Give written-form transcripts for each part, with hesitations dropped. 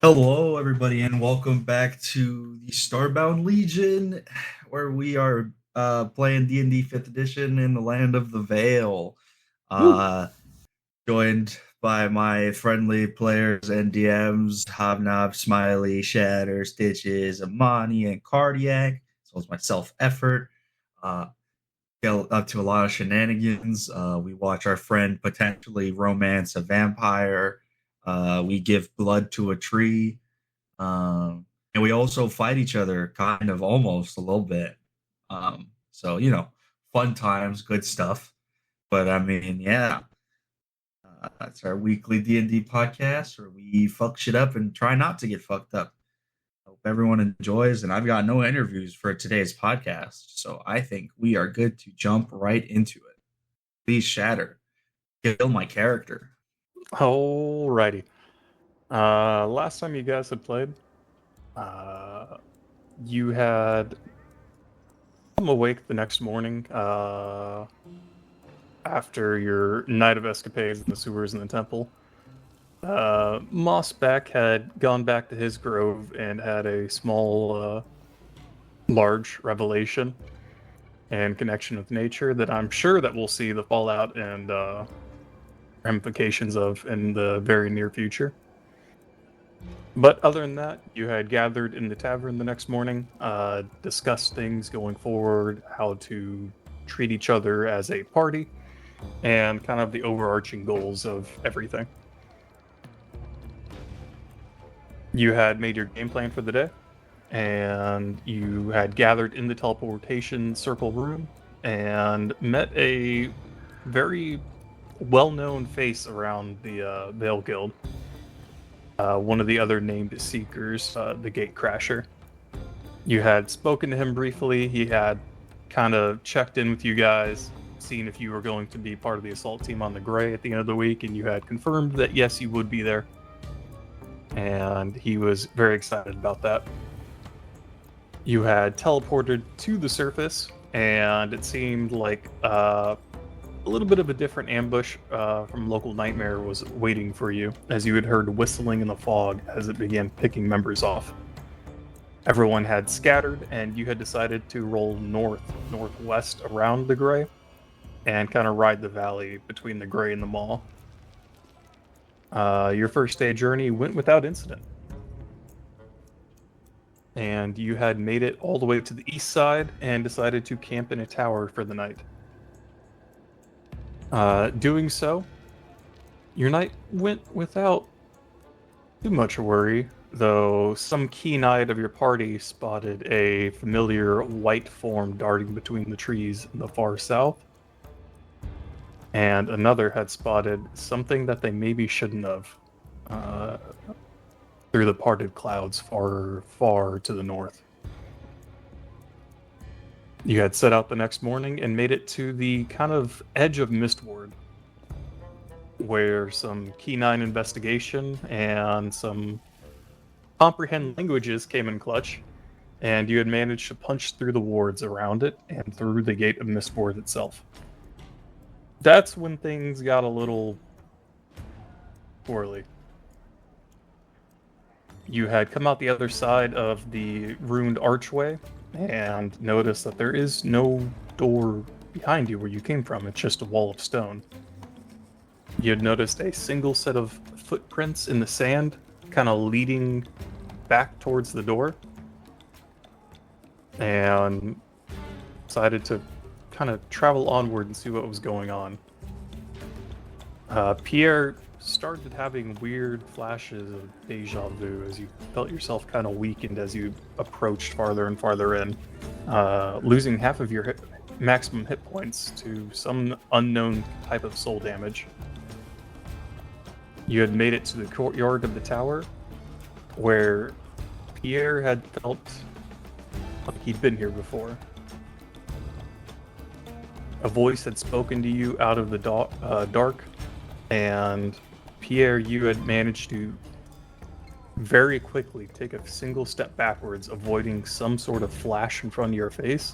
Hello, everybody, and welcome back to the Starbound Legion, where we are playing D&D 5th Edition in the Land of the Veil. Woo. Uh, Joined by my friendly players and DMs, Hobnob, Smiley, Shatter, Stitches, Amani, and Cardiac, as well as myself, Effort. Uh, get up to a lot of shenanigans. We watch our friend potentially romance a vampire. We give blood to a tree. And we also fight each other kind of almost a little bit. So, fun times, good stuff. But I mean, yeah, that's our weekly D&D podcast where we fuck shit up and try not to get fucked up. Hope everyone enjoys, and I've got no interviews for today's podcast, so I think we are good to jump right into it. Please, Shatter, kill my character. Alrighty. Last time you guys had played, you had come awake the next morning after your night of escapades in the sewers and the temple. MOSSBACK had gone back to his grove and had a small, large revelation and connection with nature that I'm sure that we'll see the fallout and ramifications of in the very near future. But other than that, you had gathered in the tavern the next morning, discussed things going forward, how to treat each other as a party, and kind of the overarching goals of everything. You had made your game plan for the day, and you had gathered in the teleportation circle room and met a very well-known face around the Veil Guild. One of the other named Seekers, the Gatecrasher. You had spoken to him briefly. He had kind of checked in with you guys, seen if you were going to be part of the assault team on the Grey at the end of the week, and you had confirmed that yes, you would be there. And he was very excited about that. You had teleported to the surface, and it seemed like a little bit of a different ambush from local Nightmare was waiting for you, as you had heard whistling in the fog as it began picking members off. Everyone had scattered, and you had decided to roll northwest around the Grey, and kind of ride the valley between the Grey and the Maw. Your first day journey went without incident. And you had made it all the way to the east side and decided to camp in a tower for the night. Doing so, your night went without too much worry, though some keen-eyed of your party spotted a familiar white form darting between the trees in the far south, and another had spotted something that they maybe shouldn't have through the parted clouds far to the north. You had set out the next morning and made it to the kind of edge of Mistward, where some keen-eyed investigation and some comprehend languages came in clutch, and you had managed to punch through the wards around it and through the gate of Mistward itself. That's when things got a little poorly. You had come out the other side of the ruined archway and noticed that there is no door behind you where you came from. It's just a wall of stone. You had noticed a single set of footprints in the sand, kind of leading back towards the door, and decided to kind of travel onward and see what was going on. Pierre started having weird flashes of deja vu as you felt yourself kind of weakened as you approached farther and farther in, losing half of your maximum hit points to some unknown type of soul damage. You had made it to the courtyard of the tower, where Pierre had felt like he'd been here before. A voice had spoken to you out of the dark, and Pierre, you had managed to very quickly take a single step backwards, avoiding some sort of flash in front of your face,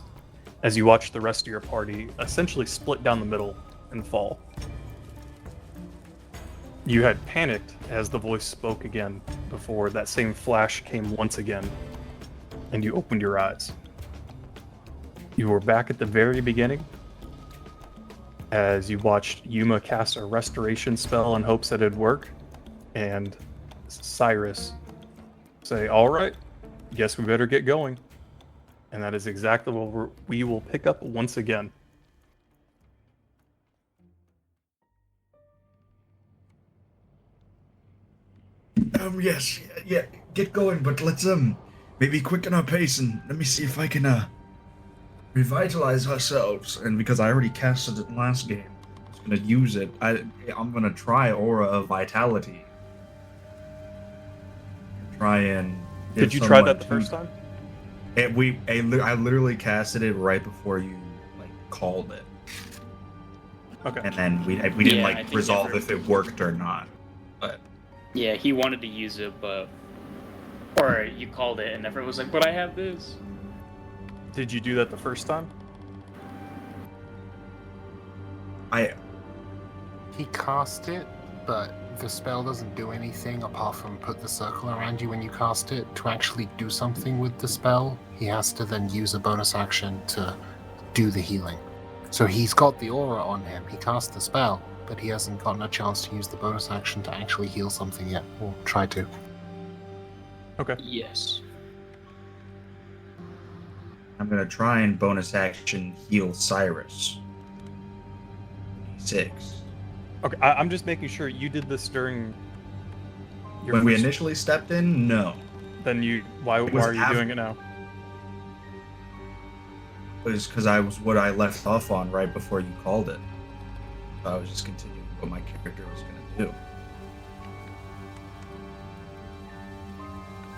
as you watch the rest of your party essentially split down the middle and fall. You had panicked as the voice spoke again before that same flash came once again, and you opened your eyes. You were back at the very beginning as you watched Yuma cast a restoration spell in hopes that it'd work, and Cyrus say, "All right, guess we better get going." And that is exactly where we will pick up once again. Yes, yeah, get going, but let's maybe quicken our pace and let me see if I can revitalize ourselves. And because I already casted it last game, I'm just gonna use it. I'm gonna try Aura of Vitality. Try and. Did you try that the first time? I literally casted it right before you called it. Okay. And then we didn't resolve if it worked or not. But yeah, he wanted to use it, or you called it, and everyone was like, "But I have this." Did you do that the first time? He cast it, but the spell doesn't do anything apart from put the circle around you when you cast it. To actually do something with the spell, he has to then use a bonus action to do the healing. So he's got the aura on him, he cast the spell, but he hasn't gotten a chance to use the bonus action to actually heal something yet, or try to. Okay. Yes. I'm gonna try and bonus action heal Cyrus. 6. Okay, I'm just making sure you did this during your When we initially stepped in, no. Then why are you doing it now? It was because I was what I left off on right before you called it. So I was just continuing what my character was gonna do.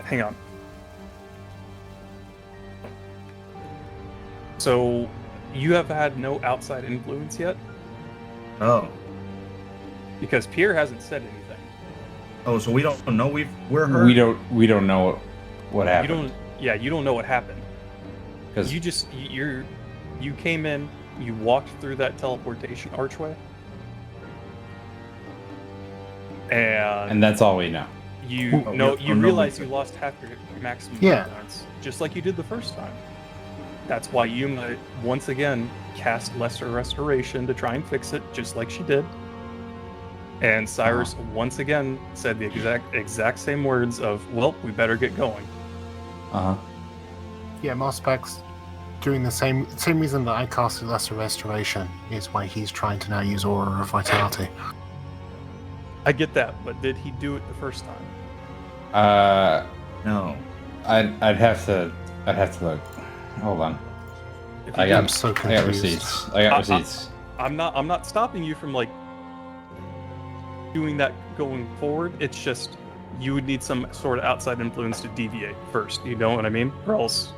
Hang on. So, you have had no outside influence yet? Oh. Because Pierre hasn't said anything. Oh, so we don't know we're hurt? We don't know what happened. You don't know what happened. Because you came in, you walked through that teleportation archway, and that's all we know. You realize you lost half your maximum influence, just like you did the first time. That's why Yuma once again cast Lesser Restoration to try and fix it, just like she did. And Cyrus once again said the exact same words of, "Well, we better get going." Yeah, MOSSBACK's doing the same reason that I casted Lesser Restoration is why he's trying to now use Aura of Vitality. I get that, but did he do it the first time? No. I'd have to look. Hold on. I got receipts. I'm not stopping you from doing that going forward. It's just you would need some sort of outside influence to deviate first. You know what I mean? Or else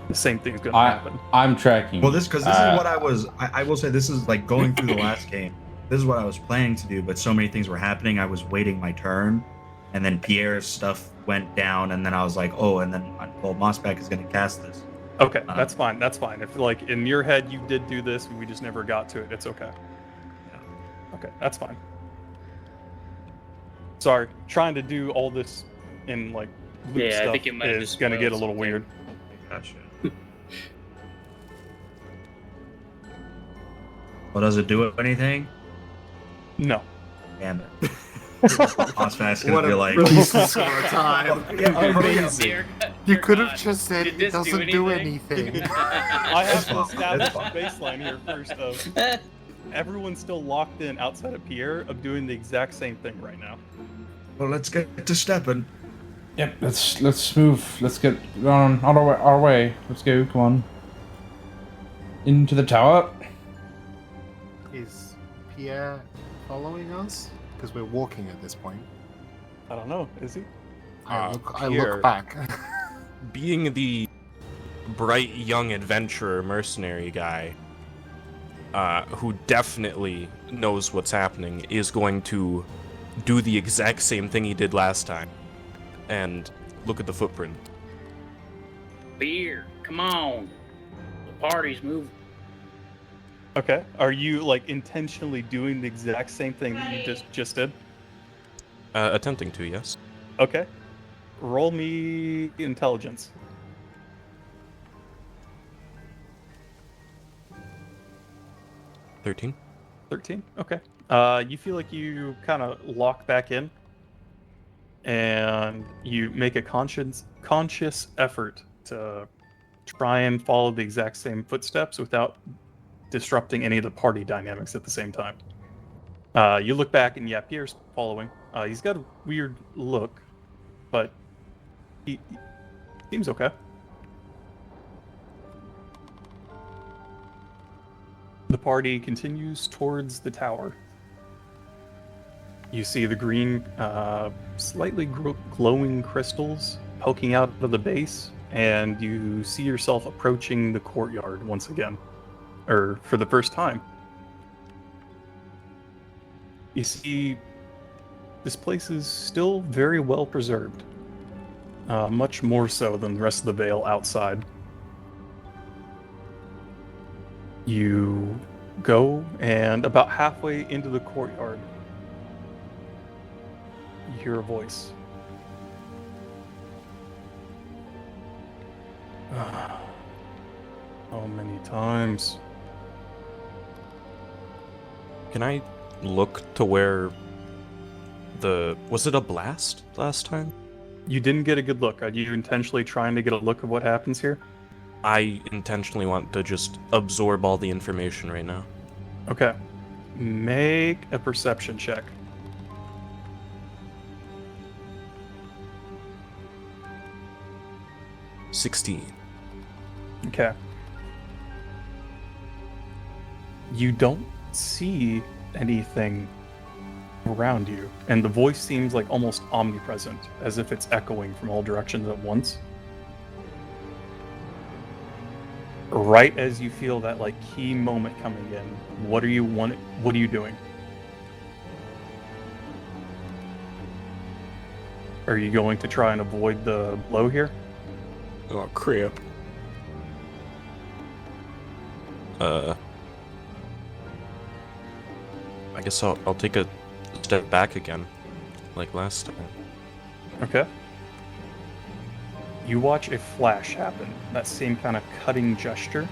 the same thing's gonna happen. I'm tracking. Well, this is what I was. I will say this is going through the last game. This is what I was planning to do, but so many things were happening. I was waiting my turn, and then Pierre's stuff went down, and then I was like, oh, and then MOSSBACK is going to cast this. Okay, that's fine. That's fine. If in your head you did do this, we just never got to it. It's okay. Yeah. Okay, that's fine. Sorry, trying to do all this in loop stuff I think it might is going to get a little weird. Gotcha. Well, does it do anything? No. Damn it. MOSSBACK's gonna be like, time. Amazing. You could have just said it doesn't do anything. I have to establish a baseline here first of everyone's still locked in outside of Pierre of doing the exact same thing right now. well, let's get to stepping. Yep. Let's move. Let's get on our way. Let's go. Come on. Into the tower. Is Pierre following us? Because we're walking at this point. I don't know. Is he? I Pierre, look back. being the bright young adventurer mercenary guy, who definitely knows what's happening, is going to do the exact same thing he did last time. And look at the footprint. Beer, come on. The party's moving. Okay. Are you intentionally doing the exact same thing that you just did? Attempting to, yes. Okay. Roll me intelligence. 13. 13? Okay. You feel like you kind of lock back in, and you make a conscious effort to try and follow the exact same footsteps without disrupting any of the party dynamics at the same time. You look back, and yeah, Pierre's following. He's got a weird look, but he seems okay. The party continues towards the tower. You see the green, slightly glowing crystals poking out of the base, and you see yourself approaching the courtyard once again, or for the first time. You see this place is still very well preserved, much more so than the rest of the Vale outside. You go, and about halfway into the courtyard, you hear a voice. How many times? Can I look to where was it a blast last time? You didn't get a good look. Are you intentionally trying to get a look of what happens here? I intentionally want to just absorb all the information right now. Okay. Make a perception check. $16. Okay. You don't see anything around you, and the voice seems like almost omnipresent, as if it's echoing from all directions at once. Right as you feel that like key moment coming in, what are you doing? Are you going to try and avoid the blow here? Oh crap. I guess I'll take a step back again, like last time. Okay. You watch a flash happen, that same kind of cutting gesture,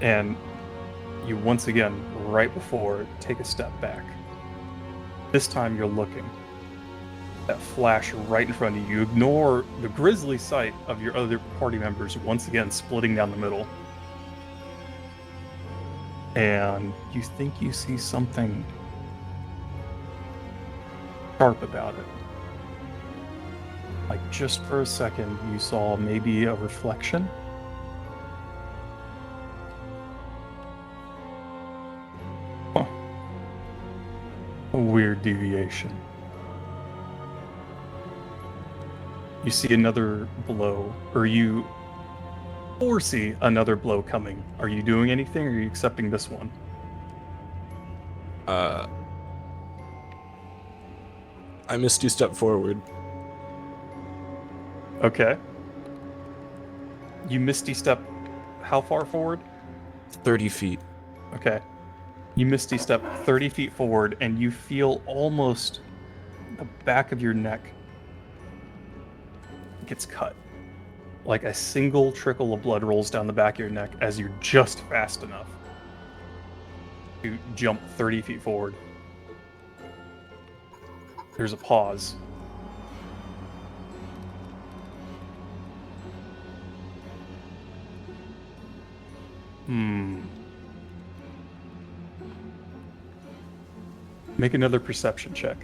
and you once again, right before, take a step back. This time you're looking. That flash right in front of you. You ignore the grisly sight of your other party members once again splitting down the middle. And you think you see something sharp about it. Like just for a second, you saw maybe a reflection. Huh. A weird deviation. You see another blow, or you foresee another blow coming. Are you doing anything, or are you accepting this one? I missed you step forward. Okay. You misty step how far forward? 30 feet. Okay. You misty step 30 feet forward, and you feel almost the back of your neck gets cut. Like a single trickle of blood rolls down the back of your neck as you're just fast enough to jump 30 feet forward. There's a pause. Make another perception check.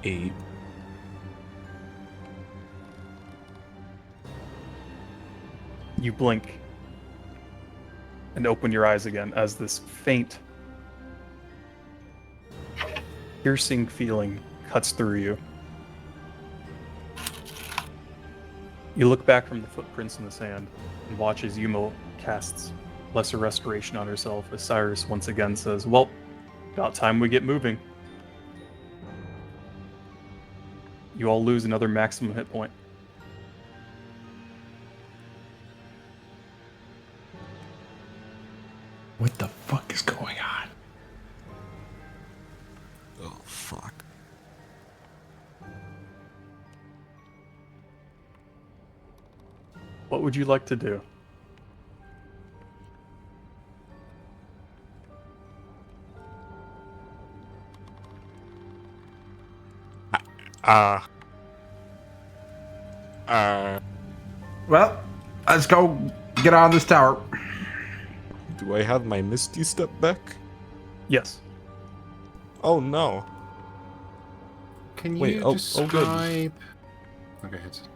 Eight. You blink and open your eyes again as this faint, piercing feeling cuts through you. You look back from the footprints in the sand and watch as Yumo casts Lesser Restoration on herself as Cyrus once again says, "Well, about time we get moving." You all lose another maximum hit point. What the fuck is going on? Oh, fuck. What would you like to do? Well, let's go get out of this tower. Do I have my Misty Step back? Yes. Oh, no. Can you Wait, oh, describe... good. Okay, it's...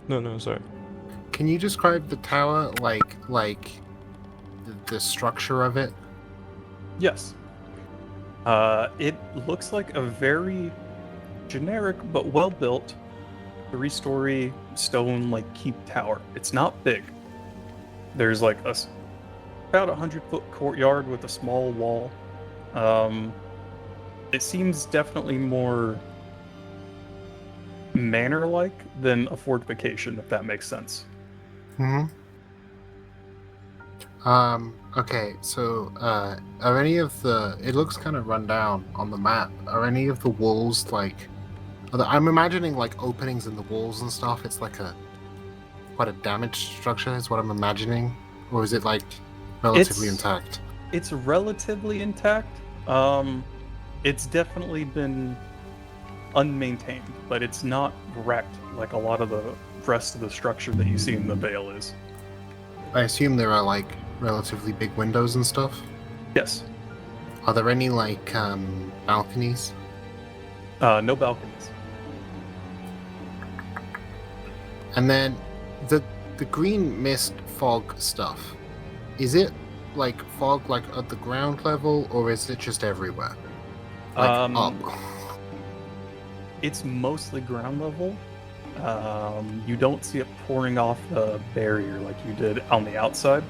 No, sorry. Can you describe the tower, like the structure of it? Yes. It looks like a very generic but well-built 3-story stone like keep tower. It's not big. There's like about 100-foot courtyard with a small wall. It seems definitely more manor-like than a fortification, if that makes sense. Okay, so, are any of the... It looks kind of run down on the map. Are any of the walls, like... I'm imagining, like, openings in the walls and stuff. It's like quite a damaged structure, is what I'm imagining. Or is it, like, relatively intact? It's relatively intact. It's definitely been unmaintained, but it's not wrecked like a lot of the rest of the structure that you see in the Vale is. I assume there are, like, relatively big windows and stuff? Yes. Are there any, like, balconies? No balconies. And then, the green mist fog stuff, is it, like, fog, like, at the ground level, or is it just everywhere? Like, up? It's mostly ground level. You don't see it pouring off the barrier like you did on the outside.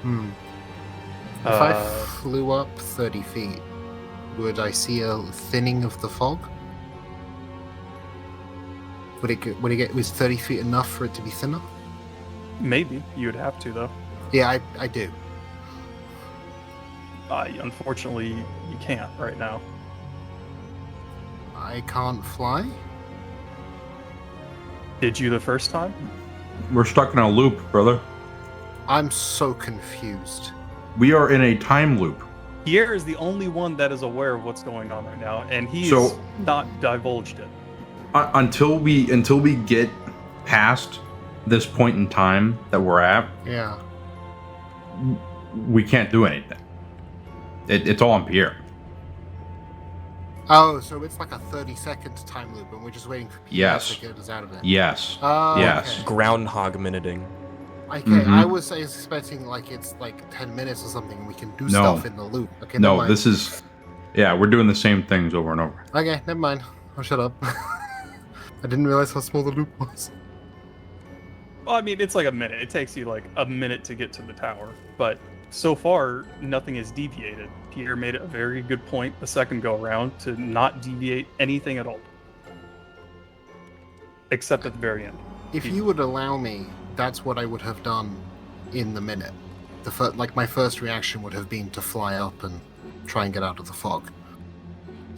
If I flew up 30 feet, would I see a thinning of the fog? Was 30 feet enough for it to be thinner? Maybe. You'd have to, though. Yeah, I do. Unfortunately, you can't right now. I can't fly? Did you the first time? We're stuck in a loop, brother. I'm so confused. We are in a time loop. Pierre is the only one that is aware of what's going on right now, and he So- has not divulged it. Until we get past this point in time that we're at, Yeah. we can't do anything. It's all on Pierre. Oh, so it's like a 30-second time loop, and we're just waiting for Pierre Yes. to get us out of it. Yes. Oh, Yes. okay. Groundhog minuting. Okay, Mhm. I was expecting like it's like 10 minutes or something, and we can do No. stuff in the loop. Okay, never No, mind. this is... Yeah, we're doing the same things over and over. Okay, never mind. I'll shut up. I didn't realize how small the loop was. Well, I mean, it's like a minute. It takes you like a minute to get to the tower, but so far, nothing has deviated. Pierre made a very good point the second go around to not deviate anything at all. Except at the very end. If you would allow me, that's what I would have done in the minute. My first reaction would have been to fly up and try and get out of the fog.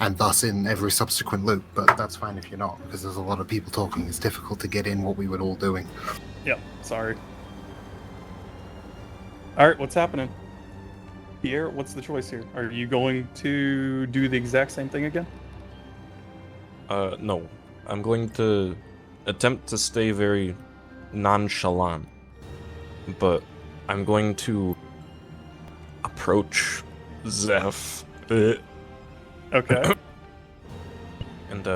And thus in every subsequent loop, but that's fine if you're not, because there's a lot of people talking. It's difficult to get in what we were all doing. Yeah, sorry. Alright, what's happening? Pierre, what's the choice here? Are you going to do the exact same thing again? No. I'm going to attempt to stay very nonchalant. But I'm going to approach Zeph. Okay. And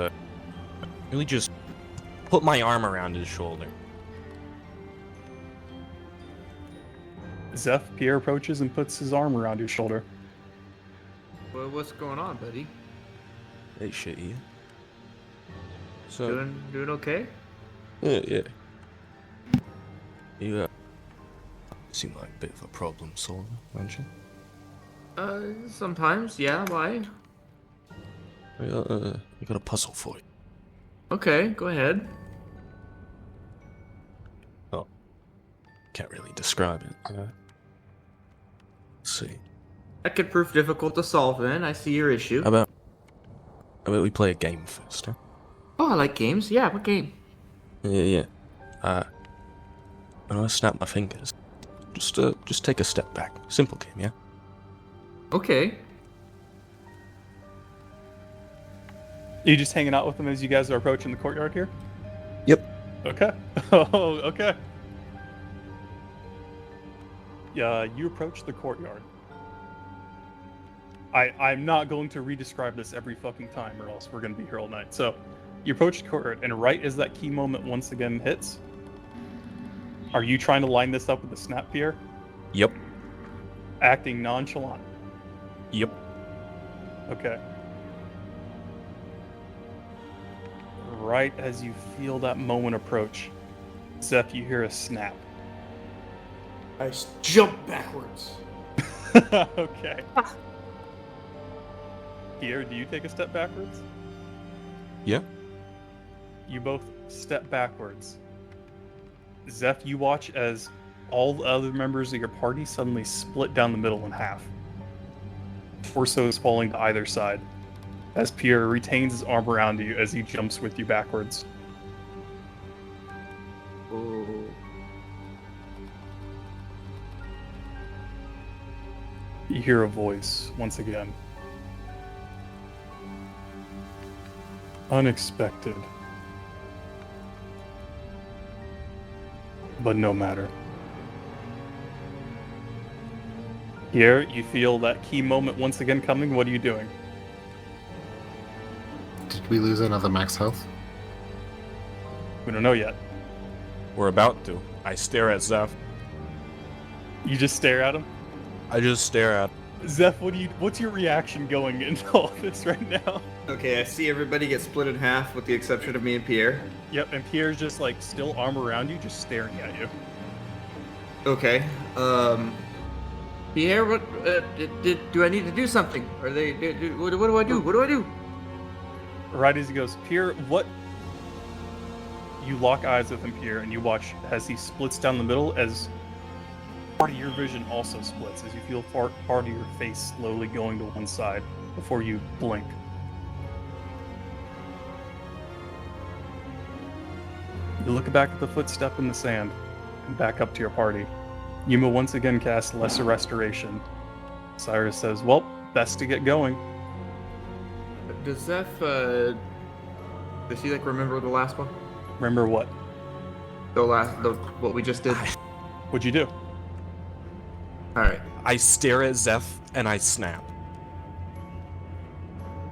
really just put my arm around his shoulder. Zeph, Pierre approaches and puts his arm around your shoulder. Well, what's going on, buddy? Hey, shit, yeah. So, Doing okay? yeah. You seem like a bit of a problem solver, don't you? Sometimes, yeah, why? I got a puzzle for you. Okay, go ahead. Oh, can't really describe it. see. That could prove difficult to solve then. I see your issue. How about we play a game first, huh? Oh, I like games. Yeah, what game? Yeah. I don't want to snap my fingers. Just take a step back. Simple game, yeah? Okay. Are you just hanging out with them as you guys are approaching the courtyard here? Yep. Okay. Oh, okay. Yeah, you approach the courtyard. I'm not going to re-describe this every fucking time or else we're going to be here all night. So, you approach the courtyard, and right as that key moment once again hits, are you trying to line this up with the snap, Pierre? Yep. Acting nonchalant. Yep. Okay. Right as you feel that moment approach, Zeph, you hear a snap. I jump backwards. Okay. Pierre, do you take a step backwards? Yeah. You both step backwards. Zeph, you watch as all the other members of your party suddenly split down the middle in half. Torsos falling to either side, as Pierre retains his arm around you as he jumps with you backwards. Oh. You hear a voice once again. Unexpected. But no matter. Here, you feel that key moment once again coming. What are you doing? Did we lose another max health? We don't know yet. We're about to. I stare at Zeph. You just stare at him? I just stare at Zeph, what's your reaction going into all this right now? Okay, I see everybody get split in half with the exception of me and Pierre. Yep, and Pierre's just like still arm around you, just staring at you. Okay. Pierre, what do I need to do something? Are they? What do I do? What do I do? Right as he goes, Pierre, what? You lock eyes with him, Pierre, and you watch as he splits down the middle as part of your vision also splits as you feel part of your face slowly going to one side before you blink. You look back at the footstep in the sand and back up to your party. Yuma once again casts Lesser Restoration. Cyrus says, well, best to get going. Does Zeph, does he remember the last one? Remember what? What we just did? What'd you do? Alright. I stare at Zeph and I snap.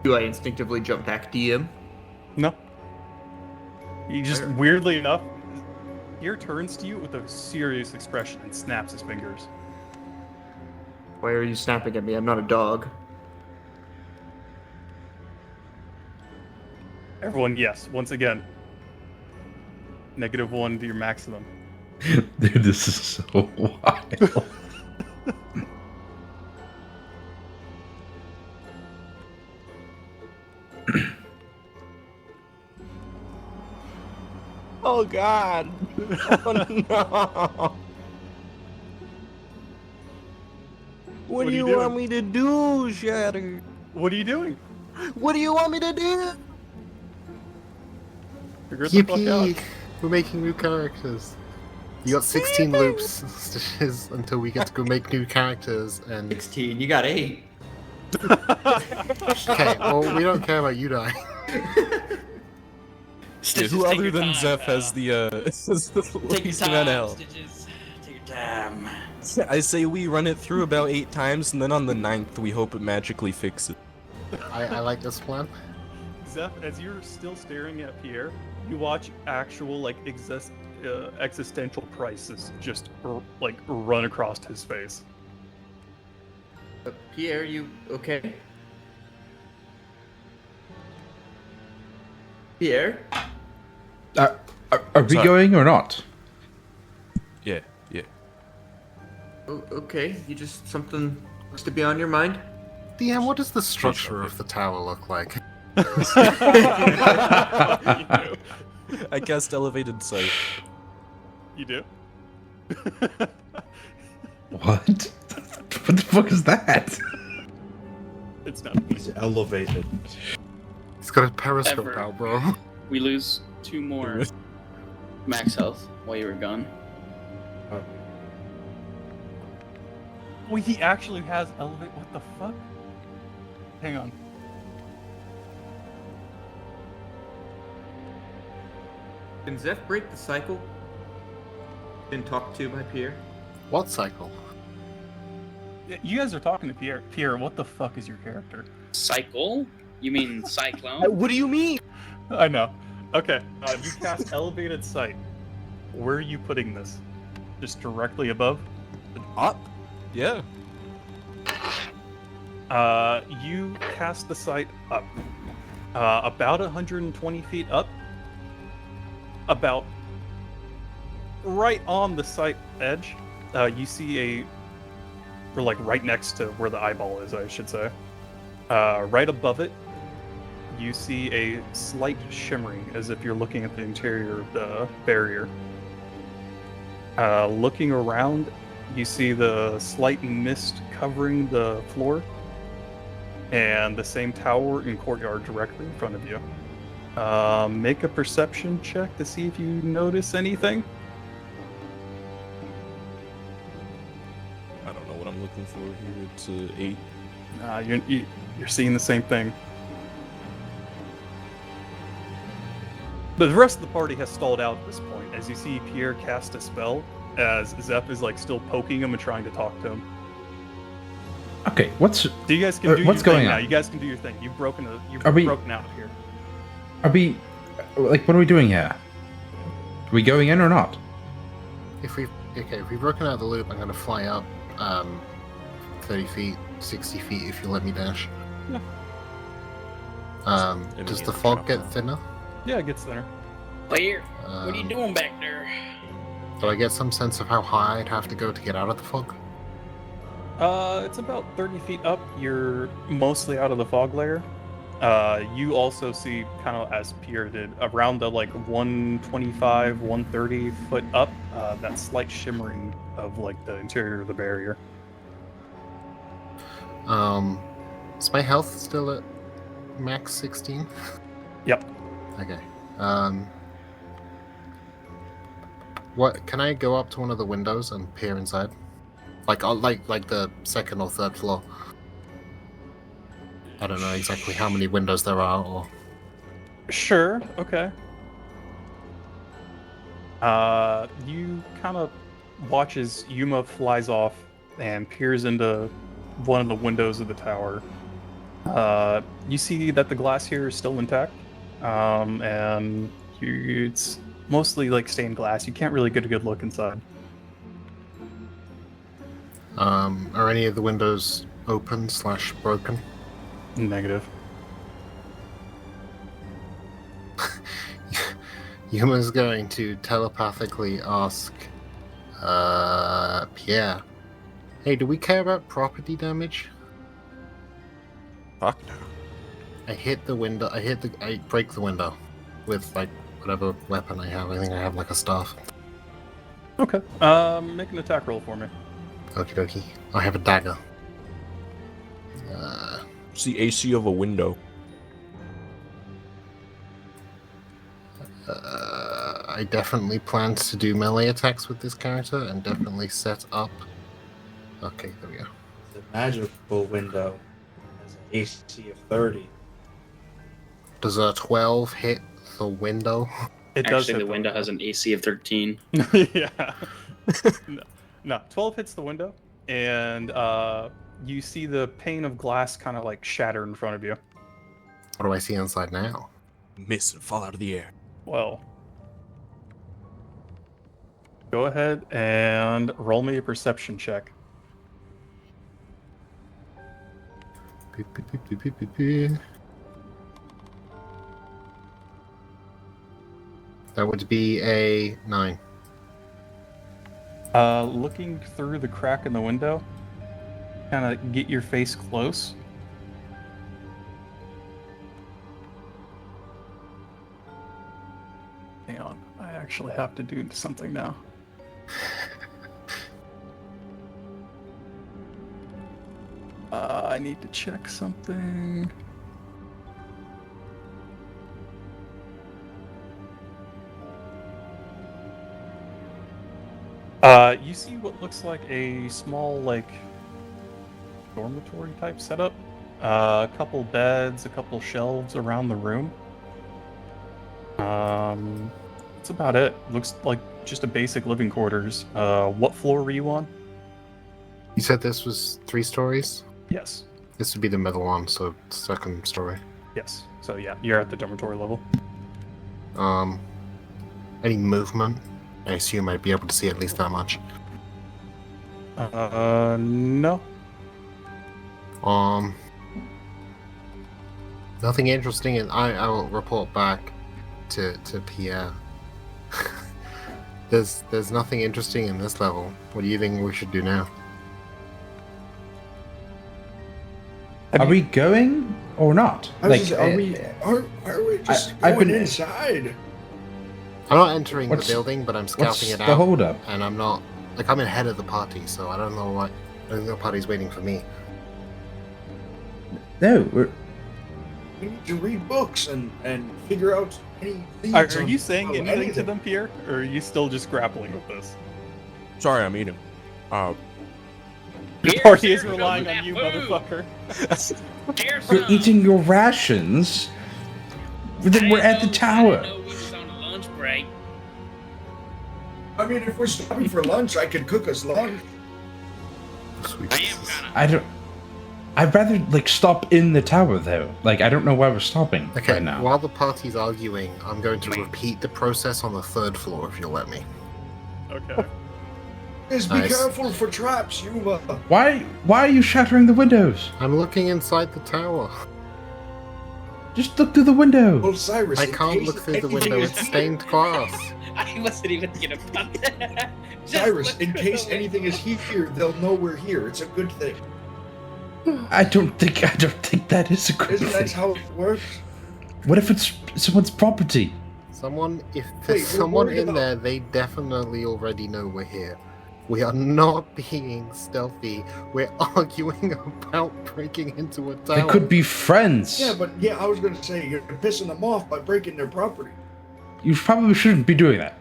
Do I instinctively jump back to him? No. He just, weirdly enough, Pierre turns to you with a serious expression and snaps his fingers. Why are you snapping at me? I'm not a dog. Everyone, yes, once again. -1 to your maximum. Dude, this is so wild. Oh God! Oh no! What do you want me to do, Shatter? What are you doing? What do you want me to do? Figure the fuck out. Yippee! We're making new characters. You got 16 loops stitches until we get to go make new characters and 16. You got 8. okay, well we don't care about you dying. Yeah, who other than Zeph has the least amount of health? Stitches. Take your time. I say we run it through about 8 times, and then on the 9th we hope it magically fixes. I like this plan. Zeph, as you're still staring at Pierre, you watch actual existential crisis just run across his face. Pierre, you okay? Pierre? Are we Sorry. going or not? Yeah. Oh, okay. You just something looks to be on your mind? DM, what does the structure of the tower look like? I cast elevated sight. You do? What? What the fuck is that? It's not. He's elevated. He's got a periscope Ever. out, bro. We lose 2 more max health while you were gone. Wait, he actually has elevate. What the fuck? Hang on. Can Zeph break the cycle? Been talked to by Pierre? What cycle? You guys are talking to Pierre. Pierre, what the fuck is your character? Cycle? You mean cyclone? What do you mean? I know. Okay, you cast Elevated Sight. Where are you putting this? Just directly above? Up? Yeah. You cast the sight up. About 120 feet up. About right on the sight edge, you see or like right next to where the eyeball is, I should say. Right above it, you see a slight shimmering as if you're looking at the interior of the barrier. Looking around, you see the slight mist covering the floor and the same tower and courtyard directly in front of you. Make a perception check to see if you notice anything. I don't know what I'm looking for here. It's 8. You're seeing the same thing. But the rest of the party has stalled out at this point, as you see Pierre cast a spell, as Zeph is like still poking him and trying to talk to him. Okay, what's So you guys can do what's your going thing now. on? You guys can do your thing. You've broken Are we- broken out of here. Are we like? What are we doing here? Are we going in or not? If we've broken out of the loop, I'm gonna fly up 30 feet, 60 feet if you let me dash. Yeah. Does the fog get thinner? Yeah, it gets thinner. Player, what are you doing back there? Do I get some sense of how high I'd have to go to get out of the fog? It's about 30 feet up. You're mostly out of the fog layer. You also see, kind of as Pierre did, around the like 125, 130 foot up, that slight shimmering of like the interior of the barrier. Is my health still at max 16? Yep. Okay. What can I go up to one of the windows and peer inside? Like the second or third floor. I don't know exactly how many windows there are, or Sure. Okay. You kind of watch as Yuma flies off and peers into one of the windows of the tower. You see that the glass here is still intact, and it's mostly like stained glass. You can't really get a good look inside. are any of the windows open / broken? Negative. Yuma's going to telepathically ask Pierre, hey, do we care about property damage? Fuck no. I break the window with like whatever weapon I have. I think I have like a staff. Okay. Make an attack roll for me. Okie dokie. I have a dagger. It's the AC of a window. I definitely plan to do melee attacks with this character and definitely set up. Okay, there we go. The magical window has an AC of 30. Does a 12 hit the window? It does. Actually, hit the window has an AC of 13. Yeah. No, 12 hits the window, and you see the pane of glass kind of like shatter in front of you. What do I see inside now? Miss and fall out of the air. Well, go ahead and roll me a perception check. Beep, beep, beep, beep, beep, beep, beep. That would be a 9. Looking through the crack in the window, kind of get your face close. Hang on, I actually have to do something now. I need to check something. You see what looks like a small, like, dormitory type setup. A couple beds, a couple shelves around the room. That's about it. Looks like just a basic living quarters. What floor were you on? You said this was 3 stories? Yes. This would be the middle one, so second story. Yes. So yeah, you're at the dormitory level. Any movement? I assume I'd be able to see at least that much. No. Nothing interesting, and I will report back to Pierre. There's nothing interesting in this level. What do you think we should do now? Are we going or not? Are we just going inside? I'm not entering the What's- building, but I'm scouting it the out. hold up? And I'm not like I'm ahead of the party, so I don't know what. I don't think the party's waiting for me. No, we're. We need to read books and figure out any leads. Are on- you saying on anything to anything. them, Pierre? Or are you still just grappling with this? Sorry, I'm eating. The Pierre, party is Pierre, relying don't on you, do that food. motherfucker. Here's We're some. eating your rations. Then we're at the I tower. didn't know we was on a lunch break. I mean, if we're stopping for lunch, I could cook us lunch. Sweet I am Jesus. kind of. I don't. I'd rather like stop in the tower though. Like I don't know why we're stopping Okay, right now. while the party's arguing, I'm going to repeat the process on the 3rd floor if you'll let me. Okay. Just be Nice. careful for traps, you. Why are you shattering the windows? I'm looking inside the tower. Just look through the window. Well, Cyrus, I in can't case look through the anything window, is it's here- stained glass. I wasn't even gonna put that. Just Cyrus, look in through case the anything is here, they'll know we're here. It's a good thing. I don't think that is a good Isn't that thing. how it works? What if it's someone's property? If Wait, there's we're someone worried in about- there, they definitely already know we're here. We are not being stealthy. We're arguing about breaking into a tower. They could be friends. Yeah, but I was gonna say you're pissing them off by breaking their property. You probably shouldn't be doing that.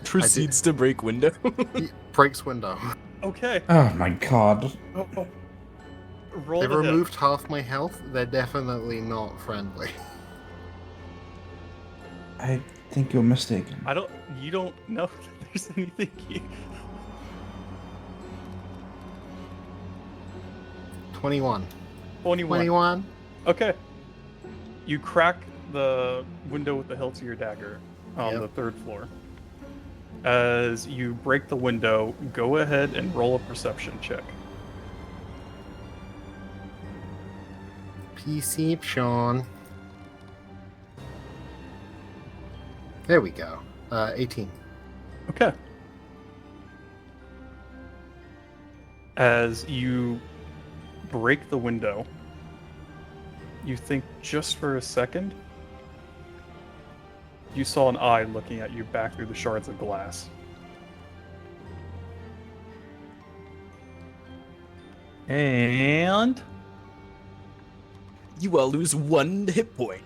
Proceeds to break window. He breaks window. Okay. Oh my god. Oh, Roll They've the hit. removed half my health. They're definitely not friendly. I think you're mistaken. You don't know that there's anything here. 21. 21. 21. Okay. You crack the window with the hilt of your dagger on Yep. the 3rd floor. As you break the window, go ahead and roll a perception check. Perception. There we go. 18. Okay. As you break the window, you think just for a second you saw an eye looking at you back through the shards of glass. And You all lose 1 hit point.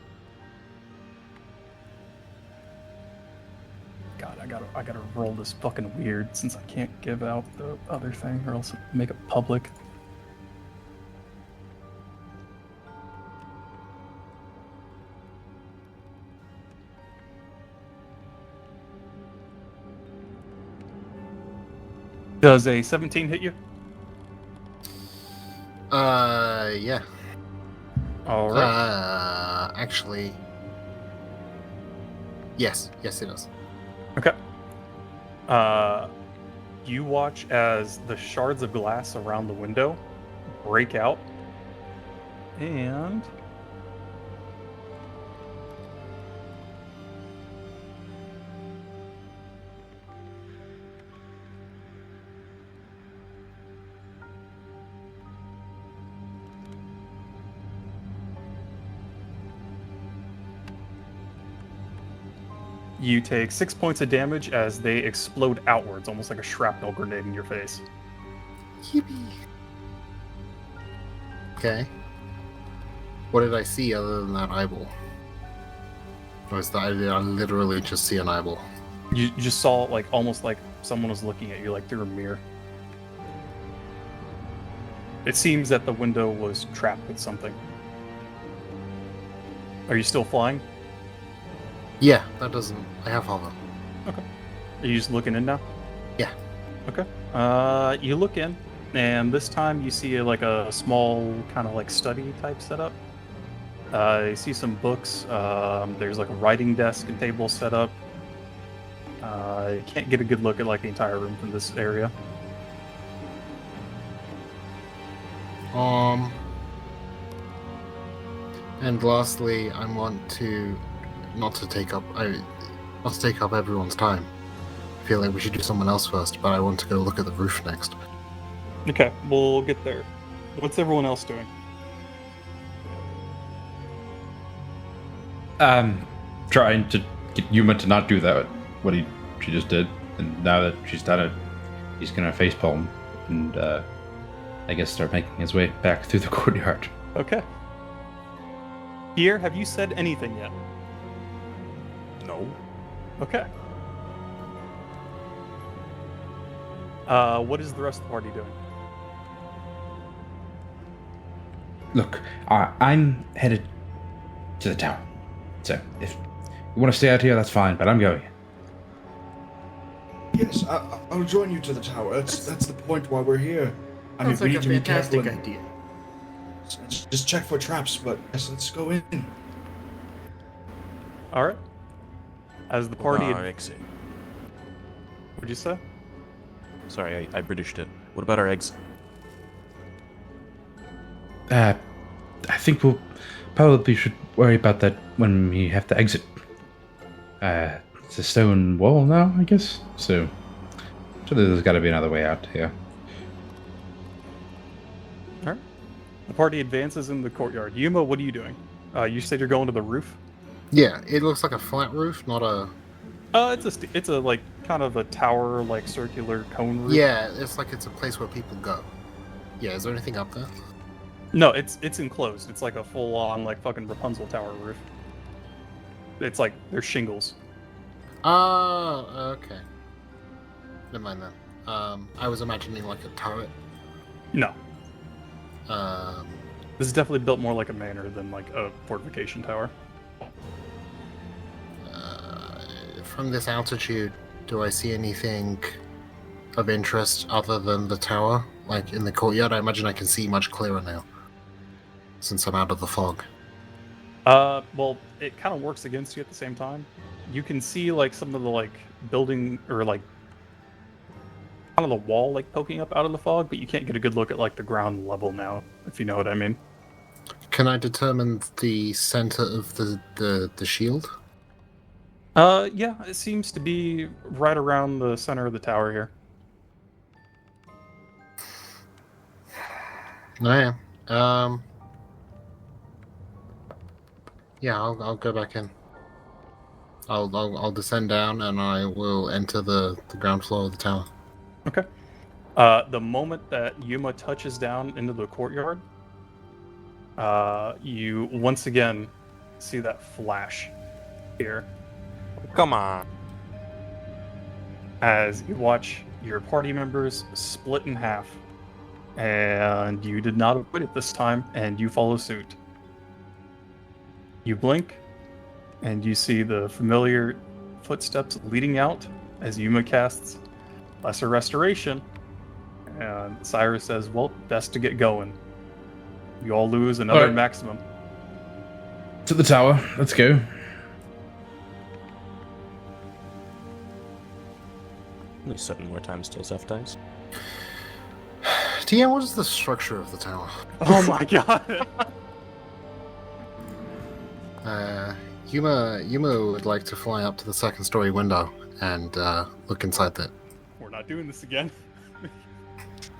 God, I gotta roll this fucking weird since I can't give out the other thing or else make it public. Does a 17 hit you? Yeah. All right. Actually. Yes, it does. Okay. You watch as the shards of glass around the window break out, and you take 6 points of damage as they explode outwards, almost like a shrapnel grenade in your face. Yippee. Okay. What did I see other than that eyeball? Or is that did I literally just see an eyeball? You just saw like almost like someone was looking at you like through a mirror. It seems that the window was trapped with something. Are you still flying? Yeah, that doesn't. I have hover. Okay. Are you just looking in now? Yeah. Okay. You look in, and this time you see like a small kind of like study type setup. You see some books. There's like a writing desk and table set up. You can't get a good look at like the entire room from this area. And lastly, I want to not to take up everyone's time. I feel like we should do someone else first, but I want to go look at the roof next. Okay, we'll get there. What's everyone else doing? Trying to get Yuma to not do that, she just did. And now that she's done it, he's gonna facepalm and, I guess start making his way back through the courtyard. Okay. Pierre, have you said anything yet? No. Okay. What is the rest of the party doing? Look, I'm headed to the tower. So, if you want to stay out here, that's fine, but I'm going. Yes, I'll join you to the tower. That's the point why we're here. I mean, Sounds we like need a to be careful. fantastic idea. Just check for traps, but yes, let's go in. All right. As the party, Our exit. what'd you say? Sorry, I Britished it. What about our exit? I think we'll probably should worry about that when we have to exit. It's a stone wall now, I guess. So there's got to be another way out here. All right. The party advances in the courtyard. Yuma, what are you doing? You said you're going to the roof. Yeah, it looks like a flat roof, not a. It's a like kind of a tower, like circular cone roof. Yeah, it's like it's a place where people go. Yeah, is there anything up there? No, it's enclosed. It's like a full-on like fucking Rapunzel tower roof. It's like there's shingles. Oh, okay. Never mind then. I was imagining like a turret. No, Um, this is definitely built more like a manor than like a fortification tower. from this altitude, do I see anything of interest other than the tower? Like in the courtyard, I imagine I can see much clearer now, since I'm out of the fog. Well, it kind of works against you at the same time. You can see like some of the like building or like kind of the wall like poking up out of the fog, but you can't get a good look at like the ground level now, if you know what I mean. Can I determine the center of the shield? Yeah, it seems to be right around the center of the tower here. Oh, yeah. Yeah, I'll go back in. I'll descend down and I will enter the ground floor of the tower. Okay. The moment that Yuma touches down into the courtyard, you once again see that flash here Come on. as you watch your party members split in half. And you did not avoid it this time, and you follow suit. You blink, and you see the familiar footsteps leading out as Yuma casts Lesser Restoration. And Cyrus says, well, best to get going. You all lose another Alright. maximum. To the tower. Let's go. Only 7 more times till Zeph dies. TM, what is the structure of the tower? Oh my god! Yuma would like to fly up to the second story window and look inside that. We're not doing this again.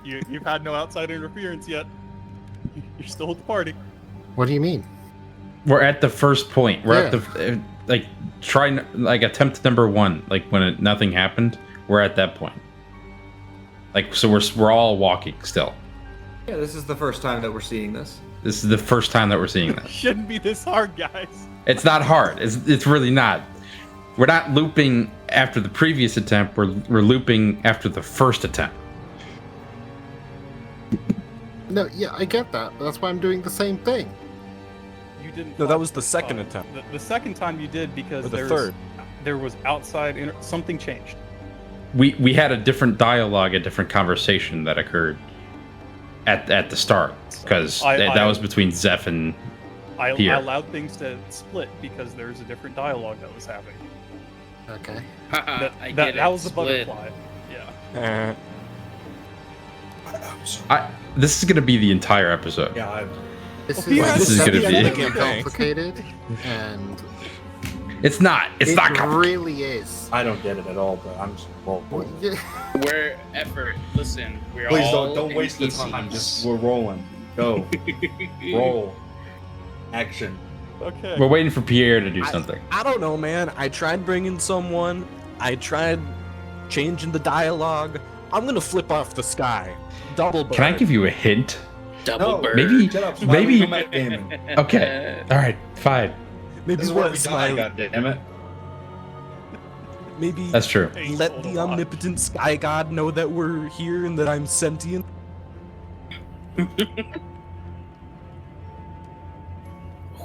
You've had no outside interference yet. You're still at the party. What do you mean? We're at the first point. We're at Yeah. the attempt number 1. Like when nothing happened, we're at that point. Like, so we're all walking still. Yeah, this is the first time that we're seeing this. This is the first time that we're seeing this. Shouldn't be this hard, guys. It's not hard. It's really not. We're not looping after the previous attempt. We're looping after the first attempt. No, yeah, I get that, but that's why I'm doing the same thing. You didn't. No, fly that was the first second time. attempt. The second time you did because Or the third. there was outside something changed. We had a different dialogue, a different conversation that occurred at the start, because that was between Zeph and I Pierre. allowed things to split because there's a different dialogue that was happening. Okay. That was the butterfly. Yeah. This is gonna be the entire episode. Yeah, This This is gonna be- definitely complicated, and It's not. It's not it complicated. really is. I don't get it at all, but I'm just rolling. We're effort. Listen, we're Please all don't waste the NPCs. time. Just we're rolling. Go. Roll. Action. Okay. We're waiting for Pierre to do something. I don't know, man. I tried bringing someone. I tried changing the dialogue. I'm gonna flip off the sky. Double bird. Can I give you a hint? Double No, bird. Maybe. Shut up. Maybe- Smiley, I'm gaming. Okay. All right. Fine. Maybe This is where what we die, Smiley? goddammit. Maybe That's true. let the omnipotent sky god know that we're here and that I'm sentient.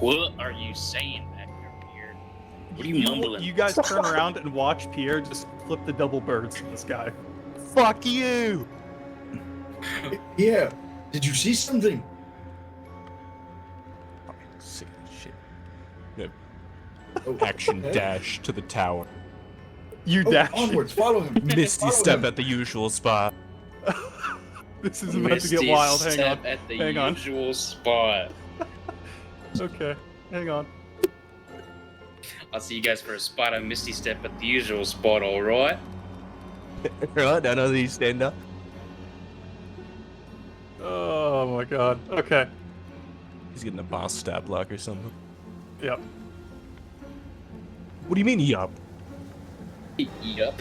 What are you saying back here? What are you mumbling? You guys turn around and watch Pierre just flip the double birds in the sky. Fuck you! Yeah. Did you see something? Sick of shit. Oh, Action okay. dash to the tower. You Oh, dash. onwards, follow him. Misty Follow step him. at the usual spot. This is about to get wild. Hang on. Step at the Hang on. usual spot. Okay. Hang on. I'll see you guys for a spot on Misty Step at the usual spot, alright? Right, none of these stand up. Oh my god. Okay. He's getting a boss stab block or something. Yep. What do you mean, yup? Yup.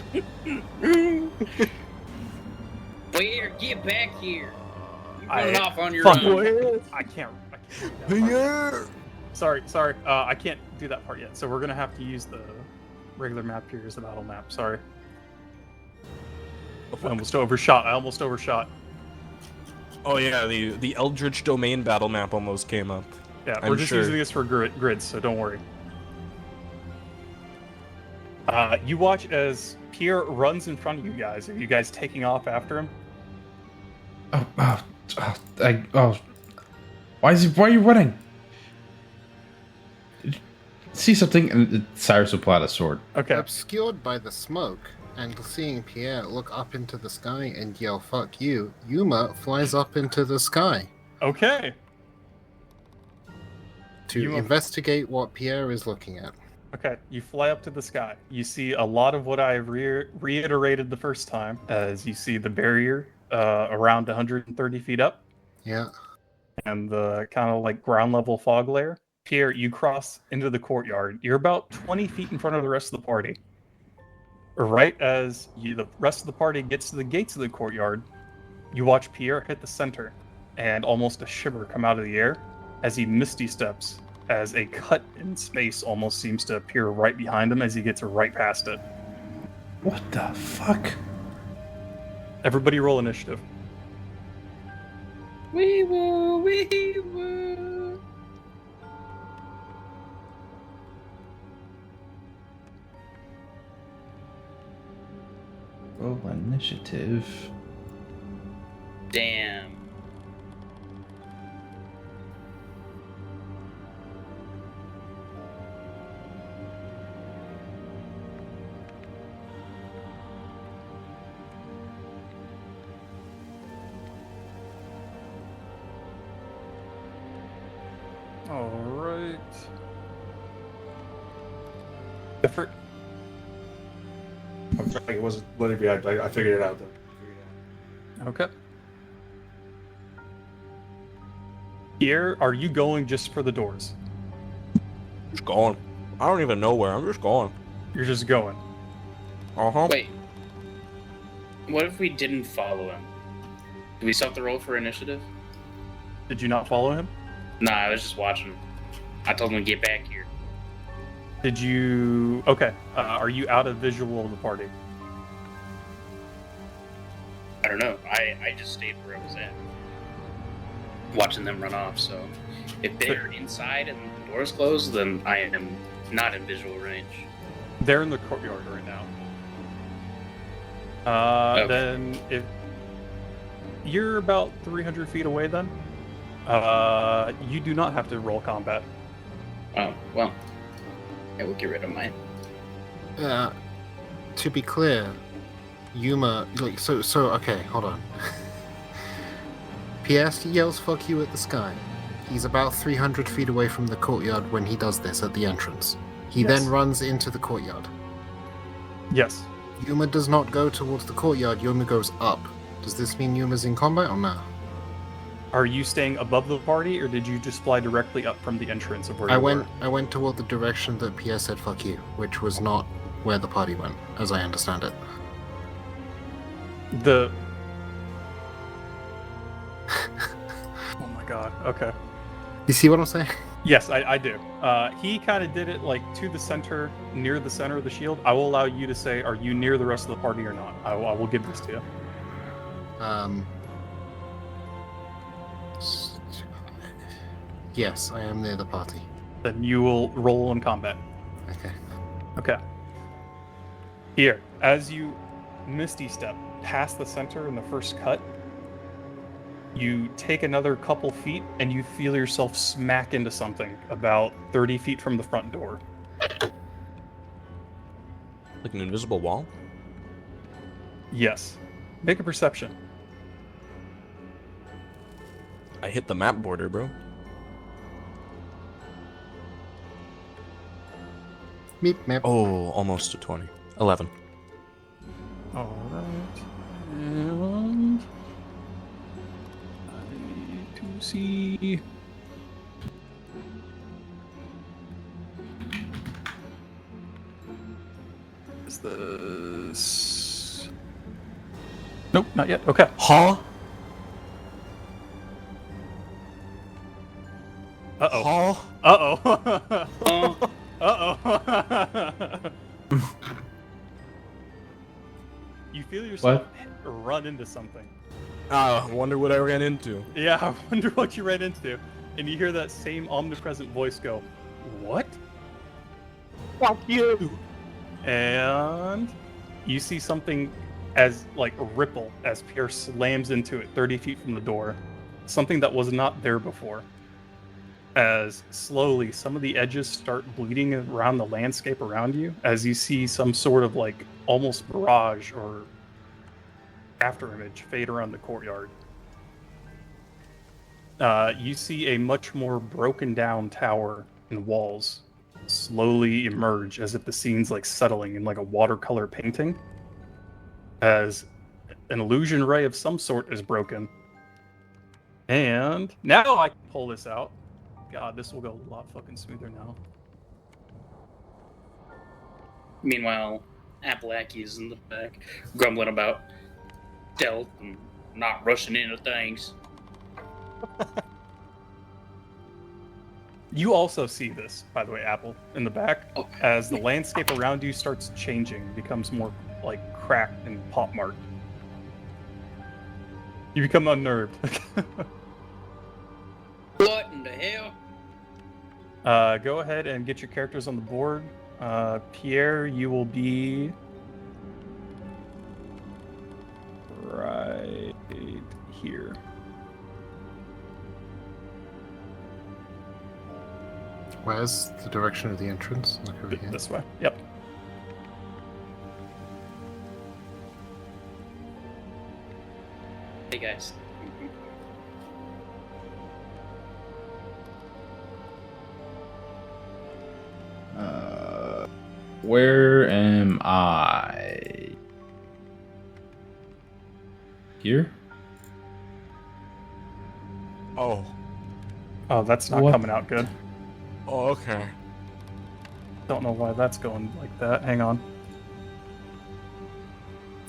Where? Get back here! You're running off on your Fuck. own. I can't do that part. Sorry. I can't do that part yet. So we're gonna have to use the regular map here as the battle map. Sorry. I almost overshot. Oh yeah, the Eldritch Domain battle map almost came up. Yeah, I'm we're just sure. using this for grids, so don't worry. You watch as Pierre runs in front of you guys. Are you guys taking off after him? Why are you running? See something? And Cyrus will pull out a sword. Okay. Obscured by the smoke, and seeing Pierre look up into the sky and yell, "Fuck you," Yuma flies up into the sky Okay. to Yuma- investigate what Pierre is looking at. Okay. You fly up to the sky. You see a lot of what I reiterated the first time, as you see the barrier around 130 feet up, Yeah. and the kind of like ground level fog layer. Pierre, you cross into the courtyard. You're about 20 feet in front of the rest of the party. Right as the rest of the party gets to the gates of the courtyard, you watch Pierre hit the center, and almost a shiver come out of the air as he misty steps, as a cut in space almost seems to appear right behind him as he gets right past it. What the fuck? Everybody roll initiative. Wee woo, wee woo. Roll initiative. Damn. All right. Effort. It wasn't letting me. I figured it out though. Okay. Pierre, are you going just for the doors? Just going. I don't even know where. I'm just going. You're just going. Uh huh. Wait. What if we didn't follow him? Do we still have to roll for initiative? Did you not follow him? Nah, I was just watching him. I told him to get back here. Did you... Okay. Are you out of visual of the party? I don't know. I just stayed where I was at. Watching them run off, so... If they're inside and the door's closed, then I am not in visual range. They're in the courtyard right now. Okay. Then if... You're about 300 feet away then. You do not have to roll combat. Oh, well. Yeah, we'll get rid of mine. To be clear, Yuma, like, so, okay, hold on. Pierre yells "fuck you" at the sky. He's about 300 feet away from the courtyard when he does this at the entrance. He then runs into the courtyard. Yes. Yuma does not go towards the courtyard, Yuma goes up. Does this mean Yuma's in combat or no? Are you staying above the party, or did you just fly directly up from the entrance of where you were? I went toward the direction that Pierre said "fuck you," which was not where the party went, as I understand it. Oh my god, okay. You see what I'm saying? Yes, I do. He kind of did it like to the center, near the center of the shield. I will allow you to say, are you near the rest of the party or not? I will give this to you. Yes, I am near the party. Then you will roll in combat. Okay. Okay. Here, as you misty step past the center in the first cut, you take another couple feet and you feel yourself smack into something about 30 feet from the front door. Like an invisible wall? Yes. Make a perception. I hit the map border, bro. Meep, meep. Oh, almost a 20. 11. Alright. And I need to see. Is this. Nope, not yet. Okay. Huh? Uh-oh. Huh? Uh-oh. Uh-oh. You feel yourself run into something. I wonder what I ran into. Yeah, I wonder what you ran into. And you hear that same omnipresent voice go, "What?" Fuck you! And you see something as like a ripple as Pierre slams into it 30 feet from the door. Something that was not there before. As slowly some of the edges start bleeding around the landscape around you, as you see some sort of like almost mirage or afterimage fade around the courtyard. You see a much more broken down tower and walls slowly emerge as if the scene's like settling in like a watercolor painting, as an illusion ray of some sort is broken. And now I can pull this out. God, this will go a lot fucking smoother now. Meanwhile, Appalachia's in the back, grumbling about stealth and not rushing into things. You also see this, by the way, Apple, in the back, Oh. as the landscape around you starts changing, becomes more like cracked and pop-marked. You become unnerved. What in the hell? Go ahead and get your characters on the board. Pierre, you will be right here. Where's the direction of the entrance? Like over here. This way. Yep. Hey guys. Where am I? Here? Oh. Oh, that's not What? coming out good. Oh, okay. Don't know why that's going like that. Hang on.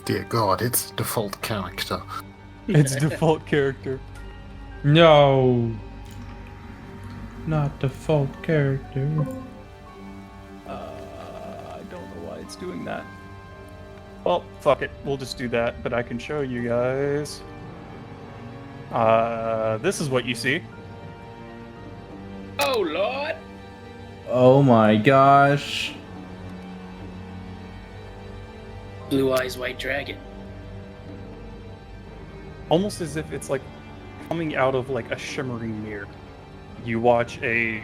Dear God, it's default character. It's default character. No. Not default character. I don't know why it's doing that. Well, fuck it. We'll just do that, but I can show you guys. This is what you see. Oh, Lord! Oh my gosh. Blue Eyes White Dragon. Almost as if it's like coming out of like a shimmering mirror. You watch a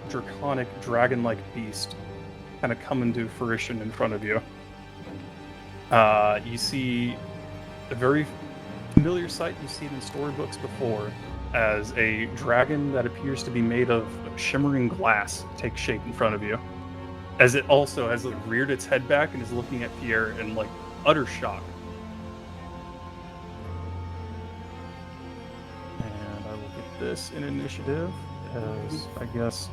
draconic dragon-like beast kind of come into fruition in front of you. You see a very familiar sight you've seen in storybooks before, as a dragon that appears to be made of shimmering glass takes shape in front of you. As it also has like reared its head back and is looking at Pierre in like utter shock. And I will get this in initiative as, I guess,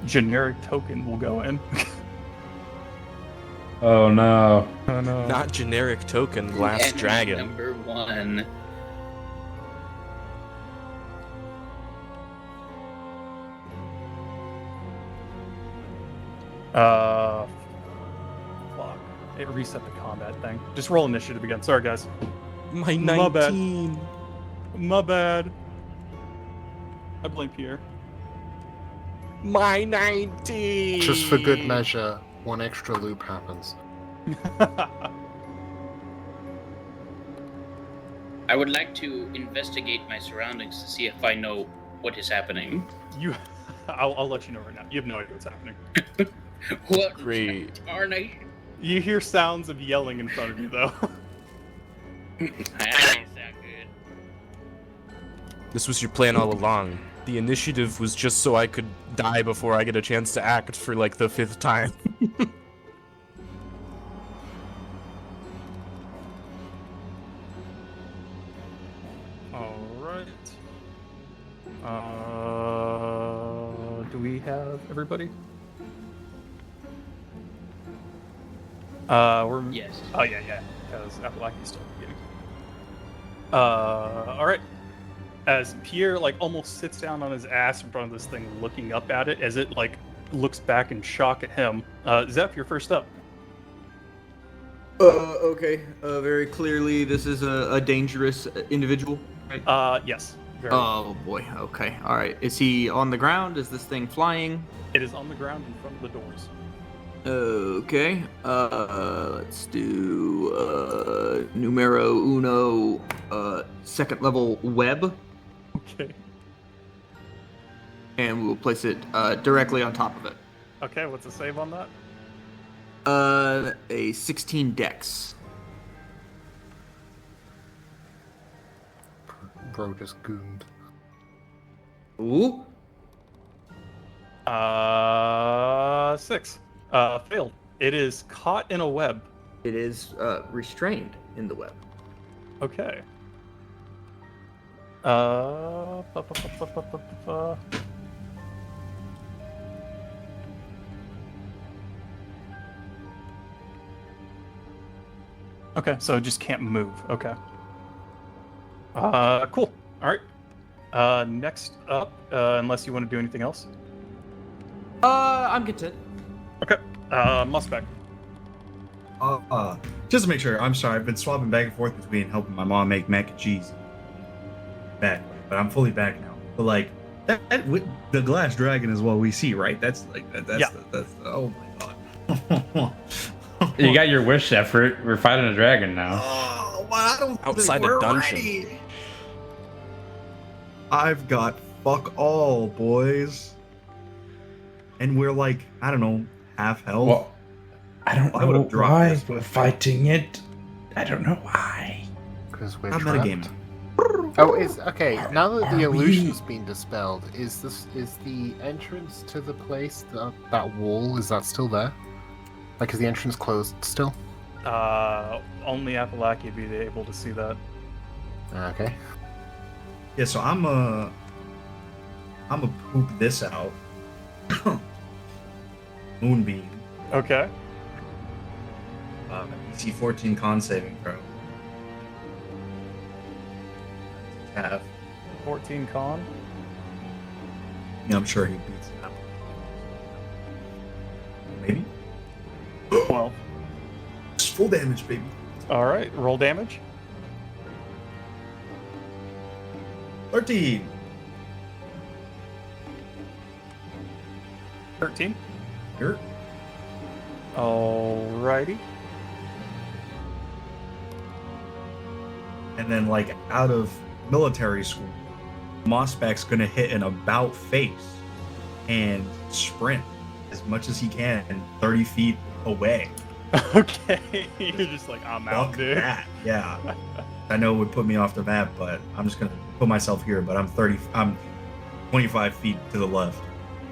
generic token will go in. Oh no. Oh no. Not generic token, glass Enemy dragon. Number 1. Fuck. It reset the combat thing. Just roll initiative again. Sorry, guys. My My bad. 19. My bad. I blame Pierre. My 19. Just for good measure, one extra loop happens. I would like to investigate my surroundings to see if I know what is happening. I'll let you know right now. You have no idea what's happening. What? Great. Tarnation? You hear sounds of yelling in front of you, though. That doesn't sound good. This was your plan all along. The initiative was just so I could die before I get a chance to act for like the 5th time. Alright. Do we have everybody? We're... Yes. Oh, yeah, because Appalachia's still beginning. Alright. As Pierre, like, almost sits down on his ass in front of this thing, looking up at it, as it, like, looks back in shock at him. Zeph, you're first up. Okay. Very clearly, this is a dangerous individual. Right? Yes. Very Oh boy. Okay. All right. Is he on the ground? Is this thing flying? It is on the ground in front of the doors. Okay. Let's do numero uno. Second level web, Okay. and we will place it directly on top of it. Okay, what's the save on that? A 16 dex. Bro just gooned. Ooh. 6. Failed. It is caught in a web. It is restrained in the web. Okay. Okay, so it just can't move. Okay. Cool. All right. Next up, unless you want to do anything else. I'm content. Okay. MOSSBACK. Just to make sure, I'm sorry, I've been swapping back and forth between helping my mom make mac and cheese. Back, but I'm fully back now. But like that with the glass dragon is what we see, right? That's like that's Yeah. that's oh my god. You got your wish effort. We're fighting a dragon now. Oh, well, I don't Outside think a we're dungeon. ready. I've got fuck all, boys. And we're like, I don't know, half health. Well, I don't I know would've dropped why this we're one. fighting it. I don't know why. Because we're I'm trapped. metagaming. Oh, is okay. Now that the Are we- illusion's been dispelled, is the entrance to the place that wall? Is that still there? Like, is the entrance closed still? Only Appalachia would be able to see that. Okay. Yeah, so I'm a poop this out. Moonbeam. Okay. DC 14 con saving throw. Have. 14 con. Yeah, I'm sure he beats that. Maybe. 12. It's full damage, baby. All right, roll damage. 13. 13. Here. Alrighty. And then, like, out of military school, MOSSBACK's gonna hit an about face and sprint as much as he can 30 feet away. Okay, you're just like, I'm out, Fuck dude. that. Yeah. I know it would put me off the map, but I'm just gonna put myself here. But I'm 25 feet to the left.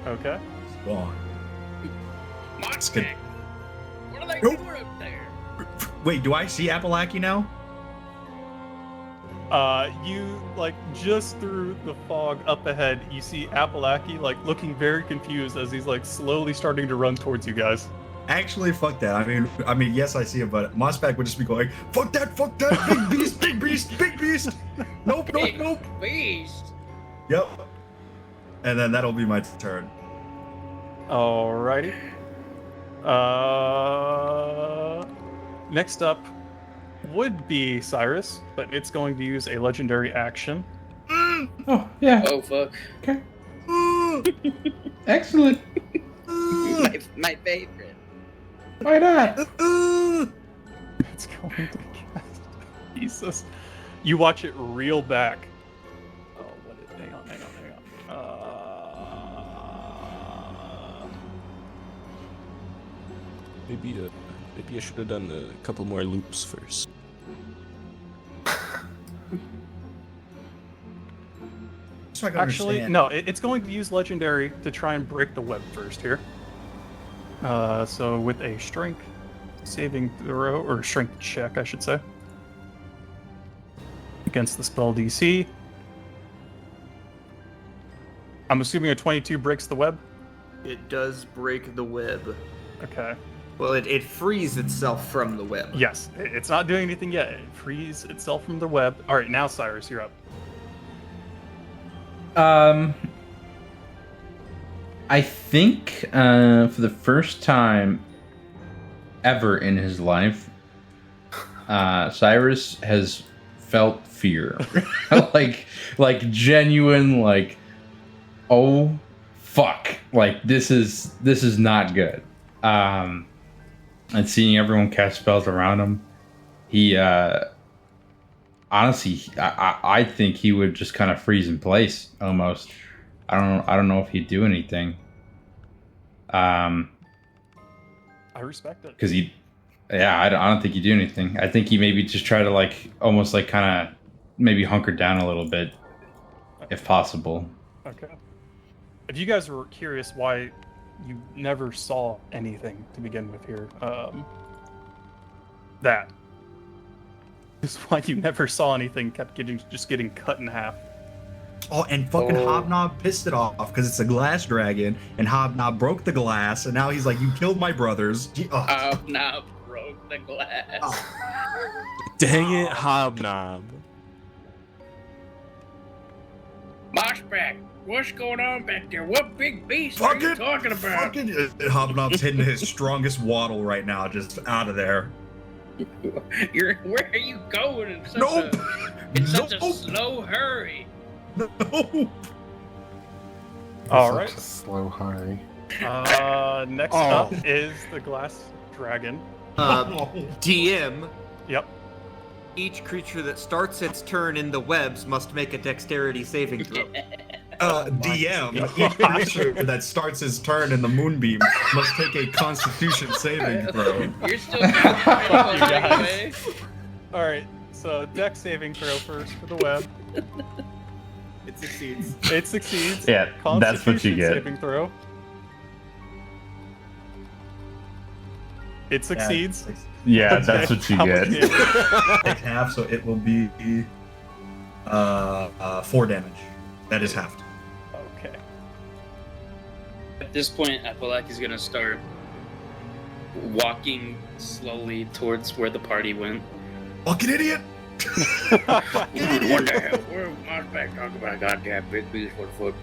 Okay. It's gone. It's good. MOSSBACK, what are they Nope. doing up there? Wait, do I see Appalachia now? You, like, just through the fog up ahead, you see Appalachia, like, looking very confused as he's, like, slowly starting to run towards you guys. Actually, fuck that. I mean, yes, I see him, but MOSSBACK would just be going, fuck that, big beast, big beast, big beast. Nope. Big beast. Yep. And then that'll be my turn. Alrighty. Next up would be Cyrus, but it's going to use a legendary action. Oh, yeah. Oh fuck. Okay. Excellent. My favorite. Why not? It's going to cast. Jesus. You watch it reel back. Oh, what is. Hang on. Maybe I should have done a couple more loops first. So I can Actually, understand. no, it's going to use legendary to try and break the web first here. So with a strength saving throw, or strength check, I should say, against the spell DC. I'm assuming a 22 breaks the web. It does break the web. Okay. Well, it frees itself from the web. Yes, it's not doing anything yet. It frees itself from the web. All right, now Cyrus, you're up. I think for the first time ever in his life, Cyrus has felt fear, like genuine, like, oh fuck, like this is not good. And seeing everyone cast spells around him, he honestly, I think he would just kind of freeze in place almost. I don't know if he'd do anything. I respect it. Because I don't think he'd do anything. I think he maybe just try to almost kind of maybe hunker down a little bit, if possible. Okay. If you guys were curious why you never saw anything to begin with here, that is why you never saw anything. Kept getting cut in half. Oh, and fucking Hobnob pissed it off because it's a glass dragon, and Hobnob broke the glass, and now he's like, "You killed my brothers." Hobnob broke the glass. Dang it, Hobnob. MOSSBACK, what's going on back there? What big beast are you talking about? Hobnob's hitting his strongest waddle right now, just out of there. Where are you going in such Nope. such a Nope. slow hurry? No. All Such right. a slow hurry. Next Oh. up is the glass dragon. DM. Yep. Each creature that starts its turn in the webs must make a dexterity saving throw. DM, each creature that starts his turn in the moonbeam must take a Constitution saving throw. You're still Fuck you guys. anyway. All right. So dex saving throw first for the web. It succeeds. It succeeds. Yeah, that's what you Constitution get. Saving throw. It succeeds. Yeah, Okay. that's what you How much get. damage? Take half, so it will be 4 damage. That is halved. Okay. At this point, Appalachia is gonna start walking slowly towards where the party went. Fucking idiot! What the hell? Where MOSSBACK talking about goddamn big bees for the foot?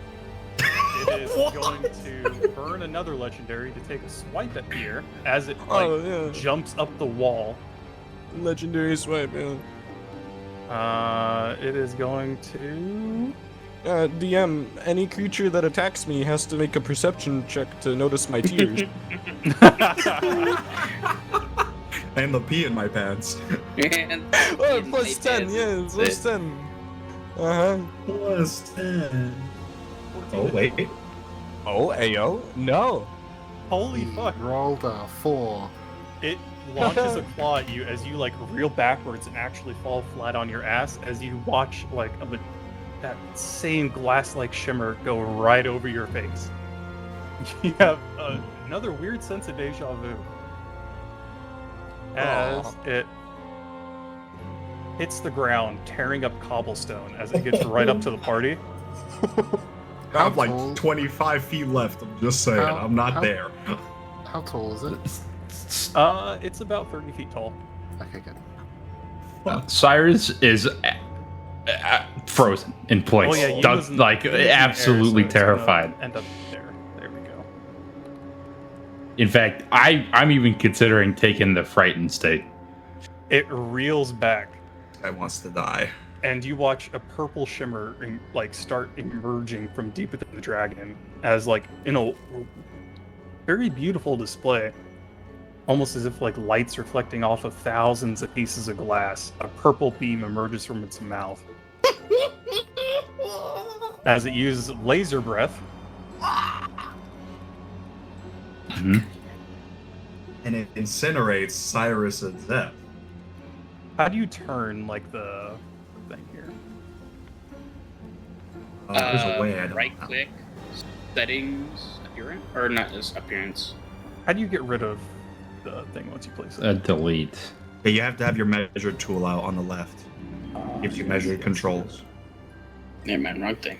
It is going to burn another legendary to take a swipe at Pierre as it jumps up the wall. Legendary swipe, man. It is going to. DM, any creature that attacks me has to make a perception check to notice my tears. And the pee in my pants. And Oh, plus 10, yeah, plus 10. Uh-huh. Plus 10. Oh, wait. Oh, ayo? No. Holy fuck! Rolled a 4. It launches a claw at you as you like reel backwards and actually fall flat on your ass as you watch like that same glass-like shimmer go right over your face. You have another weird sense of deja vu as it hits the ground, tearing up cobblestone as it gets right up to the party. I have like tall- 25 feet left. I'm just saying. How- I'm not how- there. How tall is it? It's about 30 feet tall. Okay, good. Cyrus is frozen in place. Oh yeah, he Does- was in- like he was in the air, absolutely so it's gonna terrified. End up there. There we go. In fact, I'm even considering taking the frightened state. It reels back, Guy wants to die. and you watch a purple shimmer start emerging from deep within the dragon as like in a very beautiful display, almost as if like lights reflecting off of thousands of pieces of glass. A purple beam emerges from its mouth as it uses laser breath. Mhm. And it incinerates Cyrus and Zeph. How do you turn like the thing here? There's a way I don't right know. click, settings, appearance, or not just appearance. How do you get rid of the thing once you place it? Delete. Yeah, you have to have your measure tool out on the left. Gives you measure controls. Never mind, wrong thing.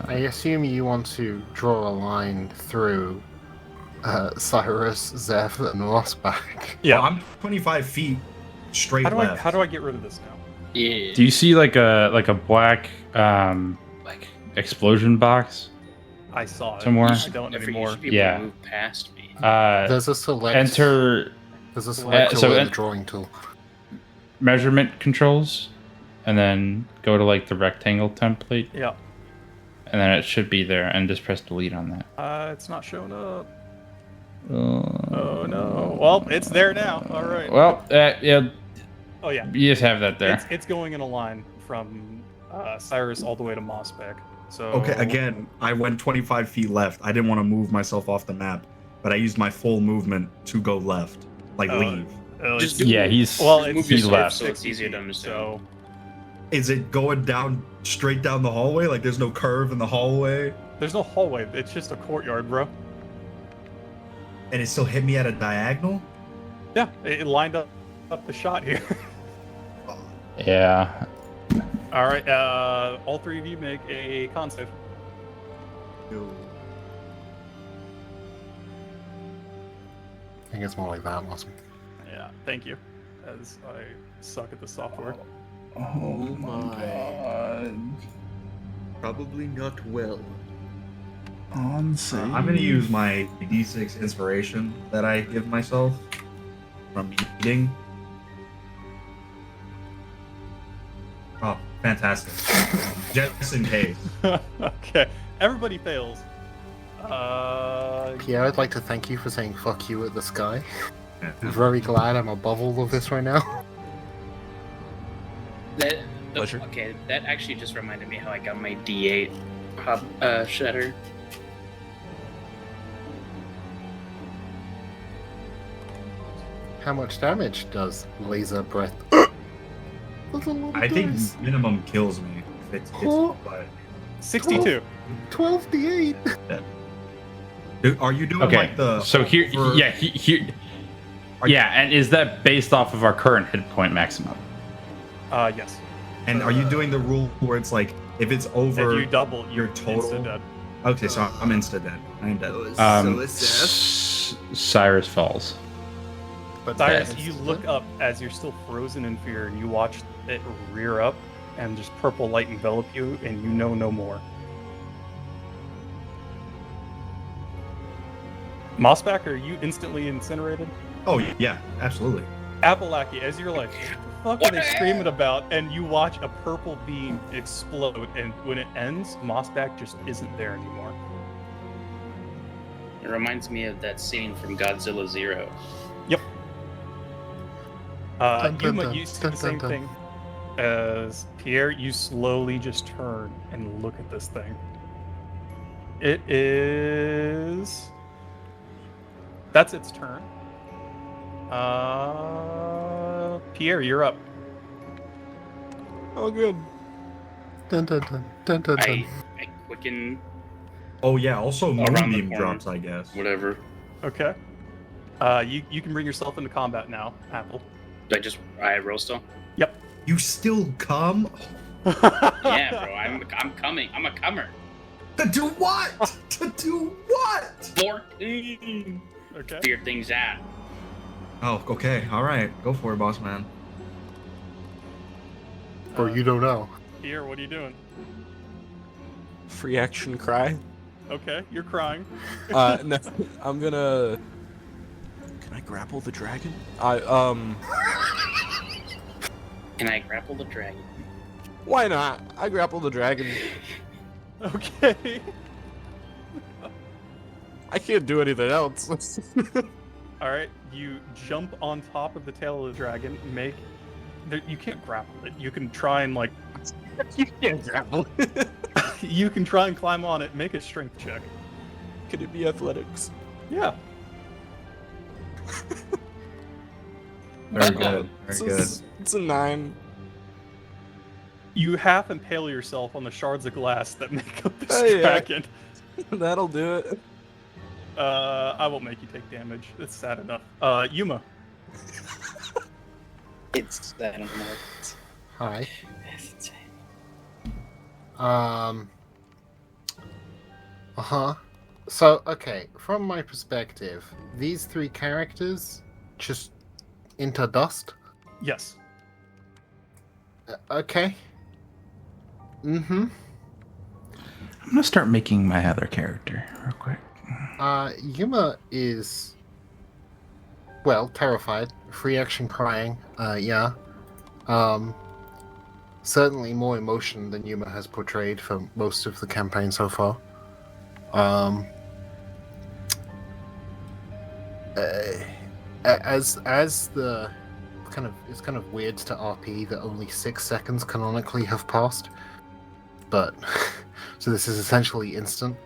I assume you want to draw a line through Cyrus, Zeph, and MOSSBACK. Yeah. Well, I'm 25 feet straight left. How do I get rid of this now? Yeah. Do you see like a black like explosion box I saw it. somewhere? I don't You anymore. should be able Yeah. to move past me. There's a select. Enter There's a select so tool in en- the drawing tool. measurement controls, and then go to like the rectangle template, Yeah. and then it should be there, and just press delete on that. It's not showing up. Oh no. Well, it's there now. All right. Well, yeah, Oh yeah. you just have that there. It's going in a line from Cyrus all the way to MOSSBACK. So Okay, again, I went 25 feet left. I didn't want to move myself off the map, but I used my full movement to go left, like Oh. leave. Just it's- Yeah, he's well, Just it's move he yourself left. so it's easier to understand. So Is it going down straight down the hallway? Like there's no curve in the hallway, there's no hallway. It's just a courtyard, bro. and it still hit me at a diagonal? Yeah, it lined up the shot here. yeah. All right. All three of you make a con save. I think it's more like that, Moss. Yeah. Thank you. As I suck at the software. Oh my. Probably not well. I'm gonna use my D6 inspiration that I give myself from eating. Oh, fantastic! Just in case. Okay. Everybody fails. Pierre, I'd like to thank you for saying "fuck you" at the sky. I'm very glad I'm above all of this right now. Pleasure. Okay, that actually just reminded me how I got my D8 shatter. How much damage does laser breath? That's a lot of I think dice. minimum kills me if it's Oh. but 62. 12d8. are you doing Okay. like the So here, over- yeah, here, Are- yeah, and is that based off of our current hit point maximum? Yes. And are you doing the rule where it's like if it's over If you double, your you're total? insta dead. Okay, so I'm insta dead. I'm dead. Um, So is Cyrus falls. But Cyrus, then- you look up as you're still frozen in fear, and you watch it rear up, and just purple light envelop you, and you know no more. MOSSBACK, are you instantly incinerated? Oh yeah, absolutely. Appalachia, as you're like, what the fuck are they screaming about? And you watch a purple beam explode, and when it ends, MOSSBACK just isn't there anymore. It reminds me of that scene from Godzilla Zero. Yep. Dun, dun, Yuma, dun, you see dun, the same dun, dun. thing as Pierre. You slowly just turn and look at this thing. It is... That's its turn. Pierre, you're up. Oh, good. Dun, dun, dun, dun, dun, dun. I quicken Oh yeah, also Around the moonbeam corner. drops, I guess. whatever. Okay. You can bring yourself into combat now, Apple. I roll still? Yep. You still come? Yeah, bro. I'm coming. I'm a comer. To do what? To do what? 14. Okay. Figure things out. Oh, okay. All right. Go for it, boss man. Or you don't know. Pierre, what are you doing? Free action cry. Okay, you're crying. No, I'm gonna. Can I grapple the dragon? Can I grapple the dragon? Why not? I grapple the dragon. Okay. I can't do anything else. All right, you jump on top of the tail of the dragon. You can't grapple it. You can try and like. You can't grapple. You can try and climb on it. Make a strength check. Could it be athletics? Yeah. Very good. Very good. It's a 9. You half impale yourself on the shards of glass that make up this Oh, yeah. dragon. That'll do it. I won't make you take damage. It's sad enough. Yuma. It's that more. Hi. So, okay, from my perspective, these 3 characters just into dust. Yes. Okay. Mm-hmm. I'm gonna start making my other character real quick. Yuma is, well, terrified. Free action crying. Yeah. Certainly more emotion than Yuma has portrayed for most of the campaign so far. As the it's kind of weird to RP that only 6 seconds canonically have passed, but so this is essentially instant.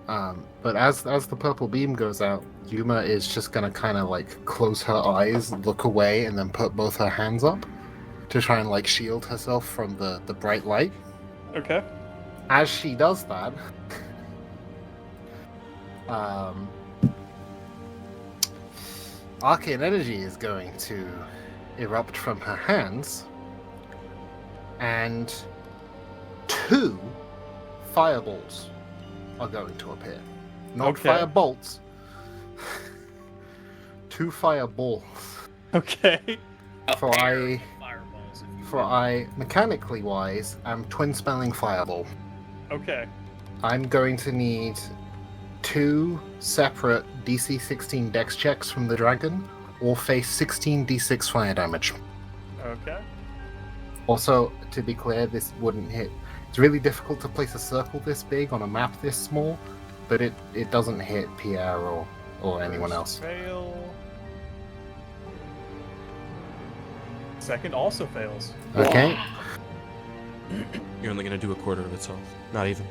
But as the purple beam goes out, Yuma is just gonna kind of like close her eyes, look away, and then put both her hands up to try and like shield herself from the bright light. Okay. As she does that, arcane energy is going to erupt from her hands, and 2 fireballs are going to appear. Not Okay. fire bolts. 2 fireballs. Okay. For Fireballs, if you For will. I, mechanically wise, am twin spelling fireball. Okay. I'm going to need 2 separate DC 16 dex checks from the dragon, or face 16 d6 fire damage. Okay. Also, to be clear, this wouldn't hit. It's really difficult to place a circle this big on a map this small, but it doesn't hit Pierre or anyone else. Fail. Second also fails. Okay. You're only gonna do a quarter of its health. Not even.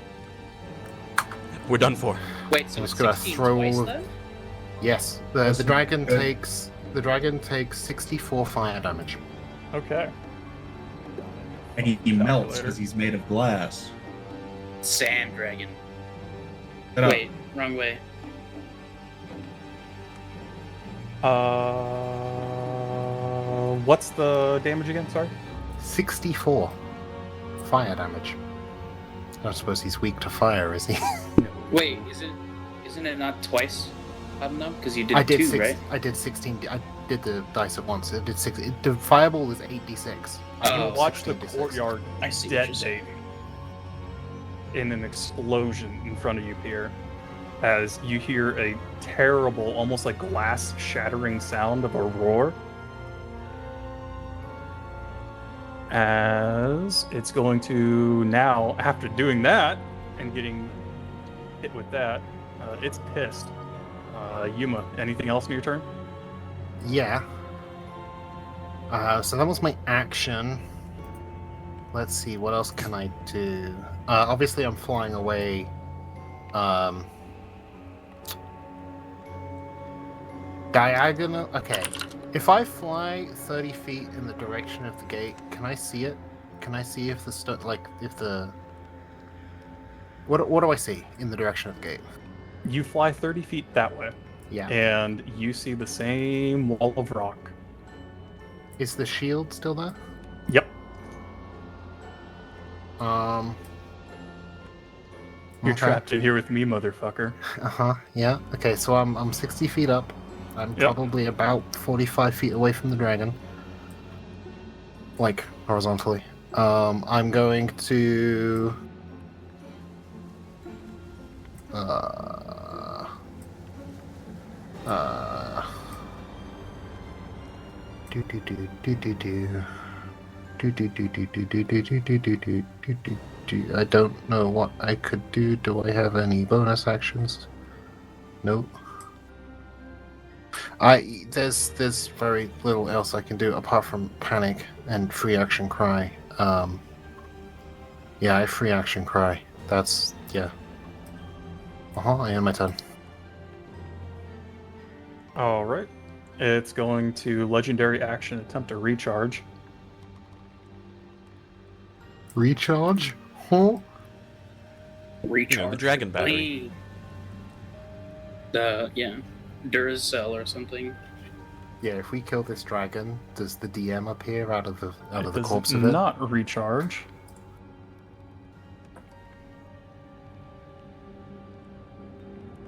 We're done for. Wait, so I'm it's just gonna 16 throw twice all of- then? Yes, the dragon takes 64 fire damage. Okay. And he melts because he's made of glass. Sand dragon. Shut up. Wait, wrong way. What's the damage again? Sorry. 64 fire damage. I don't suppose he's weak to fire, is he? Wait, isn't it not twice? Hobnob? Because you did I did 2, right? I did 16. I did the dice at once. I did 6. The fireball is 8d6. Oh, You watch the 16d6. courtyard I see what you're saying. detonating in an explosion in front of you, Pierre, as you hear a terrible, almost like glass shattering sound of a roar. As it's going to now, after doing that and getting hit with that, it's pissed. Yuma, anything else in your turn? Yeah. So that was my action. Let's see, what else can I do? Obviously, I'm flying away. Diagonal. Okay. If I fly 30 feet in the direction of the gate, can I see it? Can I see if the What do I see in the direction of the gate? You fly 30 feet that way, Yeah. and you see the same wall of rock. Is the shield still there? Yep. You're Okay. trapped in here with me, motherfucker. Yeah. Okay, so I'm 60 feet up. I'm Yep. probably about 45 feet away from the dragon. Like, horizontally. I'm going to... I don't know what I could do. Do I have any bonus actions? Nope. There's very little else I can do apart from panic and free action cry. Yeah, I free action cry. That's yeah. I end my turn. All right. It's going to legendary action attempt to recharge. Recharge? Huh? Recharge. the dragon battery. Yeah, Duracell or something. Yeah, if we kill this dragon, does the DM appear out of the Does corpse of it? not recharge.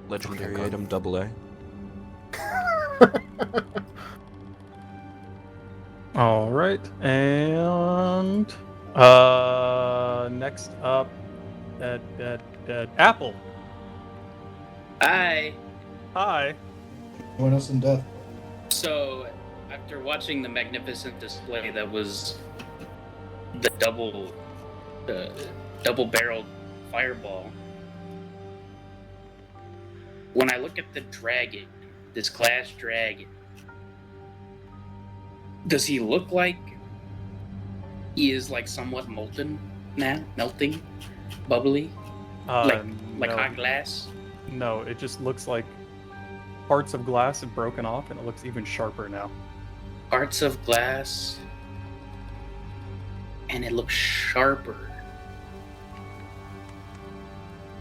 Legendary Okay, item AA. All right, and next up, dead Apple. Hi. Hi. Join us in death. So, after watching the magnificent display that was the double-barreled fireball, when I look at the dragon, this glass dragon, does he look like he is like somewhat molten now, melting, bubbly, like no, hot glass? No, it just looks like parts of glass have broken off, and it looks even sharper now. Parts of glass, and it looks sharper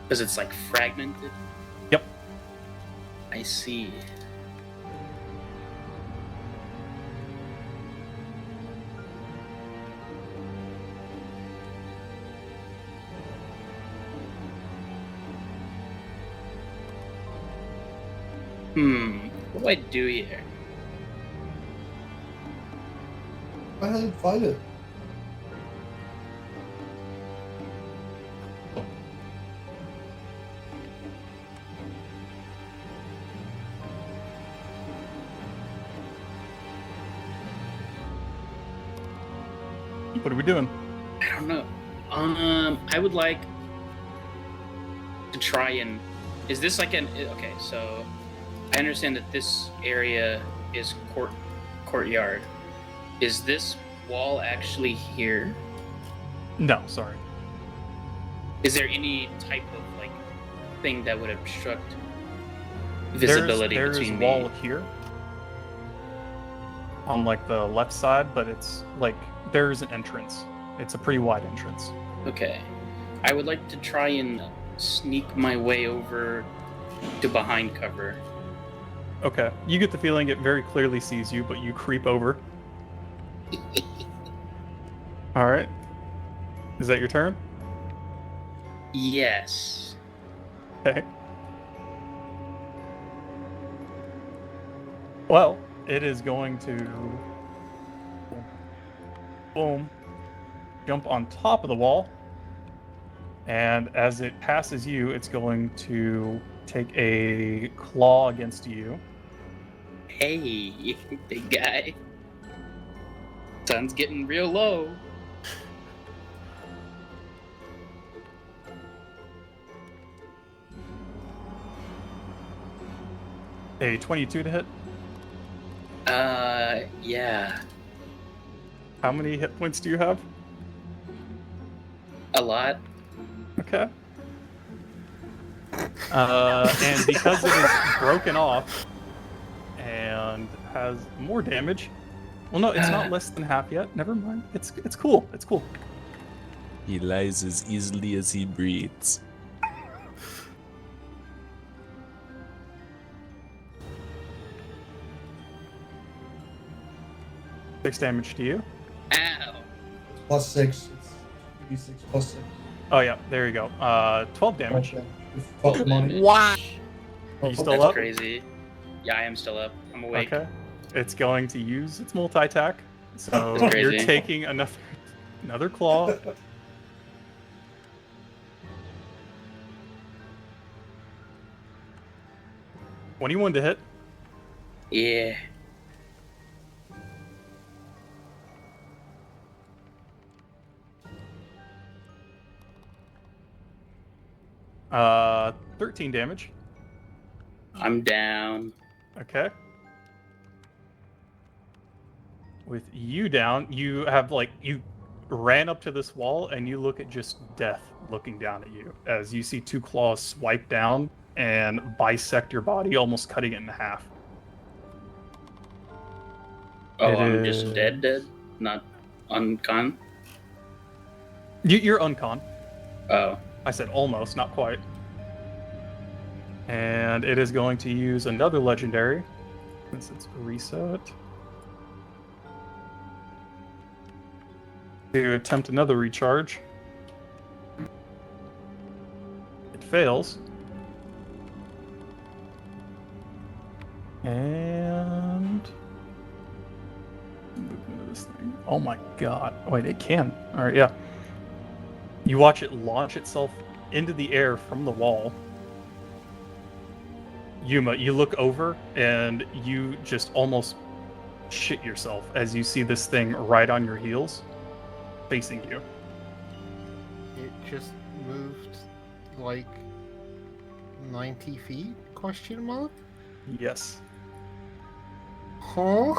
because it's like fragmented. Yep. I see. What do I do here? Go ahead and fight it. What are we doing? I don't know. I would like to try and... Is this like an... Okay, so... I understand that this area is courtyard. Is this wall actually here? No, sorry. Is there any type of like thing that would obstruct visibility there's between a wall me? here on like the left side, but it's like there's an entrance. It's a pretty wide entrance. Okay. I would like to try and sneak my way over to behind cover. Okay, you get the feeling it very clearly sees you, but you creep over. All right. Is that your turn? Yes. Okay. Well, it is going to boom, jump on top of the wall, and as it passes you, it's going to take a claw against you. Hey, big guy. Sun's getting real low. A 22 to hit. Yeah. How many hit points do you have? A lot. Okay. And because it is broken off and has more damage. Well, no, it's not less than half yet. Never mind. It's cool. It's cool. He lies as easily as he breathes. 6 damage to you. Ow. Plus 6. It's 2d6 plus 6. Oh yeah, there you go. 12 damage. Fuck money. What? Are you still That's up? crazy. Yeah, I am still up. I'm awake. Okay. It's going to use its multi-attack. So That's you're crazy. taking another claw. $21 to hit. Yeah. Uh, 13 damage. I'm down. Okay. With you down, you have you ran up to this wall and you look at just death looking down at you as you see 2 claws swipe down and bisect your body, almost cutting it in half. Oh, It I'm is- just dead? Not uncon? You're uncon. Oh. I said almost, not quite. And it is going to use another legendary, since it's reset, to attempt another recharge. It fails. And move into this thing. Oh my god. Wait, it can. Alright, yeah. You watch it launch itself into the air from the wall. Yuma, you look over and you just almost shit yourself as you see this thing right on your heels, facing you. It just moved like 90 feet? Question mark? Yes. Huh?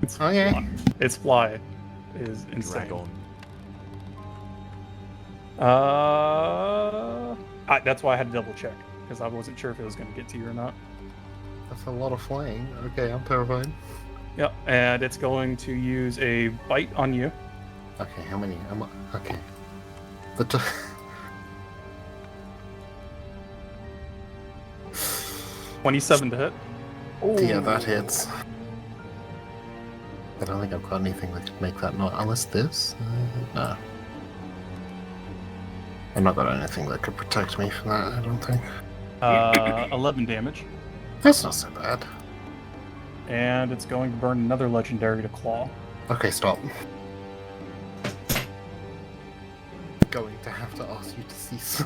It's Okay. fly. Its fly is insane. Dragon. That's why I had to double check, because I wasn't sure if it was going to get to you or not. That's a lot of flying. Okay, I'm terrified. Yep, and it's going to use a bite on you. Okay, how many? Okay. 27 to hit. Yeah, that hits. I don't think I've got anything that could make that not. Unless this? No. I've not got anything that could protect me from that, I don't think. 11 damage. That's not so bad. And it's going to burn another legendary to claw. Okay, stop. Going to have to ask you to cease.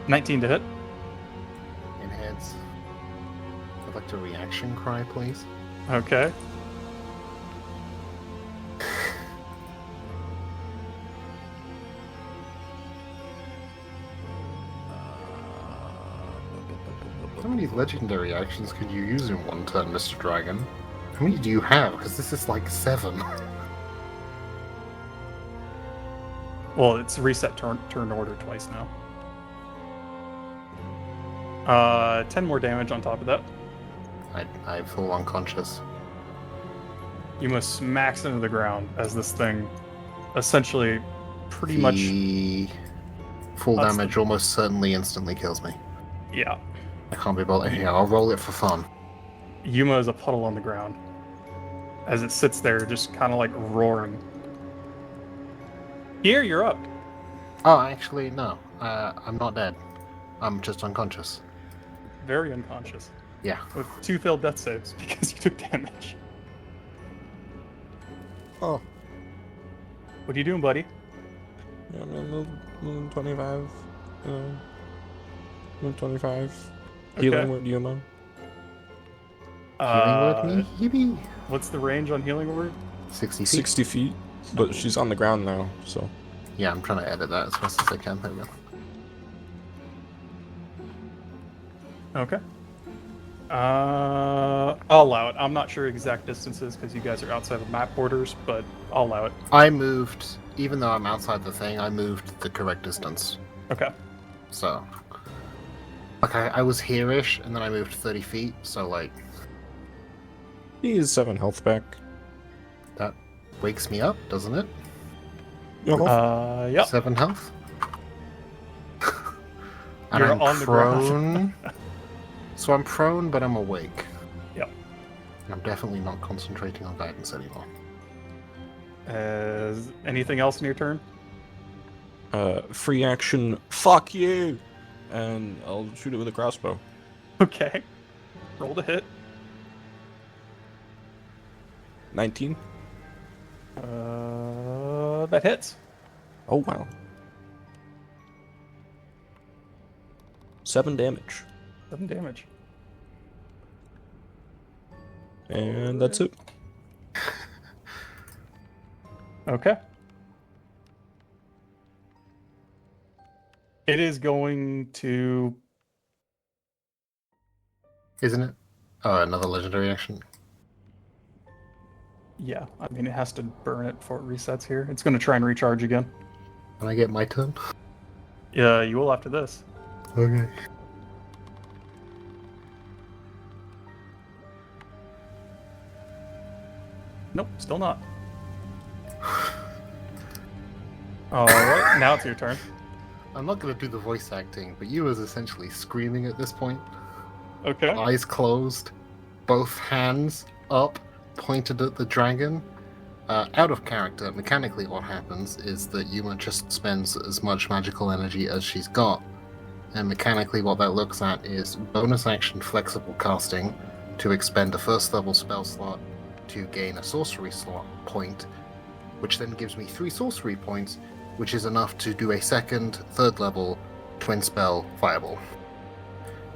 19 to hit. In heads. I'd like a reaction cry, please. Okay. How many legendary actions could you use in one turn, Mr. Dragon? How many do you have? Because this is like 7. Well, it's reset turn order twice now. 10 more damage on top of that. I fall unconscious. Yuma smacks into the ground as this thing essentially pretty much... The full That's damage almost certainly instantly kills me. Yeah. I can't be bothered here. I'll roll it for fun. Yuma is a puddle on the ground as it sits there just kind of like roaring. Here, you're up. Oh, actually, no. I'm not dead. I'm just unconscious. Very unconscious. Yeah. With 2 failed death saves because you took damage. Oh. What are you doing, buddy? Yeah, I'm moving 25. Move 25. Okay. Healing word, do you know? Healing word, me? What's the range on healing word? 60 feet. 60 feet. But she's on the ground now, so. Yeah, I'm trying to edit that as fast as I can. There we go. Okay. I'll allow it. I'm not sure exact distances because you guys are outside of map borders, but I'll allow it. I moved, even though I'm outside the thing, I moved the correct distance. Okay. So, like, I was here-ish, and then I moved 30 feet, so, like... He is 7 health back. That wakes me up, doesn't it? Yep. 7 health. And You're I'm on the prone. So I'm prone, but I'm awake. Yep. I'm definitely not concentrating on guidance anymore. Anything else in your turn? Free action, fuck you! And I'll shoot it with a crossbow. Okay. Roll to hit. 19. That hits. Oh, wow. 7 damage. 7 damage. And that's it. Okay. It is going to... Isn't it? Oh, another legendary action. Yeah, I mean, it has to burn it before it resets here. It's going to try and recharge again. Can I get my turn? Yeah, you will after this. Okay. Nope, still not. Alright, now it's your turn. I'm not going to do the voice acting, but you was essentially screaming at this point. Okay. Eyes closed, both hands up, pointed at the dragon. Out of character, mechanically what happens is that Yuma just spends as much magical energy as she's got. And mechanically what that looks at is bonus action flexible casting to expend a first level spell slot to gain a sorcery slot point, which then gives me 3 sorcery points, which is enough to do a second, third level twin spell fireball.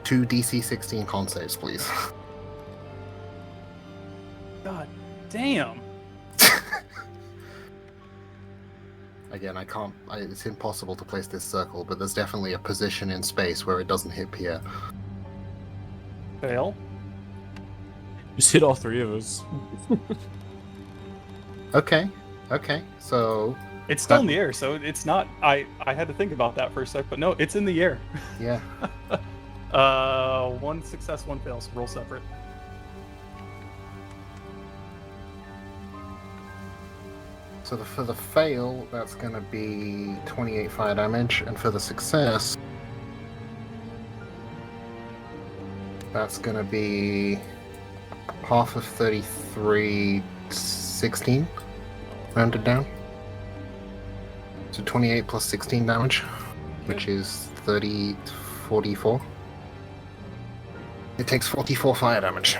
2 DC 16 con saves, please. God damn. Again, it's impossible to place this circle, but there's definitely a position in space where it doesn't hit Pierre. Fail. Just hit all 3 of us. Okay, so... It's still in the air, so it's not... I had to think about that for a sec, but no, it's in the air. Yeah. 1 success, 1 fail, so roll separate. So for the fail, that's going to be 28 fire damage, and for the success, that's going to be half of 33, 16, rounded down. So 28 plus 16 damage, which is 30, 44. It takes 44 fire damage.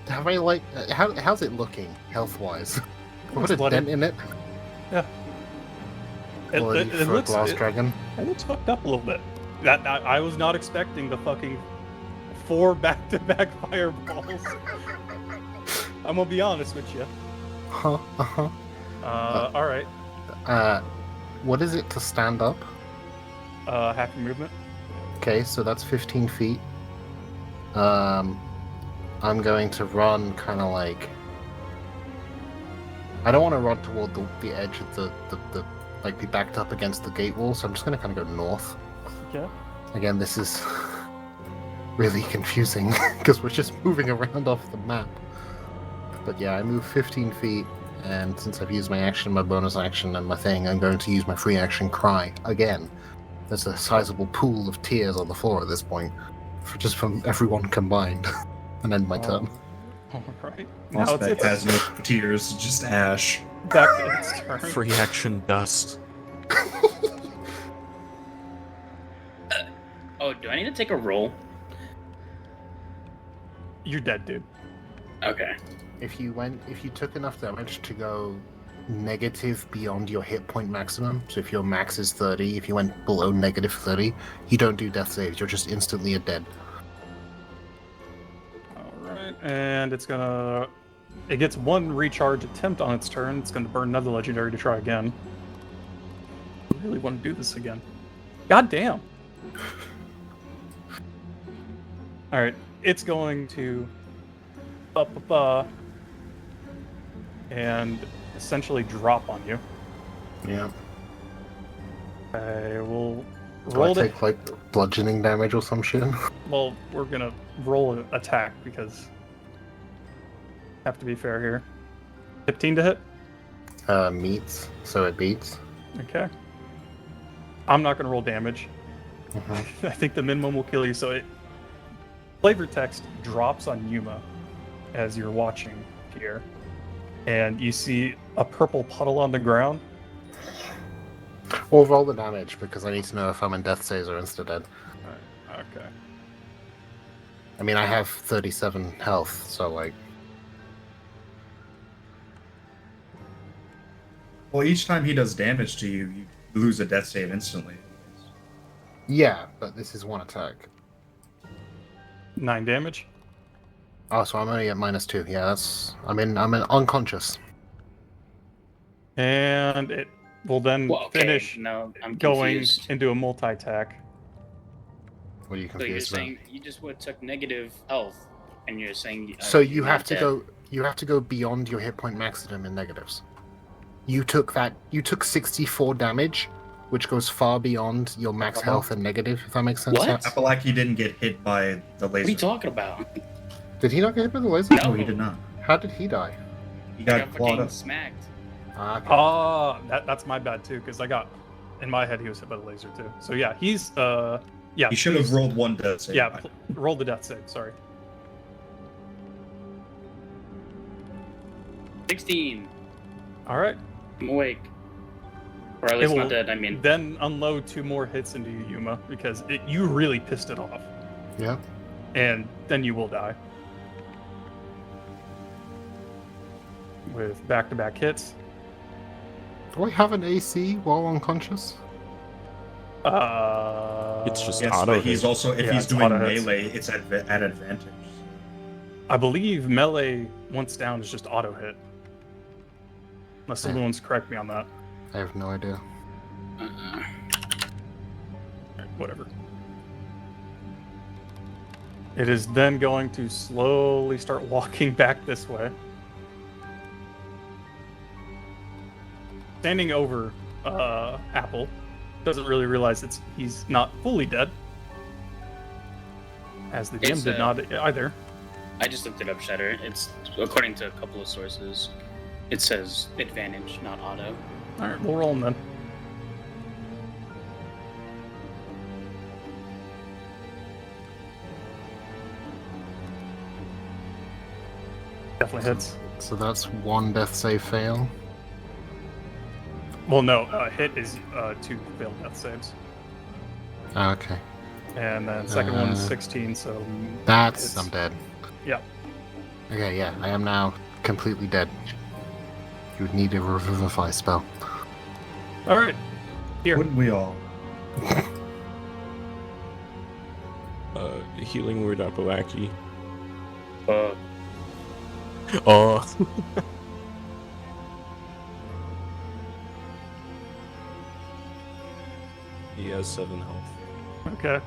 How's it looking, health-wise? Put a dent in it? Yeah. Quality for a glass dragon? It looks fucked up a little bit. I was not expecting the fucking 4 back-to-back fireballs. I'm gonna be honest with you. Alright. What is it to stand up? Half your movement. Okay, so that's 15 feet. I'm going to run kind of like... I don't want to run toward the edge of the like be backed up against the gate wall, so I'm just going to kind of go north. Okay. Again, this is really confusing because we're just moving around off the map. But yeah, I move 15 feet, and since I've used my action, my bonus action, and my thing, I'm going to use my free action cry again. There's a sizable pool of tears on the floor at this point, just from everyone combined. And end my turn. Alright. MOSSBACK has no tears, just ash. Back to its turn. Free action dust. Oh, do I need to take a roll? You're dead, dude. Okay. If you took enough damage to go negative beyond your hit point maximum, so if your max is 30, if you went below negative 30, you don't do death saves. You're just instantly dead. All right, and it's gonna. It gets one recharge attempt on its turn. It's gonna burn another legendary to try again. I really want to do this again. God damn. All right, it's going to and essentially drop on you. Yeah. I will Do roll I it. take like bludgeoning damage or some shit? Well, we're gonna roll an attack because have to be fair here. 15 to hit. Meets, so it beats. Okay. I'm not gonna roll damage. Mhm. I think the minimum will kill you. So it flavor text drops on Yuma as you're watching Pierre, and you see a purple puddle on the ground. Or roll the damage because I need to know if I'm in death saves or insta dead. Okay. I mean, I have 37 health, so like. Well, each time he does damage to you, you lose a death save instantly. Yeah, but this is one attack. 9 damage. Oh, so I'm only at -2. Yeah, that's. I'm unconscious. And it will then Well, okay. finish No, I'm going confused. into a multi-attack. What are you So you're confused about? saying you just would took negative health, and you're saying. So you you're have to dead. go. You have to go beyond your hit point maximum in negatives. You took that. You took 64 damage, which goes far beyond your max health and negative. If that makes sense. What? Yeah. Appalachia didn't get hit by the laser. What are you talking about? Did he not get hit by the laser? No. No, he did not. How did he die? He I got got clawed fucking up. smacked. Ah, okay. Oh, that's my bad too, because I got in my head he was hit by the laser too. So yeah, he's yeah. He should have rolled one death save. Yeah, roll the death save. Sorry. 16. All right. I'm awake. Or at It least will not dead. I mean, then unload 2 more hits into you, Yuma, because you really pissed it off, Yeah. and then you will die with back-to-back hits. Do I have an AC while unconscious? It's just Yes, auto but he's hit. also if Yeah, he's it's doing auto hits. melee, it's at advantage. I believe melee once down is just auto hit. Unless someone's correct me on that. I have no idea. uh-uh. Whatever. It is then going to slowly start walking back this way. Standing over Apple, doesn't really realize he's not fully dead. As the DM It's, did not either. I just looked it up, Shatter. It's according to a couple of sources. It says advantage, not auto. Alright, we'll roll him then. Definitely hits. So that's one death save fail. Well, no, hit is 2 failed death saves. Ah, okay. And then second one is Uh, 16, so That's It's- I'm dead. yeah. Okay, yeah, I am now completely dead. You would need a revivify spell. Alright. Here. Wouldn't we all? Healing word Appalachia. Uh, Oh. He has 7 health. Okay.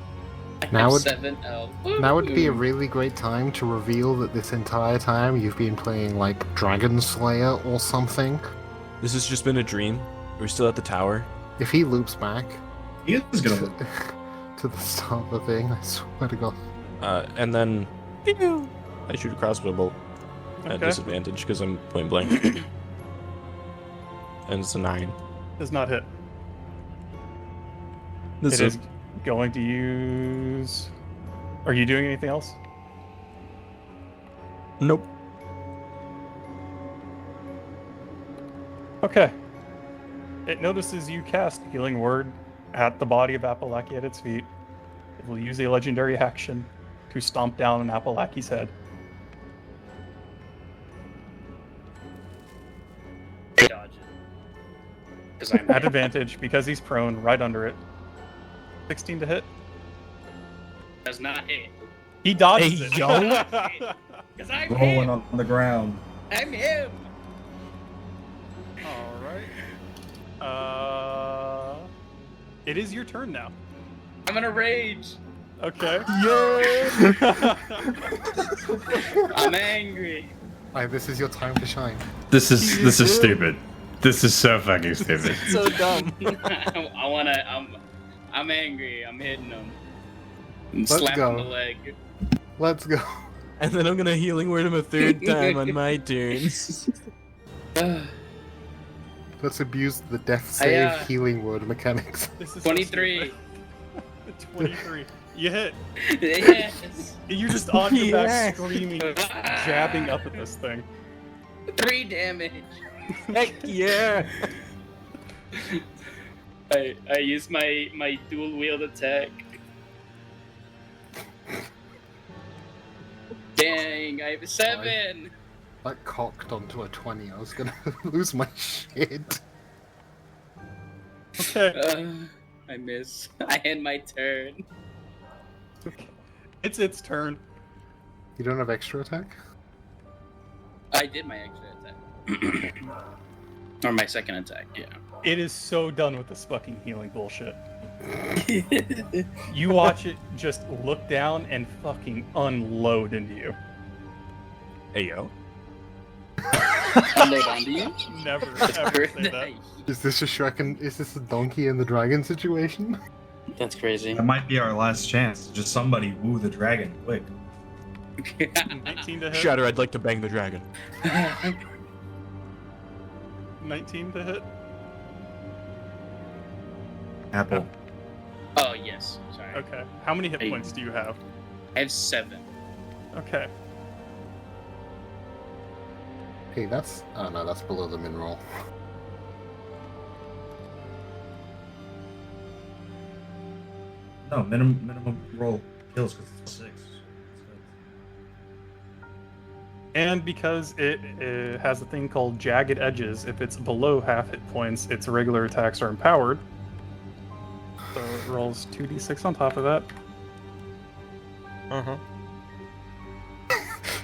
I Now have would- 7 L. Now would be a really great time to reveal that this entire time you've been playing like Dragon Slayer or something. This has just been a dream. We're still at the tower. If he loops back He is gonna. to the start of the thing, I swear to God. And then I shoot a crossbow bolt at Okay. disadvantage because I'm point blank. And it's a 9. Does not hit. This It is going to use... Are you doing anything else? Nope. Okay. It notices you cast Healing Word at the body of Apalaki at its feet. It will use a legendary action to stomp down on Apalaki's head. Dodge it. Because I'm At advantage, because he's prone, right under it. 16 to hit. does not hit. He dodges Hey, it. yo. Because I'm Rolling him. on the ground. I'm him. Alright. It is your turn now. I'm gonna rage. Okay. I'm angry. Like, this is your time to shine. This is stupid. This is so fucking stupid. So dumb. I'm angry. I'm hitting him. I'm Let's slapping go. the leg. Let's go. And then I'm gonna healing word him a third time on my turn. Let's abuse the death save uh, healing word mechanics. This is 23. 23. You hit. Yes. You're just on your back Yes. screaming, jabbing up at this thing. 3 damage. Heck yeah! I use my dual wield attack. Dang, I have a 7. Like, cocked onto a 20. I was gonna lose my shit. Okay. I miss. I end my turn. It's its turn. You don't have extra attack? I did my extra attack. Or my second attack, yeah. It is so done with this fucking healing bullshit. You watch it just look down and fucking unload into you. Hey yo. Unload onto you? Never ever say that. Nice. Is this a Shrek and is this a donkey and the dragon situation? That's crazy. That might be our last chance. Just somebody woo the dragon quick. 19 to hit. Shatter, I'd like to bang the dragon. 19 to hit. Apple. Oh, yes. Sorry. Okay. How many hit Hey. points do you have? I have 7. Okay. Hey, that's... Oh no, that's below the min roll. No, minimum roll kills because it's 6. And because it has a thing called Jagged Edges, if it's below half hit points, its regular attacks are empowered. So it rolls 2d6 on top of that. Uh-huh.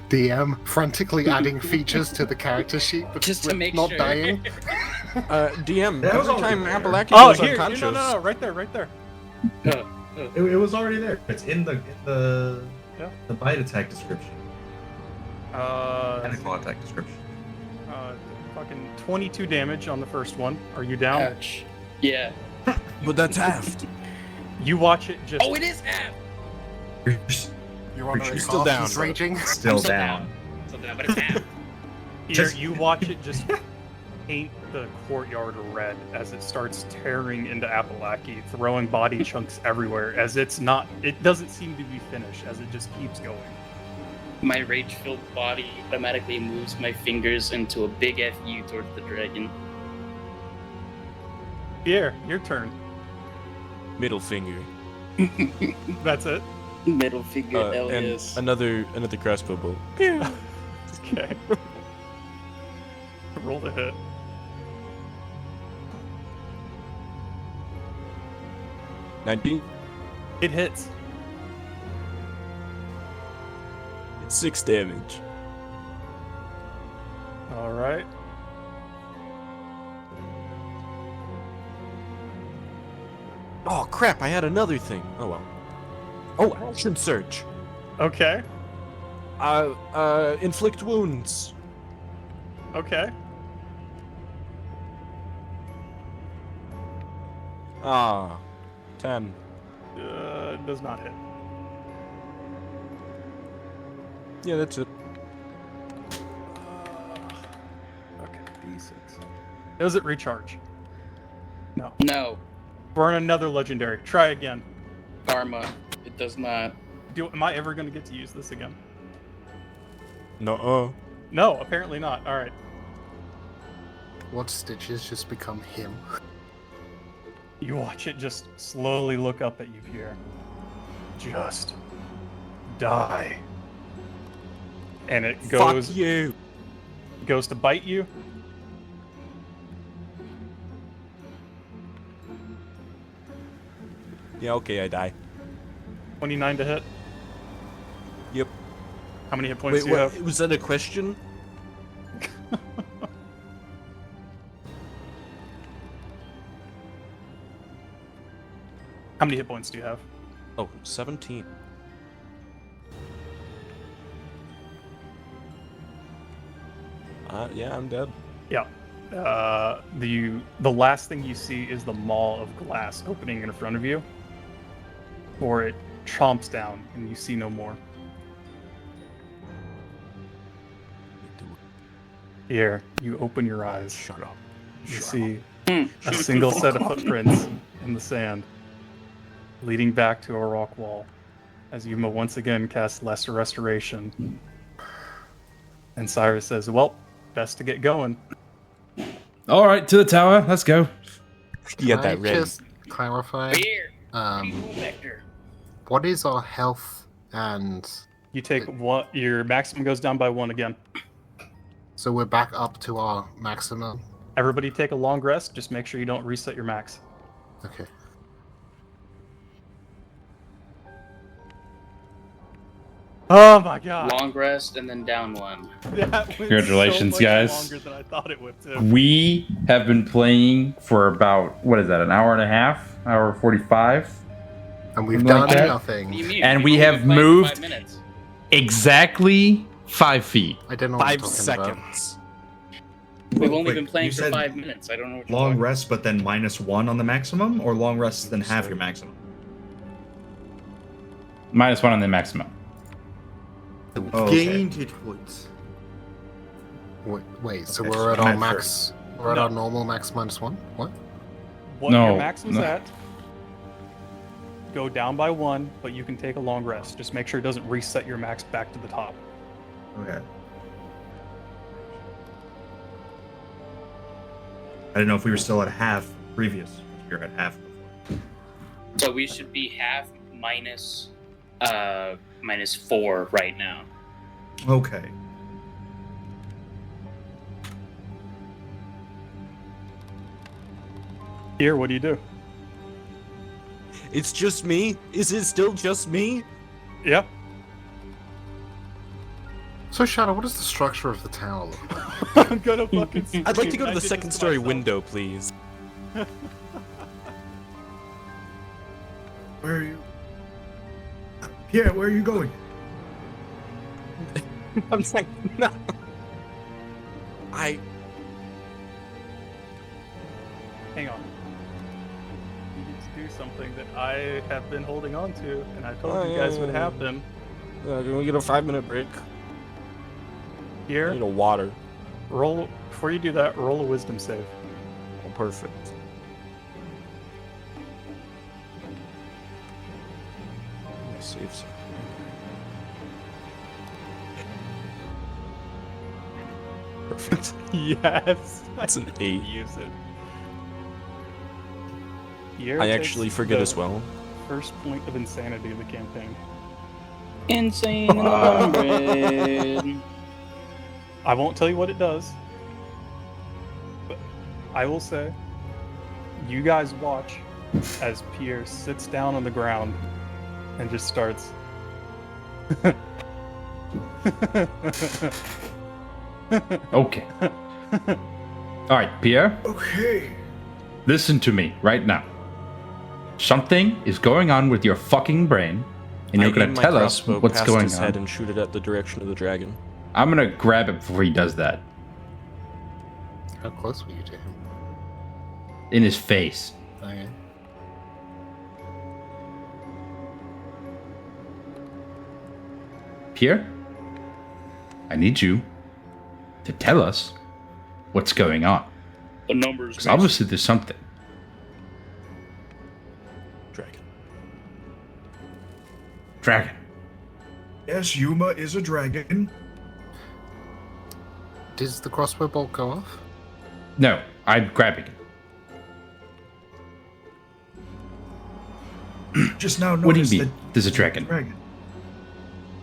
DM frantically adding features to the character sheet because Just to we're make not sure. dying. DM, That was every time already there. Appalachia Oh, goes here, unconscious. no, right there, right there. It was already there. It's in the Yeah. the bite attack description. Tentacle attack description. Fucking 22 damage on the first one. Are you down? Ouch. Yeah. But that's halved. You watch it just. Oh, it is half! You're just You're on You're still down, He's bro. raging. still I'm still down. Still down, but it's half. Here, you watch it just paint the courtyard red as it starts tearing into Apalaki, throwing body chunks everywhere. As it doesn't seem to be finished, as it just keeps going. My rage-filled body automatically moves my fingers into a big FU towards the dragon. Pierre, your turn. Middle finger. That's it. Middle finger, hell And yes. another crossbow bolt. Okay. Roll the hit. $19. It hits. It's 6 damage. All right. Oh crap! I had another thing. Oh well. Oh, action search. Okay. Inflict wounds. Okay. Ah, 10. Does not hit. Yeah, that's it. Okay. D6. Does it recharge? No. No. Burn another legendary. Try again. Karma. It does not. Am I ever going to get to use this again? No. No, apparently not. All right. What Stitches just become him? You watch it just slowly look up at you, Pierre. Just die. And it goes. Fuck you. Goes to bite you. Yeah, okay, I die. 29 to hit. Yep. How many hit points Wait, do you what? have? Was that a question? How many hit points do you have? Oh, 17. Yeah, I'm dead. Yeah. The last thing you see is the maw of glass opening in front of you, or it chomps down and you see no more. Here, you open your eyes. Shut up. You see a single set of footprints in the sand, leading back to a rock wall, as Yuma once again casts Lesser Restoration. And Cyrus says, well, best to get going. All right, to the tower. Let's go. You got Can I that ready. just clarify? Here, Vector. What is our health and... You take one, your maximum goes down by 1 again. So we're back up to our maximum? Everybody take a long rest, just make sure you don't reset your max. Okay. Oh my god. Long rest and then down 1. That went Congratulations, so much guys. longer than I thought it would too. We have been playing for about, what is that, an hour and a half? Hour 45? And we've Something like done that? nothing. What do you mean? And We've we only have been playing for moved- 5 minutes. Exactly 5 feet. I don't know what 5 you're talking about. seconds. We've only Wait, been playing you for said 5 minutes. I don't know what you're Long talking rest, but then -1 on the maximum, or long rest then half your maximum? -1 on the maximum. Oh, okay. Gained hit points. Wait, so Okay, we're so at I'm our at max... We're at No. our normal max -1? What? What No, your maximum's no. at, go down by 1, but you can take a long rest. Just make sure it doesn't reset your max back to the top. Okay. I didn't know if we were still at half previous. We were at half before. So we should be half minus -4 right now. Okay. Here, what do you do? It's just me? Is it still just me? Yeah. So, Shadow, what is the structure of the tower look like? I'm gonna fucking. I'd like to go I to the did second this story myself. window, please. Where are you? Pierre, where are you going? I'm like, no. Hang on. You need to do something that I have been holding on to, and I told you guys would happen. Can we get a 5-minute break? I Here, need a water. roll. Before you do that, roll a wisdom save. Oh, perfect. My saves. Perfect. Yes. That's an 8. Use it. Here I takes actually forget the as well. First point of insanity of the campaign. Insane in the 100. I won't tell you what it does, but I will say, you guys watch as Pierre sits down on the ground and just starts. Okay. All right, Pierre, Okay. listen to me right now. Something is going on with your fucking brain, and you're I going aim to my tell us crossbow what's past going his head on. and shoot it at the direction of the dragon. I'm going to grab it before he does that. How close were you to him? In his face. Okay. Pierre, I need you to tell us what's going on. The numbers. Because obviously there's something. Dragon. Dragon. Yes, Yuma is a dragon. Does the crossbow bolt go off? No, I'm grabbing it. Just now What do you noticed mean? that There's a dragon.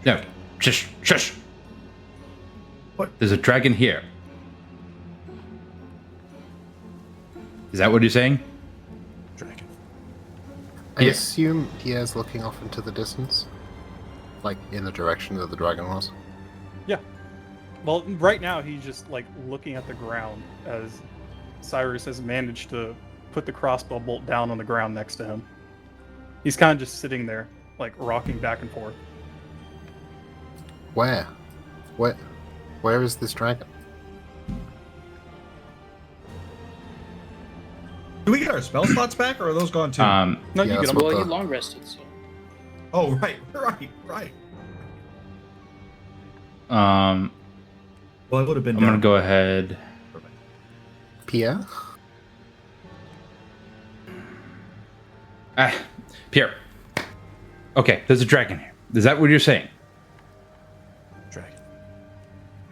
No, shush, shush. What? There's a dragon here. Is that what you're saying? Dragon. I Yeah. assume Pierre's looking off into the distance, like in the direction that the dragon was. Yeah. Well, right now he's just like looking at the ground as Cyrus has managed to put the crossbow bolt down on the ground next to him. He's kind of just sitting there, like rocking back and forth. Where? Where is this dragon? Do we get our spell slots back, or are those gone too? No, Yeah, you that's get him. what Well, the- you long rested, so. Oh, right. Well, it would have been. I'm gonna go ahead. Pierre? Pierre. Okay, there's a dragon here. Is that what you're saying? Dragon.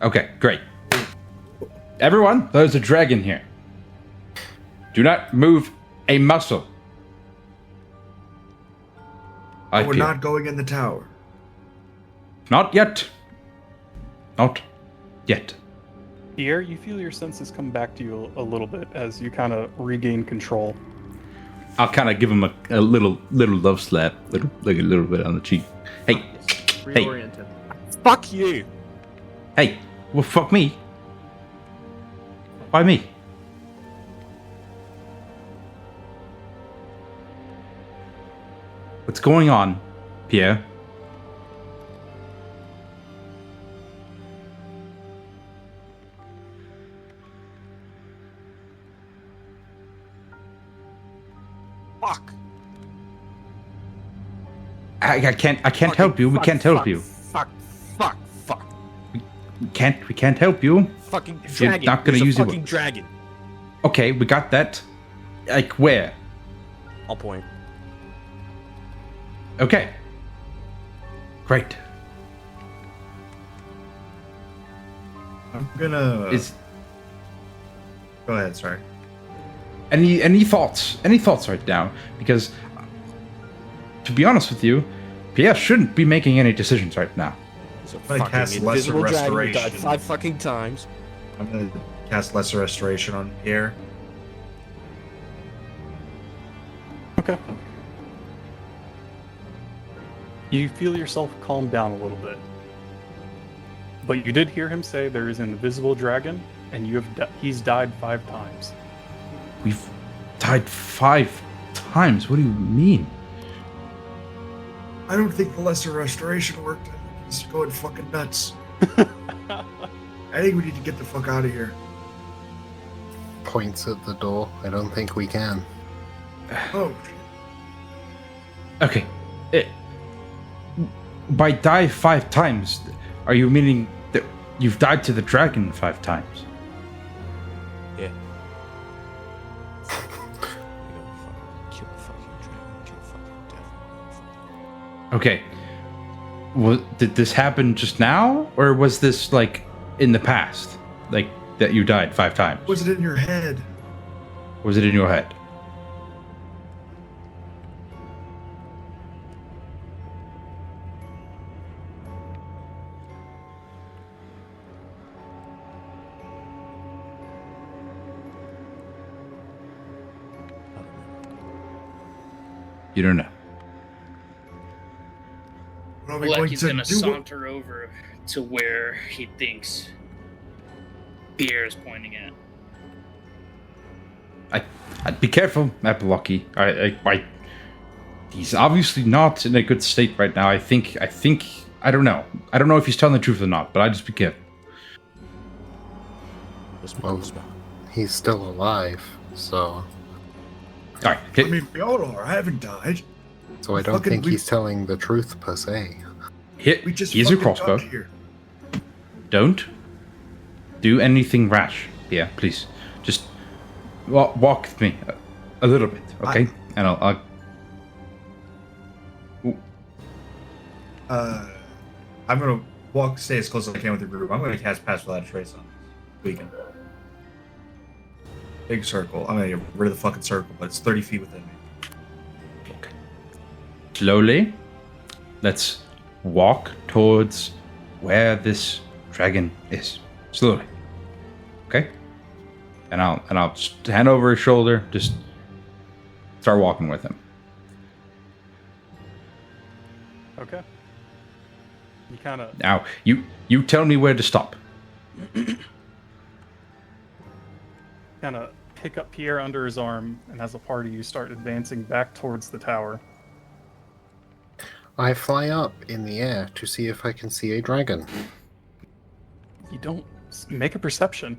Okay, great. Everyone, there's a dragon here. Do not move a muscle. We're not going in the tower. Not yet. Not yet. Pierre, you feel your senses come back to you a little bit as you kind of regain control. I'll kind of give him a little love slap, like a little bit on the cheek. Hey, Reoriented. Fuck you. hey, well, fuck me. Why me? What's going on, Pierre? Fuck. I can't help you. We can't help you. Fuck. We can't help you. Fucking If you're dragon. not gonna There's a use it- fucking dragon. Okay, we got that. Like where? I'll point. Okay. Great. I'm gonna. Is Go ahead. Sorry. any thoughts? Any thoughts right now? Because to be honest with you, Pierre shouldn't be making any decisions right now. It's a gonna fucking cast Lesser invisible dragon who died Restoration. 5 fucking times. I'm gonna cast Lesser Restoration on Pierre. Okay. You feel yourself calm down a little bit. But you did hear him say there is an invisible dragon, and he's died 5 times. We've died 5 times. What do you mean? I don't think the Lesser Restoration worked. I think he's going fucking nuts. I think we need to get the fuck out of here. Points at the door. I don't think we can. Oh, Okay. By die 5 times, are you meaning that you've died to the dragon 5 times? Yeah. Kill the fucking dragon. Kill the fucking devil. Okay. Did this happen just now, or was this like in the past, like that you died 5 times? was it in your head? Was it in your head? You don't know. What are we Like going he's to gonna do? saunter over to where he thinks Pierre's pointing at. I'd be careful, Apolocky. He's obviously not in a good state right now. I think. I don't know. I don't know if he's telling the truth or not, but I'd just be careful. Well, he's still alive, so All right. I mean, we all are. I haven't died. I don't Fucking think we- he's telling the truth per se. We just Here's your fucking crossbow. got here. Don't do anything rash. Yeah, please. Just walk with me a little bit, okay? And I'll I'm gonna stay as close as I can with the group. I'm gonna cast Pass Without a Trace on this weekend. Big circle. I'm gonna get rid of the fucking circle, but it's 30 feet within me. slowly, let's walk towards where this dragon is. Slowly. Okay? And I'll just hand over his shoulder, just start walking with him. Okay. You kind of... Now, you tell me where to stop. kind of pick up Pierre under his arm, and as a party, you start advancing back towards the tower. I fly up in the air to see if I can see a dragon. You don't make a perception.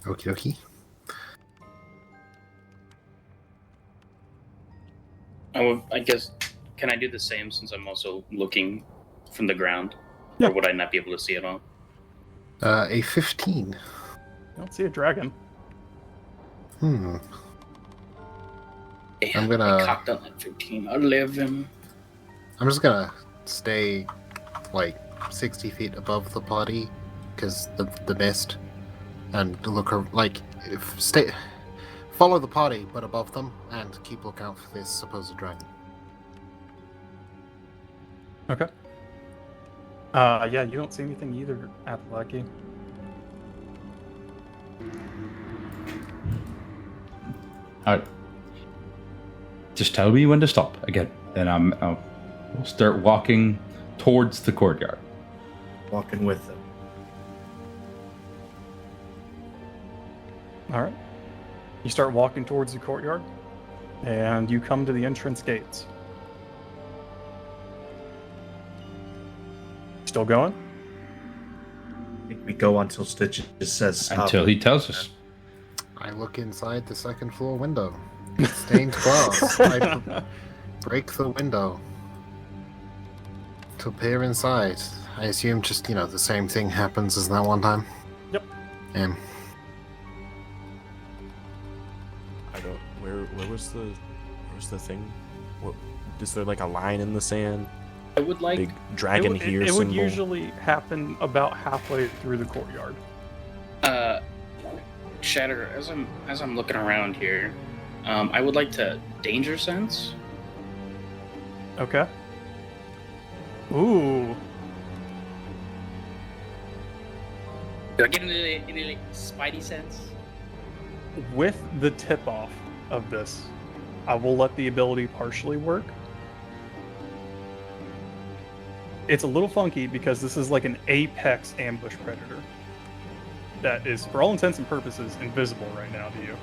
Okie dokie. I guess, can I do the same since I'm also looking from the ground? Yeah. Or would I not be able to see it all? A 15. You don't see a dragon. Damn, I'm gonna- I cocked on that 15. 11. I'm just gonna stay like 60 feet above the party because the mist, and look follow the party but above them and keep lookout for this supposed dragon. Okay. Yeah, you don't see anything either, Appalachia. Alright. Just tell me when to stop again. Then I'll start walking towards the courtyard. Walking with them. All right. You start walking towards the courtyard, and you come to the entrance gates. Still going? I think we go until Stitch just says stop. Until he tells us. I look inside the second floor window. Stained glass. I break the window to peer inside. I assume just, the same thing happens as that one time. Yep. I don't. Where was the thing? What, is there like a line in the sand? I would like... Big dragon here It symbol? would usually happen about halfway through the courtyard. Shatter, as I'm looking around here, I would like to danger sense. Okay. Ooh. Do I get any spidey sense? With the tip-off of this, I will let the ability partially work. It's a little funky because this is like an apex ambush predator that is, for all intents and purposes, invisible right now to you.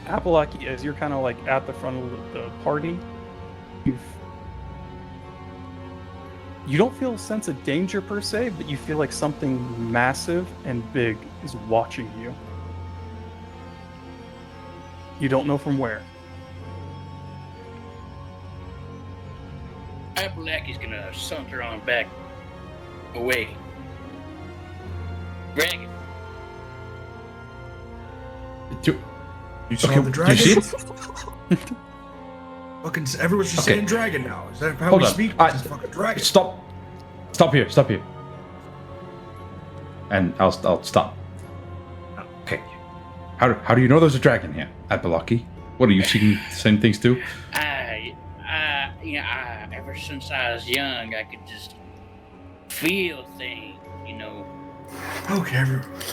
Appalachia, as you're kind of like at the front of the party, you don't feel a sense of danger per se, but you feel like something massive and big is watching you. You don't know from where. Appalachia's gonna saunter on back away. Dragon. You saw Okay, the dragon? you see it? Fucking everyone's just Okay. saying dragon now. Is that how Hold we on. speak? It's fucking dragon. Stop here. And I'll stop. Okay. How do you know there's a dragon here, Appalachia? What, are you seeing the same things too? Ever since I was young, I could just feel things, Okay,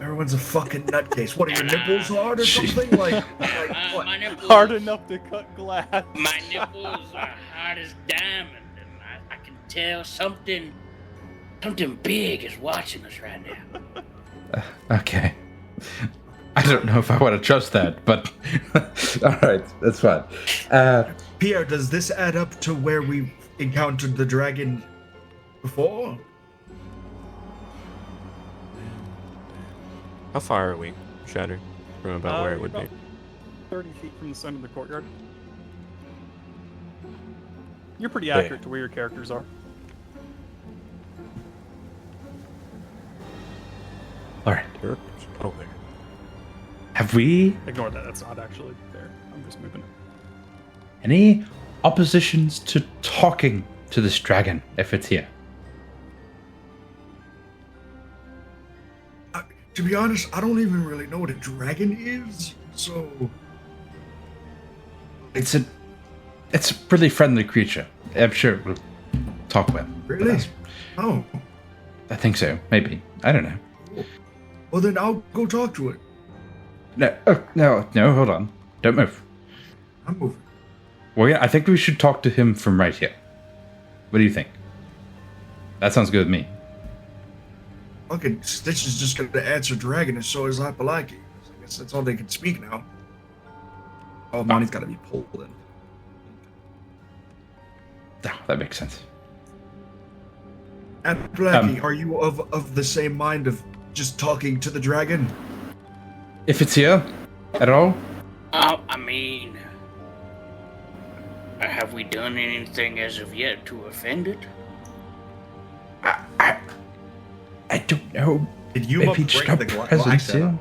everyone's a fucking nutcase. What are your nipples hard or something? Like what? My nipples, Hard enough to cut glass. My nipples are hard as diamond, and I can tell something big is watching us right now. Okay. I don't know if I want to trust that, but all right, that's fine. Pierre, does this add up to where we encountered the dragon before? How far are we, Shatter, from about where it would be? About 30 feet from the center of the courtyard. You're pretty accurate to where your characters are. All right. Oh, there. Have we Ignore that. That's not actually there. I'm just moving it. any oppositions to talking to this dragon if it's here? To be honest, I don't even really know what a dragon is, so... It's It's a really friendly creature. I'm sure we'll talk well. Really? Oh. I think so. Maybe. I don't know. Well, then I'll go talk to it. No, hold on. Don't move. I'm moving. Well, yeah, I think we should talk to him from right here. What do you think? That sounds good with me. Okay, Stitch is just gonna answer Dragon, and so is Apalaki. I guess that's all they can speak now. Oh, money's gotta be pulled in. Oh, that makes sense. Apalaki, are you of the same mind of just talking to the dragon? If it's here at all? I mean, have we done anything as of yet to offend it? I don't know. Did you Maybe break just the a glass presence, setup? yeah.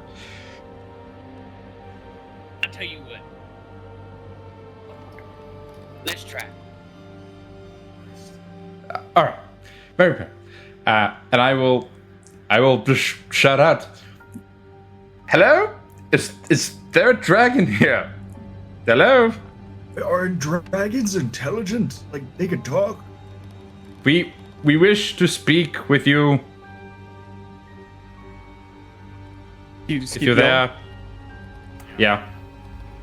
I'll tell you what. Let's try. All right, very fair. And I will just shout out. Hello? Is there a dragon here? Hello? Are dragons intelligent? Like, they can talk? We wish to speak with you. You just If keep you're yelling. there. Yeah.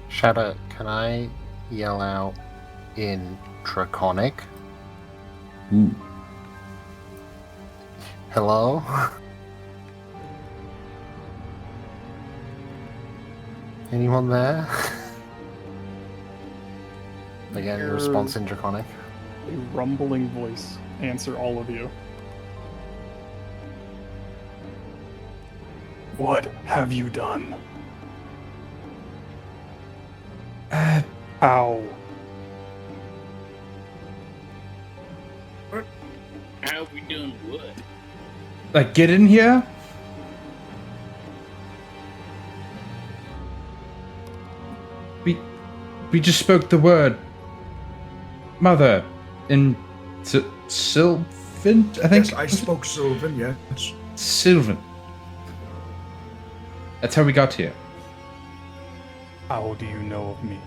Shadow, can I yell out in Draconic? Ooh. Hello? Anyone there? Again, You're- response in Draconic. A rumbling voice answer all of you. What have you done? Ow. How we doing what? Like, get in here? We just spoke the word mother in Sylvan, I think? Yes, I spoke Sylvan, yes. Sylvan. That's how we got here. How do you know of me?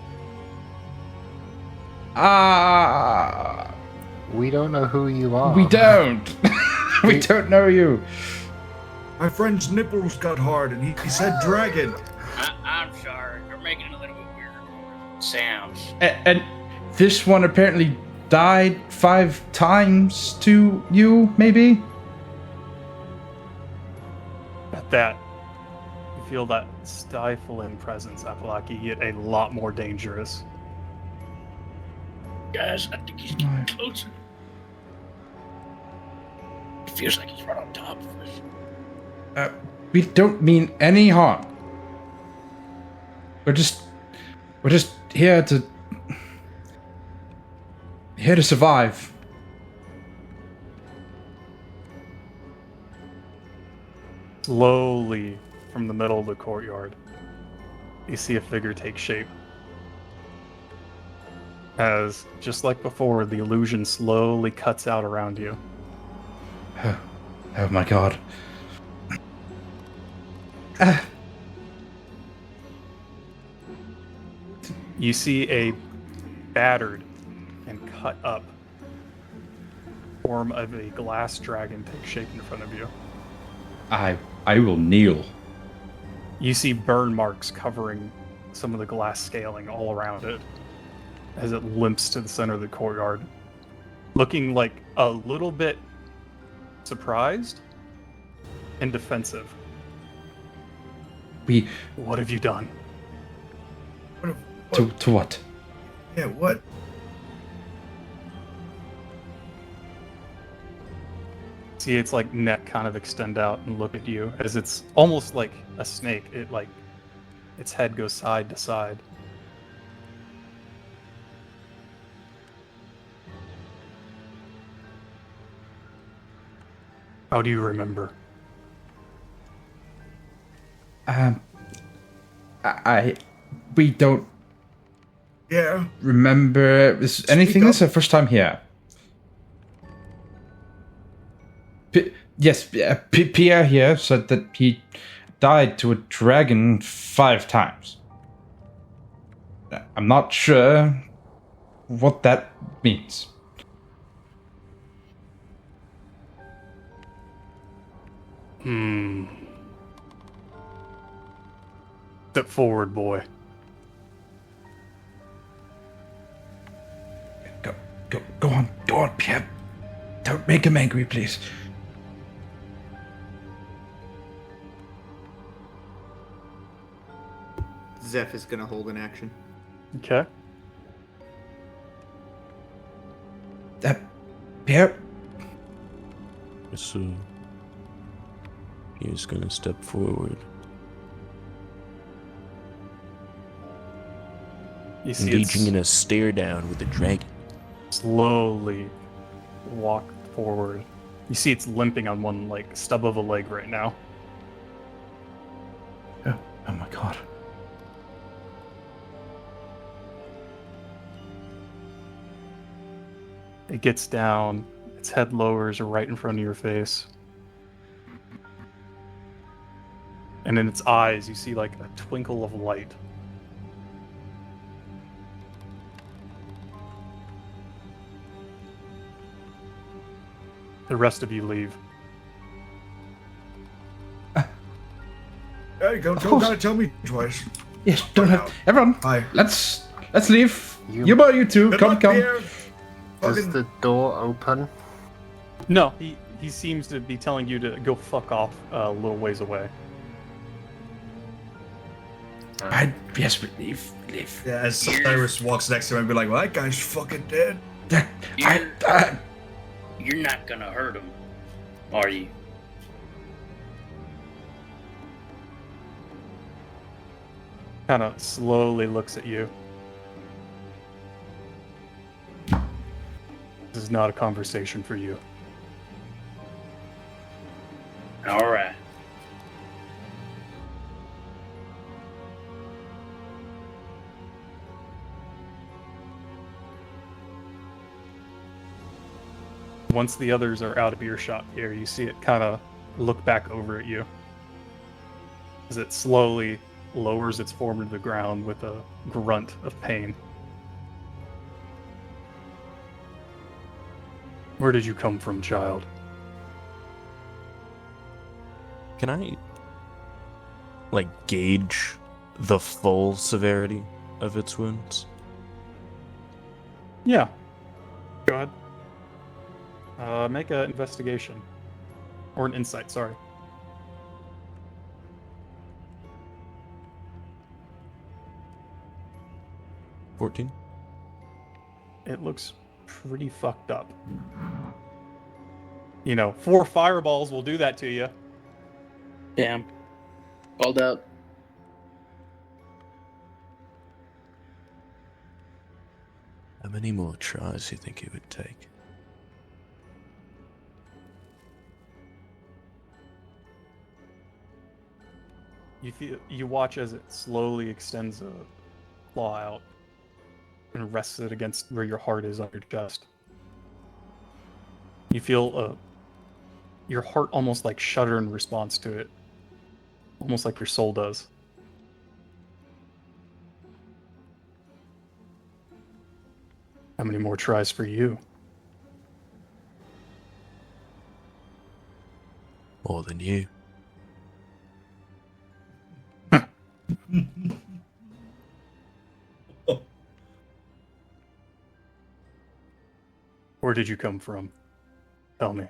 Ah, We don't know who you are. we don't. We don't know you. My friend's nipples got hard, and he said dragon. I'm sorry. You're making a little bit weird sounds. And this one apparently died 5 times to you, maybe? At that, you feel that stifling presence, Apalaki, yet a lot more dangerous. Guys, I think he's getting closer. It feels like he's right on top of us. We don't mean any harm. We're just here to survive. Slowly, from the middle of the courtyard, you see a figure take shape. As, just like before, the illusion slowly cuts out around you. Oh my god. You see a battered and cut up form of a glass dragon take shape in front of you. I will kneel. You see burn marks covering some of the glass scaling all around it as it limps to the center of the courtyard, looking like a little bit surprised and defensive. What have you done? To what? Yeah, what? See its like neck kind of extend out and look at you as it's almost like a snake. It like its head goes side to side. How do you remember? We don't Yeah. remember anything. up. This is our first time here. Yes, Pierre here said that he died to a dragon 5 times. I'm not sure what that means. Step forward, boy. Go on, Pierre. Don't make him angry, please. Zeph is gonna hold an action. Okay. Pierre? So he's gonna step forward. You see Engaging in it a stare down with the dragon. slowly walk forward. You see it's limping on one like stub of a leg right now. Oh my god. It gets down, its head lowers right in front of your face. And in its eyes, you see like a twinkle of light. The rest of you leave. Hey, don't gotta tell me twice. Yes, don't have everyone. Hi. Let's leave. You- You two, Good come. luck, Pierre. Does Fucking- the door open? No, he seems to be telling you to go fuck off a little ways away. Yes, we leave. Yeah, as Cyrus walks next to him and be like, well, that guy's fucking dead. You're not gonna hurt him, are you? Kind of slowly looks at you. This is not a conversation for you. All right. Once the others are out of earshot here, you see it kind of look back over at you as it slowly lowers its form to the ground with a grunt of pain. Where did you come from, child? Can I, gauge the full severity of its wounds? Yeah. Go ahead. Make an investigation. Or an insight, sorry. $14? It looks pretty fucked up. 4 fireballs will do that to you. Damn. Called out. How many more tries do you think it would take? You watch as it slowly extends a claw out and rests it against where your heart is on your chest. You feel your heart almost like shudder in response to it, almost like your soul does. How many more tries for you? More than you. Where did you come from? Tell me.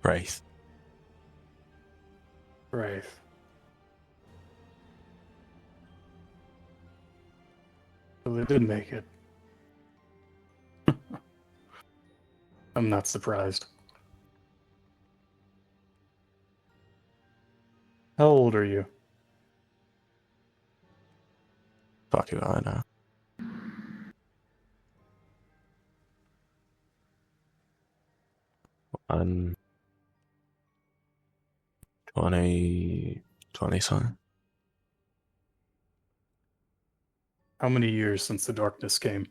Wraith. Wraith. So they did make it. I'm not surprised. How old are you? Fuck it, I know. I'm 20 something. How many years since the darkness came?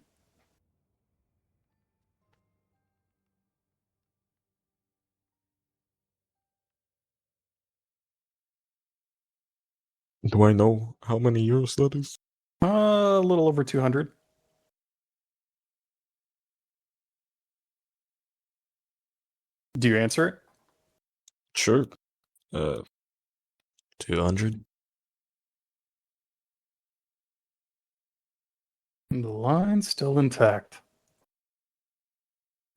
Do I know how many years that is? A little over 200. Do you answer it? Sure. 200. The line's still intact.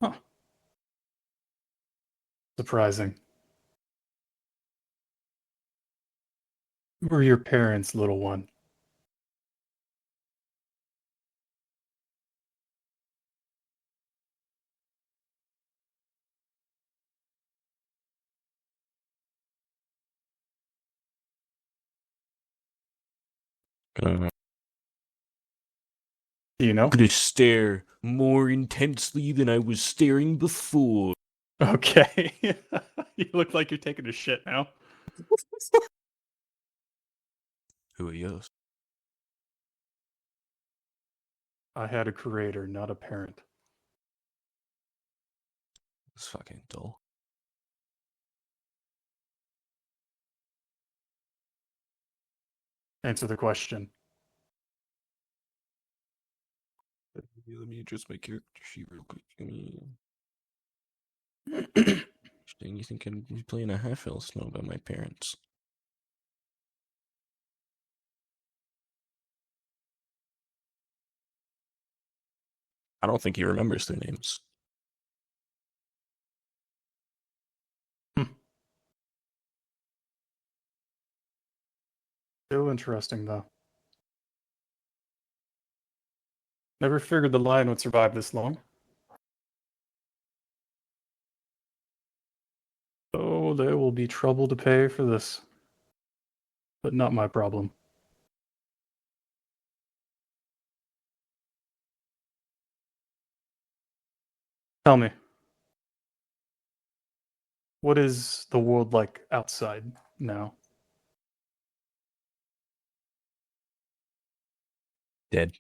Huh. Surprising. Who were your parents, little one? Uh, Do you know? I'm gonna stare more intensely than I was staring before. Okay. You look like you're taking a shit now. Who are yours? I had a creator, not a parent. It's fucking dull. Answer the question. Let me adjust my character sheet real quick. You think I'd be playing a half-elf snow by my parents? I don't think he remembers their names. Still interesting, though. Never figured the lion would survive this long. Oh, there will be trouble to pay for this. But not my problem. Tell me. What is the world like outside now? Dead.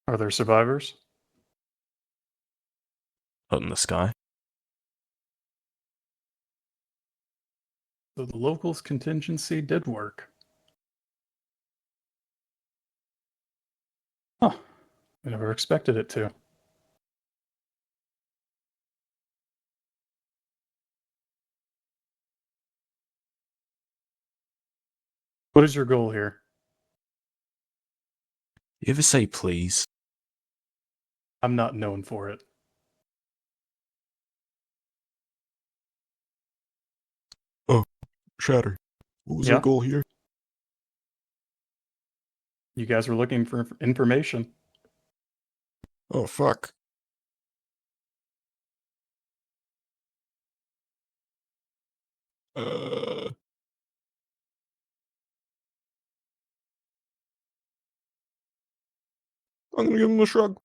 Are there survivors? Out in the sky. So the locals' contingency did work. Huh. I never expected it to. What is your goal here? You ever say please? I'm not known for it. Oh, Shatter. What was Yeah? our goal here? You guys were looking for information. Oh, fuck. I'm gonna give him a shrug.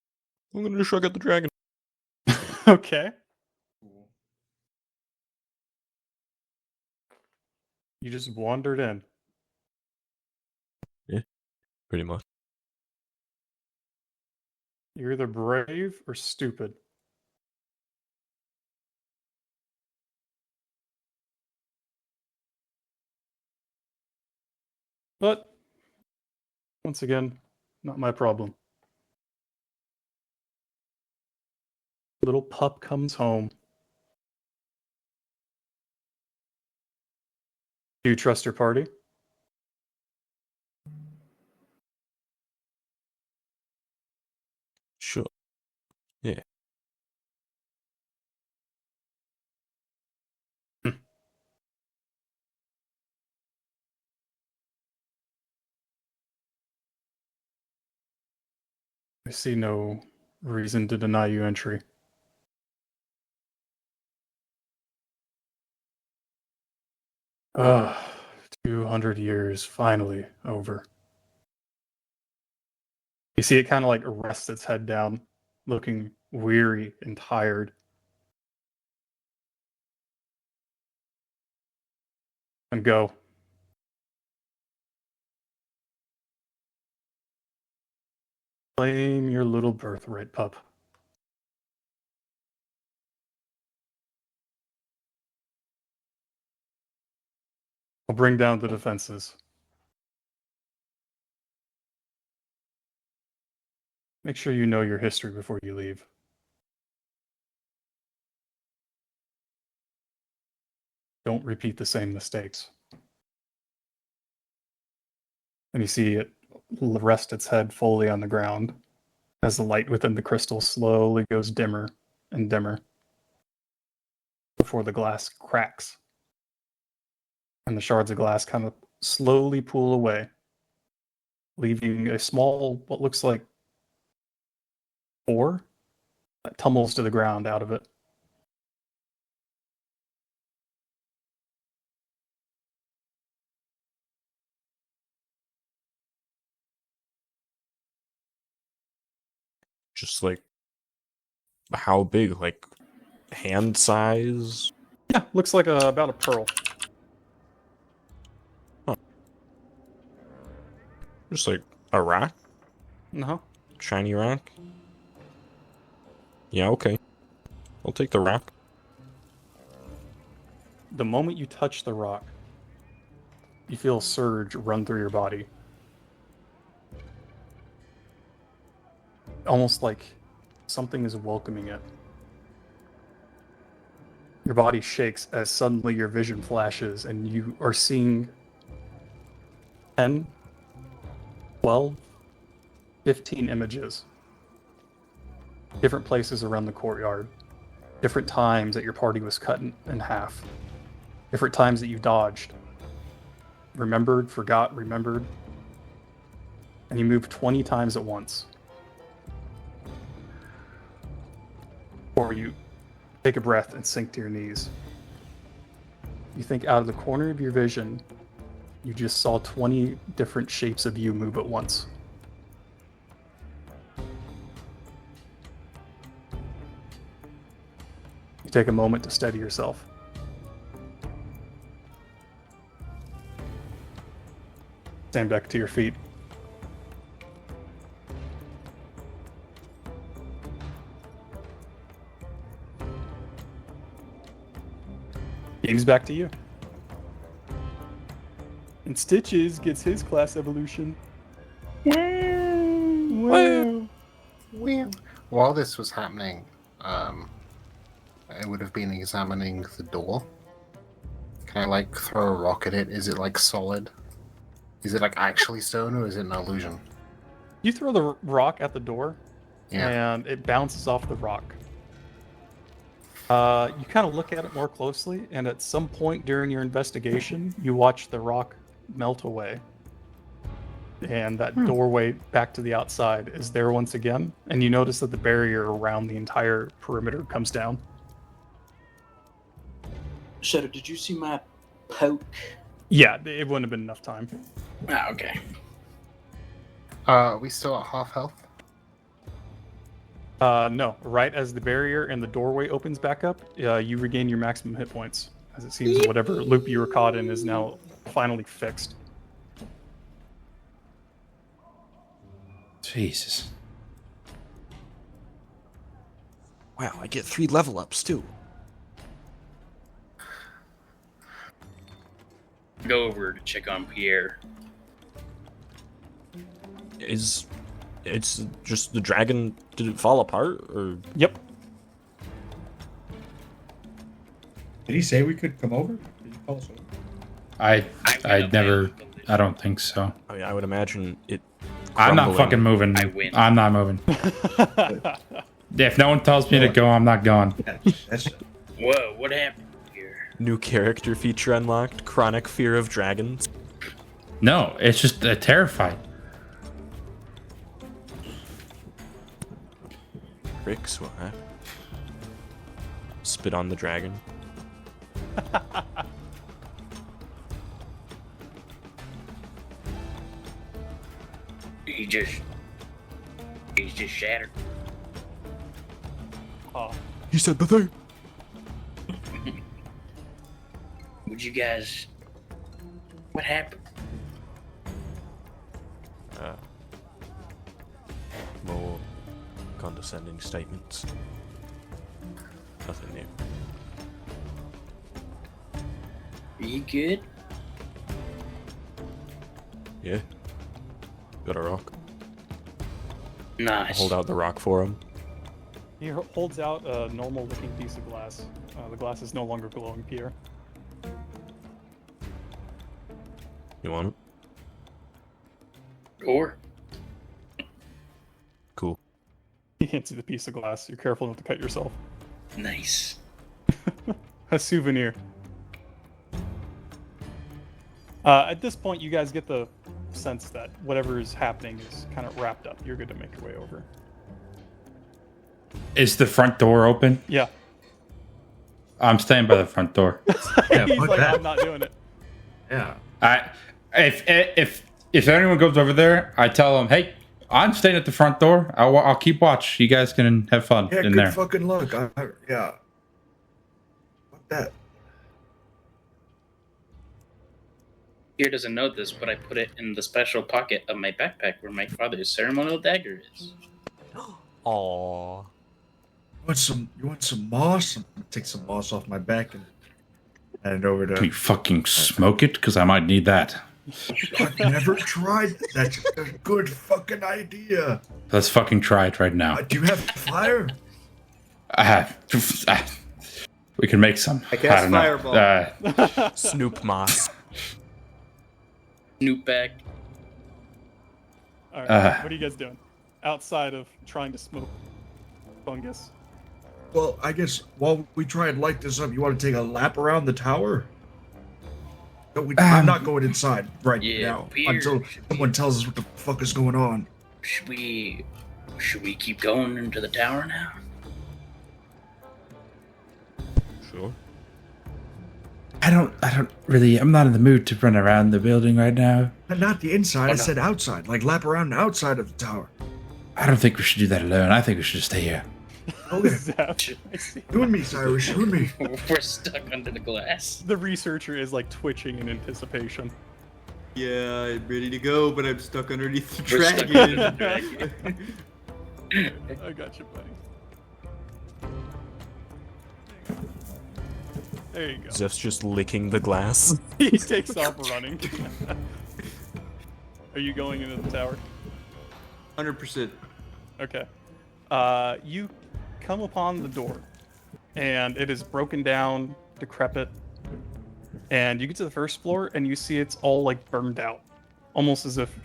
I'm gonna shrug at the dragon. Okay. You just wandered in. Yeah, pretty much. You're either brave or stupid. But, once again, not my problem. Little pup comes home. Do you trust your party? Sure. Yeah. I see no reason to deny you entry. Ugh, 200 years finally over. You see it kind of like rests its head down, looking weary and tired. And go. Claim your little birthright, pup. I'll bring down the defenses. Make sure you know your history before you leave. Don't repeat the same mistakes. And you see it rest its head fully on the ground as the light within the crystal slowly goes dimmer and dimmer before the glass cracks. And the shards of glass kind of slowly pool away, leaving a small, what looks like ore that tumbles to the ground out of it. Just like how big? Like hand size? Yeah, looks like about a pearl. Just like a rock? Uh-huh. Shiny rock? Yeah, okay. I'll take the rock. The moment you touch the rock, you feel a surge run through your body. Almost like something is welcoming it. Your body shakes as suddenly your vision flashes and you are seeing 10, 12, 15 images. Different places around the courtyard. Different times that your party was cut in half. Different times that you dodged. Remembered, forgot, remembered. And you moved 20 times at once. Or you take a breath and sink to your knees. You think out of the corner of your vision, you just saw 20 different shapes of you move at once. You take a moment to steady yourself. Stand back to your feet. Game's back to you. And Stitches gets his class evolution. Wow. While this was happening, I would have been examining the door. Can I like throw a rock at it? Is it like solid? Is it like actually stone or is it an illusion? You throw the rock at the door, Yeah. and it bounces off the rock. You kind of look at it more closely, and at some point during your investigation, you watch the rock melt away. And that doorway back to the outside is there once again, and you notice that the barrier around the entire perimeter comes down. Shadow, did you see my poke? Yeah, it wouldn't have been enough time. Ah, okay. Are we still at half health? No, right as the barrier and the doorway opens back up, you regain your maximum hit points, as it seems whatever loop you were caught in is now finally fixed. Jesus. Wow, I get 3 level ups too. Go over to check on Pierre. It's just the dragon, did it fall apart or? Yep. Did he say we could come over? Did he call us over? I went never. up there. I don't think so. I mean, I would imagine it. I'm not crumbling. fucking moving. I win. I'm not moving. If no one tells me to go, I'm not going. Yeah, that's Whoa, what happened here? New character feature unlocked. Chronic fear of dragons. No, it's just terrified. Ricks, what? Spit on the dragon. He's just shattered. Oh, He said the thing. Would you guys? What happened? More condescending statements. Nothing new. Are you good? Yeah. Got a rock. Nice. Hold out the rock for him. He holds out a normal looking piece of glass. The glass is no longer glowing, Pierre. You want it? Or Cool. He hands you the piece of glass. You're careful not to cut yourself. nice. A souvenir. At this point, you guys get the sense that whatever is happening is kind of wrapped up. You're good to make your way over. Is the front door open? Yeah. I'm staying by the front door. Yeah, He's fuck like, that. I'm not doing it. Yeah. If anyone goes over there, I tell them, hey, I'm staying at the front door. I'll keep watch. You guys can have fun Yeah, in good there. fucking luck. Yeah. Fuck that. Pierre doesn't know this, but I put it in the special pocket of my backpack where my father's ceremonial dagger is. Aww. You want some moss? I'm gonna take some moss off my back and hand it over Can to. we fucking smoke it? Because I might need that. I've never tried that. That's a good fucking idea. Let's fucking try it right now. Do you have fire? I have. We can make some. I cast don't know. fireball. Snoop Moss. Snoop back. All right. What are you guys doing? Outside of trying to smoke fungus. Well, I guess while we try and light this up, you want to take a lap around the tower? No, I'm not going inside right Yeah, now Pierre. until someone tells us what the fuck is going on. Should we keep going into the tower now? Sure. I'm not in the mood to run around the building right now. Not the inside. Oh, I no. said outside, like lap around the outside of the tower. I don't think we should do that alone. I think we should stay here. Okay, Zap. I see. you and me, Cyrus. You and me. We're stuck under the glass. The researcher is like twitching in anticipation. Yeah, I'm ready to go, but I'm stuck underneath the We're stuck dragon. under the dragon. I got you, buddy. There you go. Zeph's just licking the glass. He takes off running. Are you going into the tower? 100%. Okay. You come upon the door, and it is broken down, decrepit, and you get to the first floor, and you see it's all like burned out, almost as if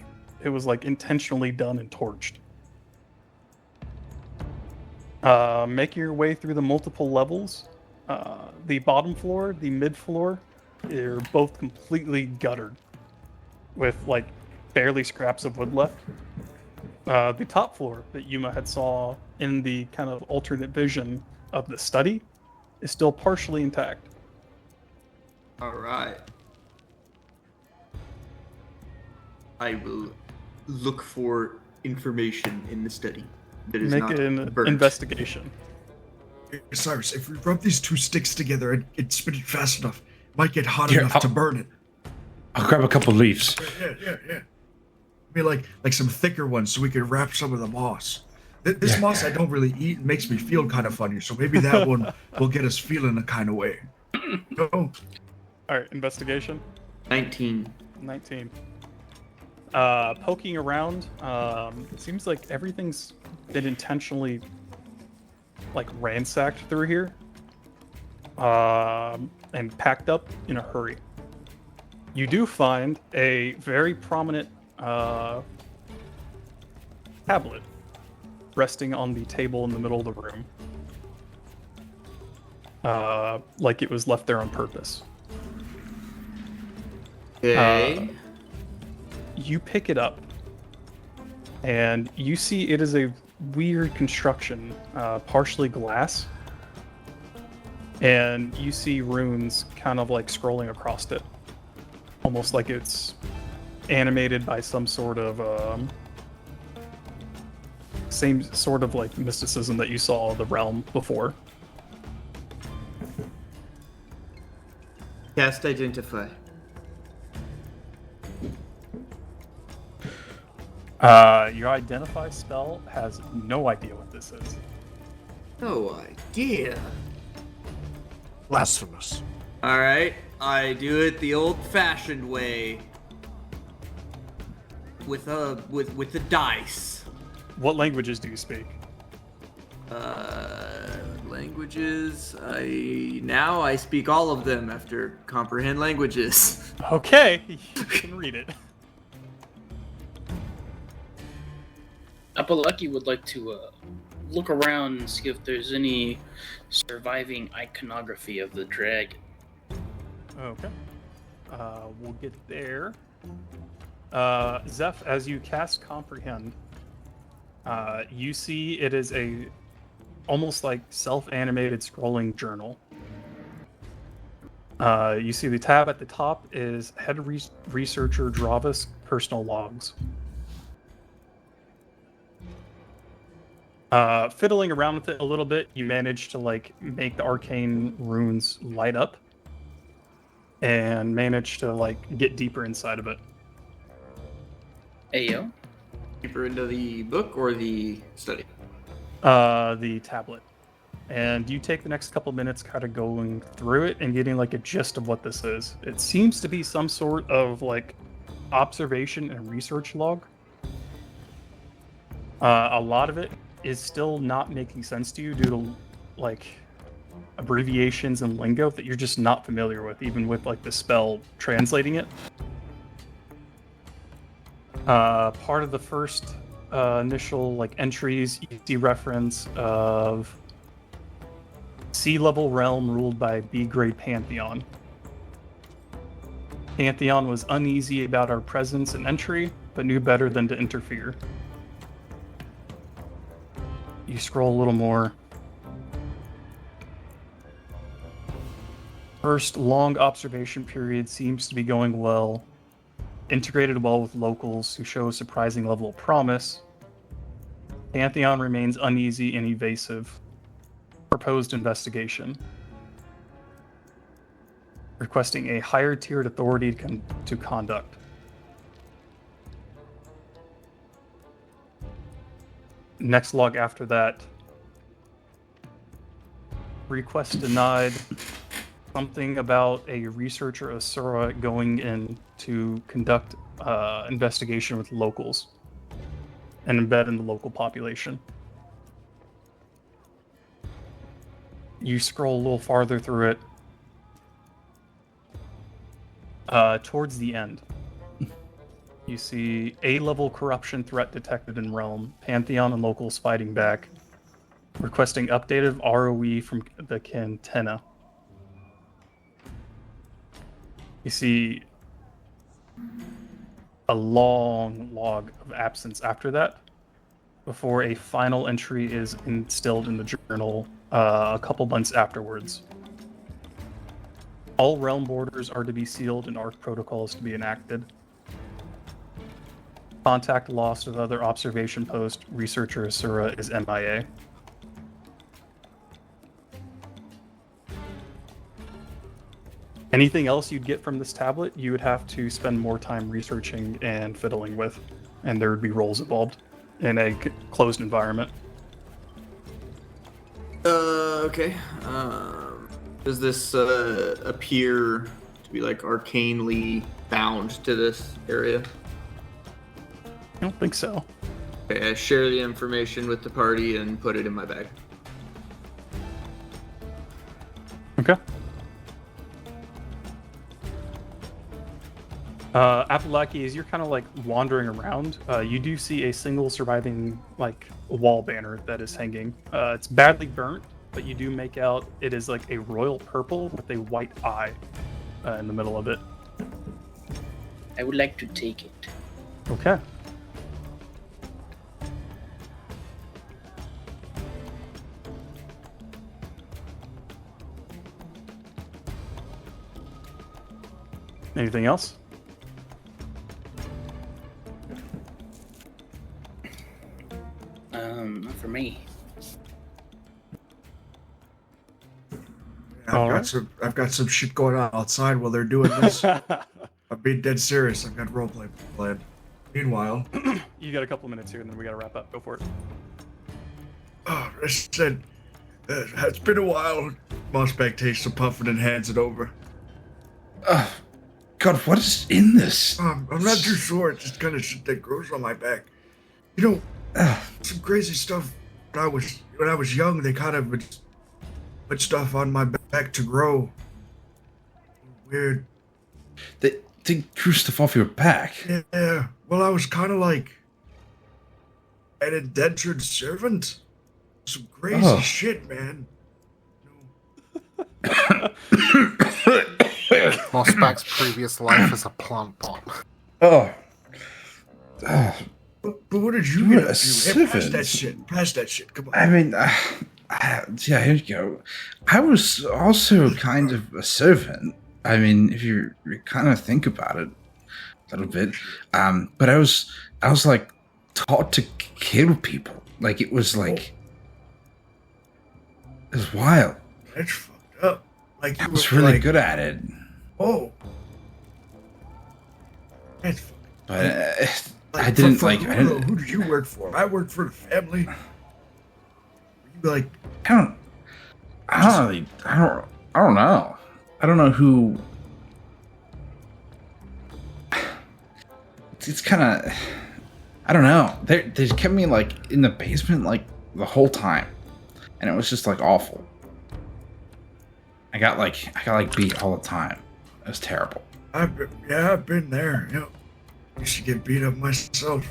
it was like intentionally done and torched. Make your way through the multiple levels. The bottom floor, the mid floor, are both completely guttered, with like barely scraps of wood left. The top floor that Yuma had saw in the kind of alternate vision of the study is still partially intact. Alright. I will look for information in the study that is Make not an burnt. investigation. Cyrus, if we rub these two sticks together and spin it fast enough, it might get hot Here, enough to burn it. I'll grab a couple leaves. Yeah. Maybe like some thicker ones so we could wrap some of the moss. This moss I don't really eat and makes me feel kind of funny, so maybe that one will get us feeling a kind of way. No. All right, investigation. 19. 19. Poking around, it seems like everything's been intentionally like ransacked through here, and packed up in a hurry. You do find a very prominent tablet resting on the table in the middle of the room, like it was left there on purpose. Okay. You pick it up, and you see it is a weird construction, partially glass, and you see runes kind of like scrolling across it, almost like it's animated by some sort of same sort of like mysticism that you saw the realm before. Cast identify. Your identify spell has no idea what this is. No idea. Blasphemous. Alright, I do it the old-fashioned way. with the dice. What languages do you speak? Languages. I speak all of them after comprehend languages. Okay, you can read it. Apalaki would like to look around and see if there's any surviving iconography of the dragon. Okay. We'll get there. Zeph, as you cast Comprehend, you see it is a almost like self-animated scrolling journal. You see the tab at the top is Head Researcher Dravis Personal Logs. Fiddling around with it a little bit, you manage to like make the arcane runes light up and manage to like get deeper inside of it. Ayo. Deeper into the book or the study? The tablet. And you take the next couple minutes kind of going through it and getting like a gist of what this is. It seems to be some sort of like observation and research log. A lot of it is still not making sense to you due to like abbreviations and lingo that you're just not familiar with, even with like the spell translating it. Part of the first initial like entries, you see reference of sea-level realm ruled by B-grade Pantheon. Pantheon was uneasy about our presence and entry, but knew better than to interfere. You scroll a little more. First long observation period seems to be going well. Integrated well with locals who show a surprising level of promise. Pantheon remains uneasy and evasive. Proposed investigation. Requesting a higher tiered authority to conduct. Next log after that. Request denied. Something about a researcher Asura going in to conduct investigation with locals and embed in the local population. You scroll a little farther through it. Towards the end, you see A-level corruption threat detected in Realm, Pantheon and locals fighting back, requesting updated ROE from the Cantena. You see a long log of absence after that, before a final entry is instilled in the journal a couple months afterwards. All realm borders are to be sealed and ARC protocols to be enacted. Contact lost with other observation post. Researcher Asura is MIA. Anything else you'd get from this tablet, you would have to spend more time researching and fiddling with, and there would be roles involved in a closed environment. Okay. Does this appear to be like arcanely bound to this area? I don't think so. Okay, I share the information with the party and put it in my bag. Okay. Apalaki, as you're kind of like wandering around, you do see a single surviving like wall banner that is hanging. It's badly burnt, but you do make out it is like a royal purple with a white eye in the middle of it. I would like to take it. Okay. Anything else? Not for me. I've got some shit going on outside while they're doing this. I'm being dead serious. I've got roleplay planned. Meanwhile, You got a couple minutes here, and then we gotta wrap up. Go for it. I said, it's been a while. MOSSBACK takes some puffing and hands it over. God, what is in this? I'm not too sure. It's just kind of shit that grows on my back. You know, some crazy stuff. When I was young, they kind of would put stuff on my back to grow. Weird. They drew stuff off your back. Yeah. Well, I was kind of like an indentured servant. Some crazy shit, man. MOSSBACK's previous life as a plant pot. Oh. But what did you get up to? Hey, servant. Pass that shit. Come on. I mean, yeah, here you go. I was also kind of a servant. I mean, if you kind of think about it a little bit, but I was like taught to kill people. Like it was like it was wild. That's fucked up. Like I was really good at it. Oh, that's fucked up. But Like, I didn't for like. Who did you work for? I worked for the family. Were you like? I don't know. I don't know who. It's kind of. I don't know. They kept me like in the basement like the whole time, and it was just like awful. I got beat all the time. It was terrible. I've been there. You know, used to get beat up myself.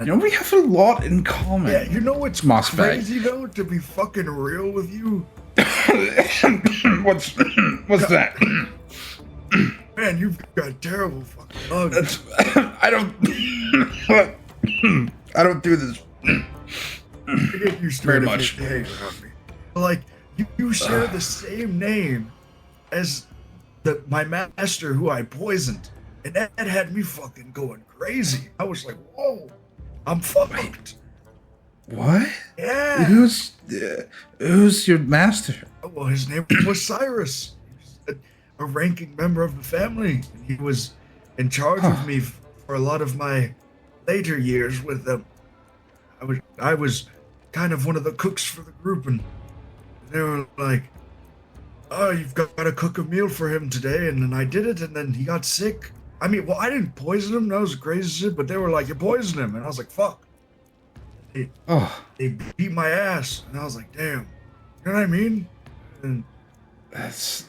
You know, we have a lot in common. Yeah, you know what's MOSSBACK. crazy though? To be fucking real with you. What's that? Man, you've got terrible fucking lungs. I don't do this I get used to very it if much. you hang around me. But like, you share the same name as my master who I poisoned. And that had me fucking going crazy. I was like, whoa, I'm fucked. What? Yeah. Who's your master? Well, his name was Cyrus. He was a ranking member of the family. And he was in charge of me for a lot of my later years with them. I was kind of one of the cooks for the group, and they were like, "Oh, you've got to cook a meal for him today," and then I did it, and then he got sick. I mean, well, I didn't poison him. That was crazy shit, but they were like, "You poisoned him," and I was like, "Fuck." They beat my ass, and I was like, "Damn," you know what I mean? And That's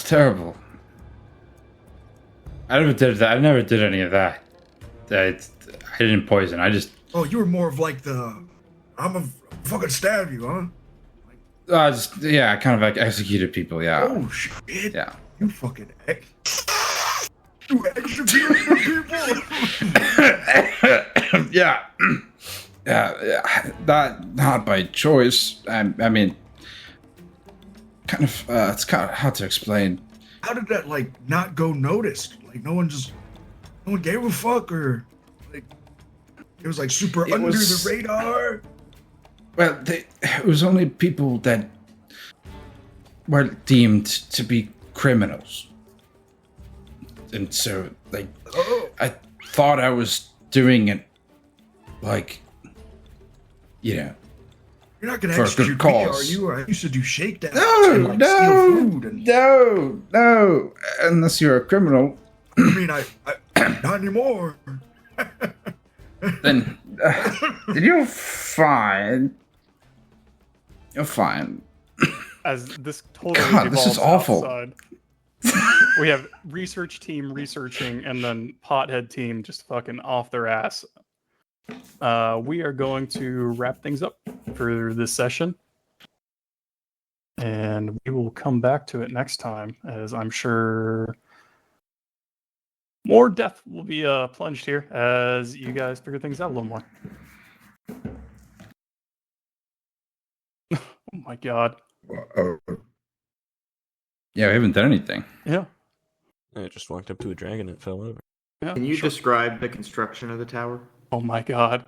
terrible. I never did that. I never did any of that. I didn't poison. I just. oh, you were more of like I'm a fucking stab you, huh? I kind of like executed people. Yeah. Oh shit! Yeah. You fucking you executed people. Yeah. Yeah. Not by choice. I mean, kind of. It's kind of hard to explain. How did that like not go noticed? Like no one gave a fuck, or like it was like super under the radar. Well, it was only people that were deemed to be criminals, and so like I thought I was doing it, like, you know. You're not gonna for a execute good me, cause. are you? I used to do shakedowns No, and steal food. And, no, unless you're a criminal. I mean, I not anymore. Then you're fine. You're fine. As this totally God, this is devolves awful. outside. We have research team researching, and then pothead team just fucking off their ass. We are going to wrap things up for this session, and we will come back to it next time, as I'm sure more death will be plunged here as you guys figure things out a little more. Oh my god. Yeah, we haven't done anything. Yeah. I just walked up to a dragon and it fell over. Yeah. Can you describe the construction of the tower? Oh my god.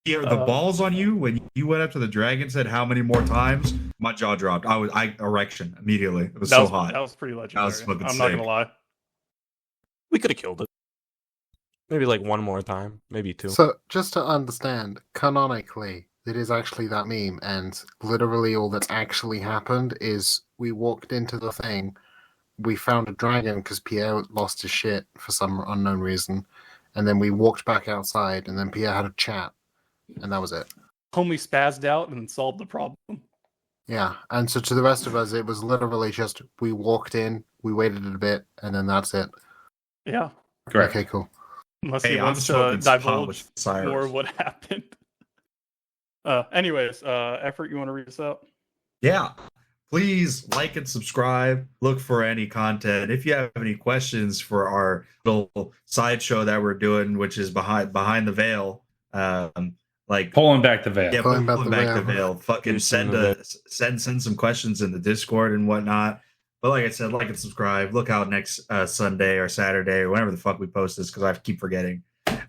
Yeah, the balls on you when you went up to the dragon and said how many more times, my jaw dropped. I erection immediately. It was so hot. That was pretty legendary. was fucking I'm not sick. gonna lie. We could have killed it. Maybe like one more time, maybe two. So, just to understand, canonically, it is actually that meme, and literally all that's actually happened is we walked into the thing, we found a dragon because Pierre lost his shit for some unknown reason, and then we walked back outside, and then Pierre had a chat, and that was it. Homie spazzed out and solved the problem. Yeah, and so to the rest of us, it was literally just we walked in, we waited a bit, and then that's it. Yeah. Correct. Okay, cool. Unless Hey, he I'm wants to smoking some pot divulge with Cyrus. more of what happened. Anyways, Effort, you want to read us out? Yeah. Please like and subscribe. Look for any content. If you have any questions for our little sideshow that we're doing, which is behind the veil, like Pulling back the veil. yeah, Pulling pulling back the veil. Fucking Send send some questions in the Discord and whatnot. But like I said, like and subscribe. Look out next Sunday or Saturday or whenever the fuck we post this because I keep forgetting.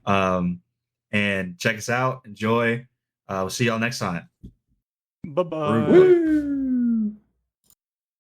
And check us out. Enjoy. We'll see y'all next time. Bye-bye. Woo!